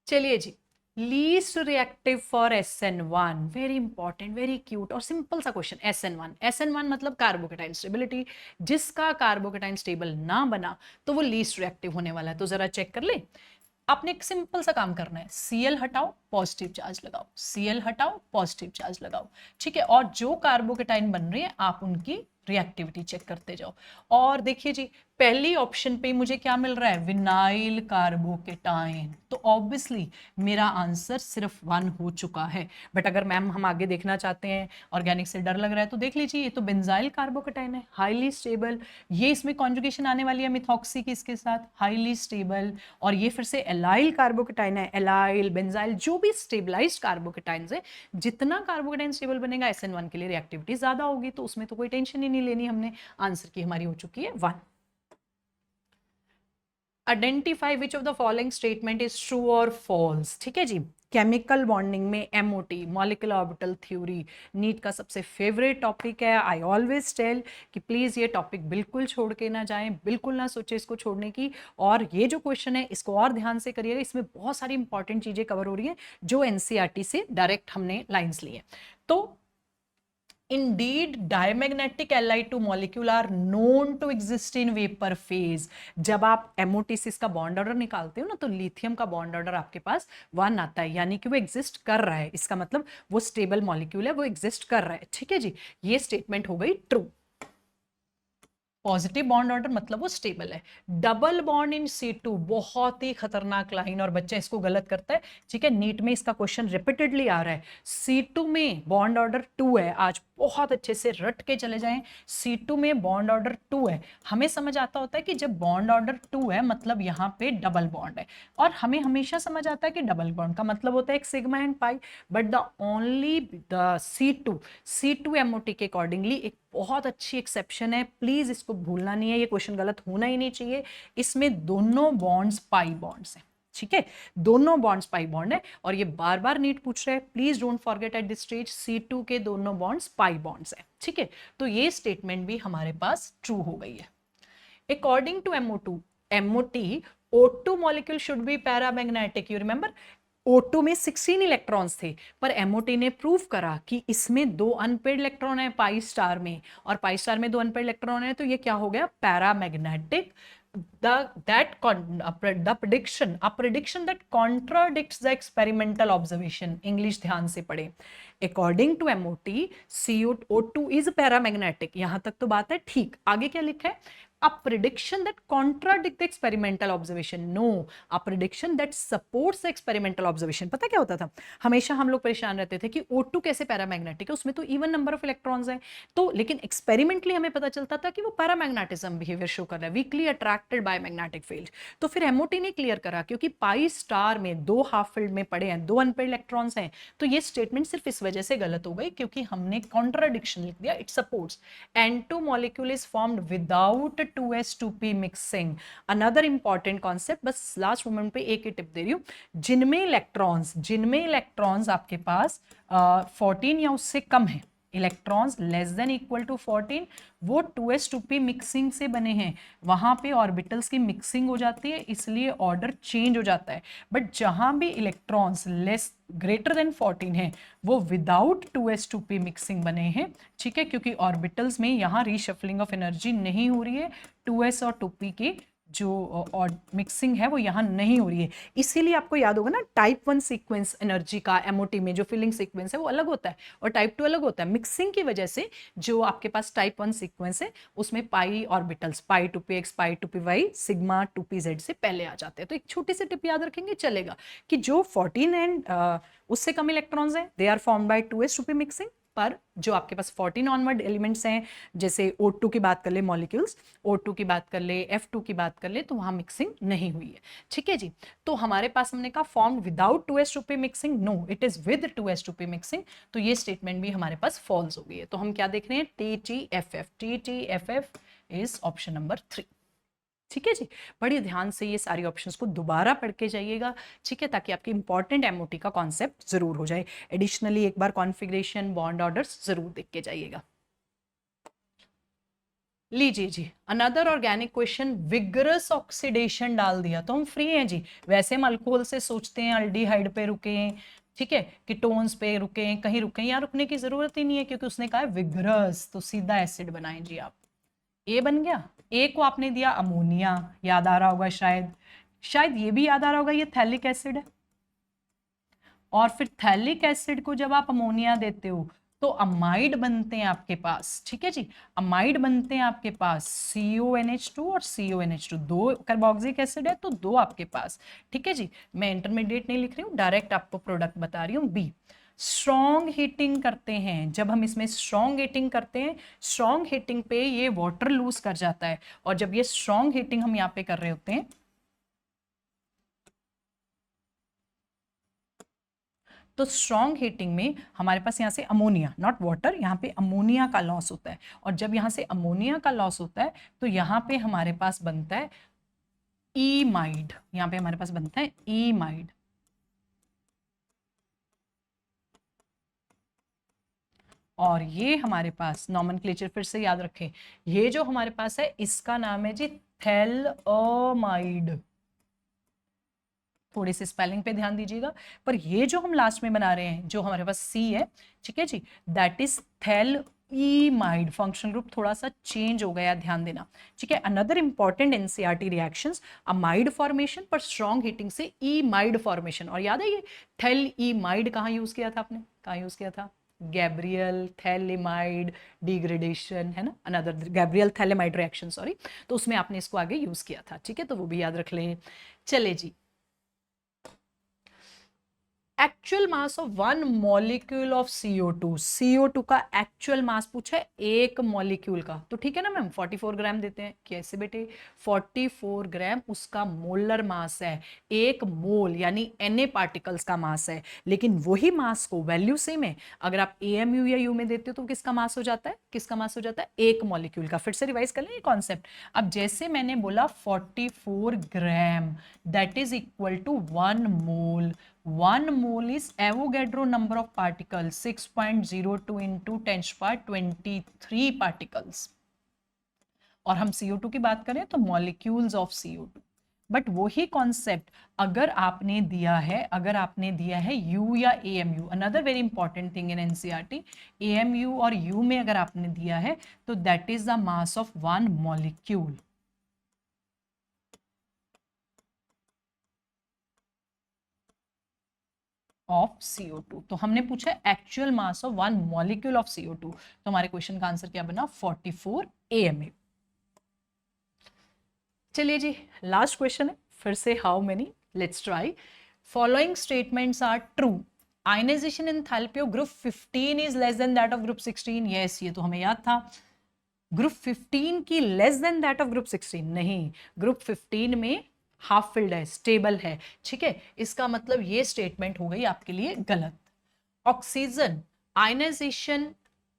चलिए जी, least reactive for SN1, very important, very cute और सिंपल सा क्वेश्चन। SN1 मतलब कार्बोकेटाइन स्टेबिलिटी। जिसका कार्बोकेटाइन स्टेबल ना बना तो वो लीस्ट रिएक्टिव होने वाला है। तो जरा चेक कर ले, आपने एक सिंपल सा काम करना है, Cl हटाओ पॉजिटिव चार्ज लगाओ, Cl हटाओ पॉजिटिव चार्ज लगाओ। ठीक है, और जो कार्बोकेटाइन बन रही है आप उनकी रिएक्टिविटी चेक करते जाओ। और देखिए जी, पहली ऑप्शन पे मुझे क्या मिल रहा है, विनाइल कार्बोकेटाइन, तो ऑब्वियसली मेरा आंसर सिर्फ 1 हो चुका है। बट अगर मैम हम आगे देखना चाहते हैं, ऑर्गेनिक से डर लग रहा है, तो देख लीजिए, ये तो बेंजाइल कार्बोकेटाइन है, हाईली स्टेबल। ये इसमें कॉन्जुगेशन आने वाली है मिथॉक्सी की इसके साथ, हाईली स्टेबल। और ये फिर से एलाइल कार्बोकेटाइन है, एलाइल, बेंजाइल, जो भी स्टेबलाइज्ड कार्बोकेटाइन है, जितना कार्बोकेटाइन स्टेबल बनेगा SN1 के लिए रिएक्टिविटी ज्यादा होगी, तो उसमें तो कोई टेंशन ही नहीं लेनी हमने। आंसर की हमारी हो चुकी है 1। Identify which of the following statement is true और फॉल्स। ठीक है जी, केमिकल बॉन्डिंग में MOT, molecular orbital theory, NEET का सबसे फेवरेट टॉपिक है। आई ऑलवेज टेल कि प्लीज़ ये टॉपिक बिल्कुल छोड़ के ना जाएं, बिल्कुल ना सोचे इसको छोड़ने की। और ये जो क्वेश्चन है इसको और ध्यान से करिएगा, इसमें बहुत सारी इंपॉर्टेंट चीज़ें कवर हो रही हैं जो एनसीईआरटी से डायरेक्ट हमने लाइन्स ली हैं। तो Indeed, diamagnetic Li2 molecule are known to exist in vapor phase. जब आप MOTC का बॉन्ड ऑर्डर निकालते हो ना, तो लिथियम का बॉन्ड ऑर्डर आपके पास 1 आता है, यानी कि वो एग्जिस्ट कर रहा है। इसका मतलब वो स्टेबल मॉलिक्यूल है, वो एग्जिस्ट कर रहा है। ठीक है जी, ये स्टेटमेंट हो गई ट्रू। पॉजिटिव बॉन्ड ऑर्डर मतलब वो स्टेबल है। डबल बॉन्ड इन C2 बहुत ही खतरनाक लाइन, और बच्चा इसको गलत करता है। ठीक है, नीट में इसका क्वेश्चन रिपीटेडली आ रहा है। C2 में बॉन्ड ऑर्डर 2 है, आज बहुत अच्छे से रट के चले जाएं। C2 में बॉन्ड ऑर्डर 2 है, हमें समझ आता होता है कि जब बॉन्ड ऑर्डर 2 है मतलब यहाँ पे डबल बॉन्ड है, और हमें हमेशा समझ आता है कि डबल बॉन्ड का मतलब होता है एक sigma and pi. But the only the C2 MOT के अकॉर्डिंगली एक बहुत अच्छी एक्सेप्शन है, प्लीज इसको भूलना नहीं है, ये क्वेश्चन गलत होना ही नहीं चाहिए। इसमें दोनों बॉन्ड्स पाई बॉन्ड्स हैं। ठीक है, दोनों बॉन्ड्स पाई बॉन्ड है, और ये बार बार नीट पूछ रहे हैं, please don't forget eight this stage C2 के दोनों बॉन्ड्स पाई बॉन्ड्स है। ठीक है, तो ये स्टेटमेंट भी हमारे पास ट्रू हो गई है। According to MOT, O2 molecule should be paramagnetic. You remember, O2 में 16 इलेक्ट्रॉन्स थे, पर MOT ने प्रूव करा कि इसमें 2 अनपेड इलेक्ट्रॉन है पाई स्टार में, और पाई स्टार में 2 अनपेड इलेक्ट्रॉन है, तो ये क्या हो गया, paramagnetic. A prediction that contradicts the experimental observation. English ध्यान से पढ़े। According to MOT, CO2 is paramagnetic। यहां तक तो बात है ठीक, आगे क्या लिखा है, a prediction that contradicts the experimental observation. No, a prediction that supports the experimental observation. पता क्या होता था, हमेशा हम लोग परेशान रहते थे कि O2 कैसे पैरामैग्नेटिक है, उसमें तो इवन नंबर ऑफ इलेक्ट्रॉन्स हैं, तो लेकिन एक्सपेरिमेंटली हमें पता चलता था कि वो पैरामैग्नेटिज्म बिहेवियर शो कर रहा है, weekly attracted by magnetic field. तो फिर MOT ने क्लियर करा, क्योंकि पाई स्टार में 2 हाफ फील्ड में पड़े हैं, 2 अनपेड इलेक्ट्रॉन्स हैं, तो ये स्टेटमेंट सिर्फ इस वजह से गलत हो गई क्योंकि हमने कॉन्ट्राडिक्शन लिख दिया। It supports N2 molecule is formed without 2s2p mixing. Another important concept, बस लास्ट मोमेंट पे एक ही टिप दे रही हूँ, जिनमें इलेक्ट्रॉन्स आपके पास 14 या उससे कम है, electrons less than equal to 14, वो 2s2p मिक्सिंग से बने हैं, वहां पे ऑर्बिटल्स की मिक्सिंग हो जाती है, इसलिए ऑर्डर चेंज हो जाता है। बट जहां भी इलेक्ट्रॉन्स लेस ग्रेटर देन 14 है, वो विदाउट 2s2p मिक्सिंग बने हैं। ठीक है, क्योंकि ऑर्बिटल्स में यहाँ रीशफलिंग ऑफ एनर्जी नहीं हो रही है, 2s और 2p की जो और मिक्सिंग है वो यहाँ नहीं हो रही है। इसीलिए आपको याद होगा ना, टाइप 1 सीक्वेंस एनर्जी का MOT में जो फिलिंग सीक्वेंस है वो अलग होता है, और टाइप 2 अलग होता है। मिक्सिंग की वजह से जो आपके पास टाइप 1 सीक्वेंस है उसमें पाई ऑर्बिटल्स, पाई 2px, पाई 2py, सिग्मा 2pz से पहले आ जाते हैं। तो एक छोटी सी टिप याद रखेंगे चलेगा कि जो 14 एंड उससे कम इलेक्ट्रॉन्स हैं, they are formed by 2s2p mixing, पर जो आपके पास 14 ऑनवर्ड एलिमेंट्स हैं, जैसे O2 की बात कर ले, मॉलिक्यूल्स O2 की बात कर ले, F2 की बात कर ले, तो वहां मिक्सिंग नहीं हुई है। ठीक है जी, तो हमारे पास हमने कहा formed without 2s2p mixing, no it is with 2s2p mixing, तो ये स्टेटमेंट भी हमारे पास फॉल्स हो गई है। तो हम क्या देख रहे हैं, TTFF इज ऑप्शन नंबर 3। ठीक है जी, बड़ी ध्यान से ये सारी ऑप्शंस को दोबारा पढ़ के जाइएगा, ठीक है, ताकि आपकी इंपॉर्टेंट MOT का कॉन्सेप्ट जरूर हो जाए। एडिशनली एक बार कॉन्फ़िगरेशन, बॉन्ड ऑर्डर्स जरूर देख के जाइएगा। लीजिए जी, another organic question, vigorous oxidation डाल दिया तो हम फ्री हैं जी। वैसे हम अल्कोहल से सोचते हैं अल्डिहाइड पे रुके, ठीक है, कीटोन्स पे रुके, कहीं रुके, यहाँ रुकने की जरूरत ही नहीं है क्योंकि उसने कहा है विगरस, तो सीधा एसिड बनाएं जी आप। ए बन गया, ए को आपने दिया अमोनिया, याद आ रहा होगा शायद ये भी याद आ रहा होगा, ये थैलिक एसिड है, और फिर थैलिक एसिड को जब आप अमोनिया देते हो तो अमाइड बनते हैं आपके पास। ठीक है जी, अमाइड बनते हैं आपके पास CONH2 और CONH2, 2 कार्बोक्सिलिक एसिड है तो 2 आपके पास। ठीक है जी, मैं इंटरमीडिएट नहीं लिख रही हूँ, डायरेक्ट आपको प्रोडक्ट बता रही हूँ। बी, स्ट्रॉन्ग हीटिंग करते हैं, जब हम इसमें स्ट्रॉन्ग हीटिंग करते हैं, स्ट्रॉन्ग हीटिंग पे ये वाटर लूज कर जाता है, और जब ये स्ट्रॉन्ग हीटिंग हम यहाँ पे कर रहे होते हैं तो स्ट्रॉन्ग हीटिंग में हमारे पास यहाँ से अमोनिया, नॉट वाटर, यहाँ पे अमोनिया का लॉस होता है, और जब यहाँ से अमोनिया का लॉस होता है तो यहाँ पे हमारे पास बनता है ईमाइड, यहाँ पे हमारे पास बनता है ईमाइड। और ये हमारे पास नॉमेनक्लेचर फिर से याद रखें, ये जो हमारे पास है इसका नाम है जी थैलेमाइड। थोड़ी सी स्पेलिंग पे ध्यान दीजिएगा, पर ये जो हम लास्ट में बना रहे हैं, जो हमारे पास सी है, ठीक है जी, that is phthalimide. Functional group थोड़ा सा चेंज हो गया, ध्यान देना, ठीक है। Another important NCERT reactions, amide formation पर स्ट्रॉन्ग हीटिंग से ईमाइड फॉर्मेशन। और याद है ये थैलेमाइड कहाँ यूज किया था आपने, कहाँ यूज किया था? गैब्रियल थैलेमाइड डिग्रेडेशन, है ना, another Gabriel phthalimide reaction, sorry, तो उसमें आपने इसको आगे यूज किया था, ठीक है, तो वो भी याद रख लें। चले जी, actual mass of one molecule of CO2, CO2 का एक्चुअल मास पूछा है एक मॉलिक्यूल का, तो ठीक है ना मैम, 44 ग्राम देते हैं। कैसे बेटे? 44 ग्राम उसका मोलर मास है, एक मोल यानी Na पार्टिकल्स का मास है। लेकिन वही मास को, वैल्यू सेम है, अगर आप AMU या U में देते हो तो किसका मास हो जाता है, किसका मास हो जाता है? एक मॉलिक्यूल का। फिर से रिवाइज कर लें ये कॉन्सेप्ट। अब जैसे मैंने बोला 44 gram that is equal to 1 mole. 1 mole is Avogadro number of particles 6.02 into 10⁻23 particles। और हम CO2 की बात करें तो molecules of CO2। बट वही कॉन्सेप्ट अगर आपने दिया है, अगर आपने दिया है U या AMU, another very important thing in NCERT, AMU और U में अगर आपने दिया है तो that is the mass of one molecule of CO2। तो हमने पूछा actual mass of one molecule of CO2, तो हमारे क्वेश्चन का आंसर क्या बना? 44 AMU। चलिए जी, लास्ट क्वेश्चन है फिर से, how many, let's try. Following statements are true, ionisation enthalpy of group 15 is less than that of group 16। Yes, ये तो हमें याद था। ग्रुप 15 की less than that of group 16 नहीं, ग्रुप 15 में हाफ फिल्ड है, स्टेबल है, ठीक है, इसका मतलब ये स्टेटमेंट हो गई आपके लिए गलत। Oxygen ionisation,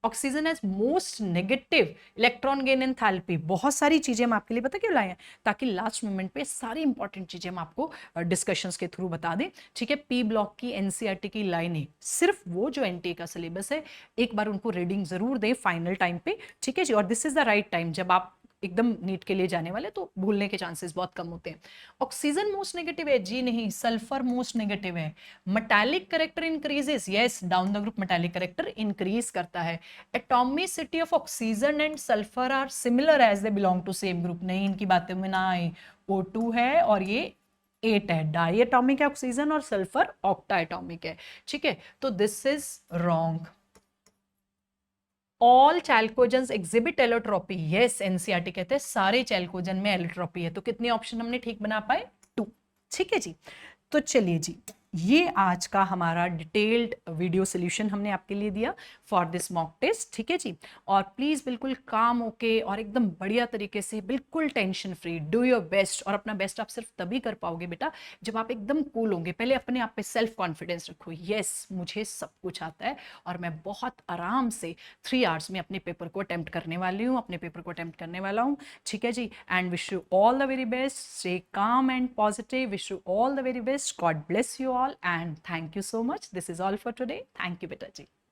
oxygen has most negative electron gain enthalpy, बहुत सारी चीजें हम आपके लिए पता क्यों लाए हैं, ताकि लास्ट मोमेंट पे सारी इंपॉर्टेंट चीजें हम आपको डिस्कशंस के थ्रू बता दें, ठीक है। पी ब्लॉक की एनसीईआरटी की लाइनें, सिर्फ वो जो एनटीए का सिलेबस है, एक बार उनको रीडिंग जरूर दें फाइनल टाइम पे, ठीक है जी। और this is the right time, जब आप एकदम नीट के लिए जाने वाले तो भूलने के चांसेस बहुत कम होते हैं। ऑक्सीजन मोस्ट नेगेटिव है जी नहीं, सल्फर मोस्ट नेगेटिव है। Metallic character increases, yes, down the group metallic character increase करता है। Atomicity of oxygen and sulphur are similar as they belong to same group, नहीं, इनकी बातें में ना आए। O2 है और ये 8 है, डाई एटॉमिक है ऑक्सीजन और सल्फर ऑक्टा एटॉमिक है, ठीक है, तो this is wrong. All चैल्कोजेंस exhibit allotropy, yes, NCERT कहते हैं सारे चैल्कोजन में एलोट्रोपी है, तो कितने ऑप्शन हमने ठीक बना पाए? 2, ठीक है जी। तो चलिए जी, ये आज का हमारा डिटेल्ड वीडियो सोल्यूशन हमने आपके लिए दिया फॉर दिस मॉक टेस्ट, ठीक है जी। और प्लीज़ बिल्कुल काम होके और एकदम बढ़िया तरीके से, बिल्कुल tension free, do your best. और अपना बेस्ट आप सिर्फ तभी कर पाओगे बेटा जब आप एकदम कूल होंगे। पहले अपने आप पे सेल्फ कॉन्फिडेंस रखो, यस मुझे सब कुछ आता है और मैं बहुत आराम से 3 आवर्स में अपने पेपर को अटेम्प्ट करने वाली हूँ, अपने पेपर को अटेम्प्ट करने वाला हूँ, ठीक है जी। And wish you all the very best, stay calm and positive, wish you all the very best, God bless you all and thank you so much. This is all for today. Thank you beta ji.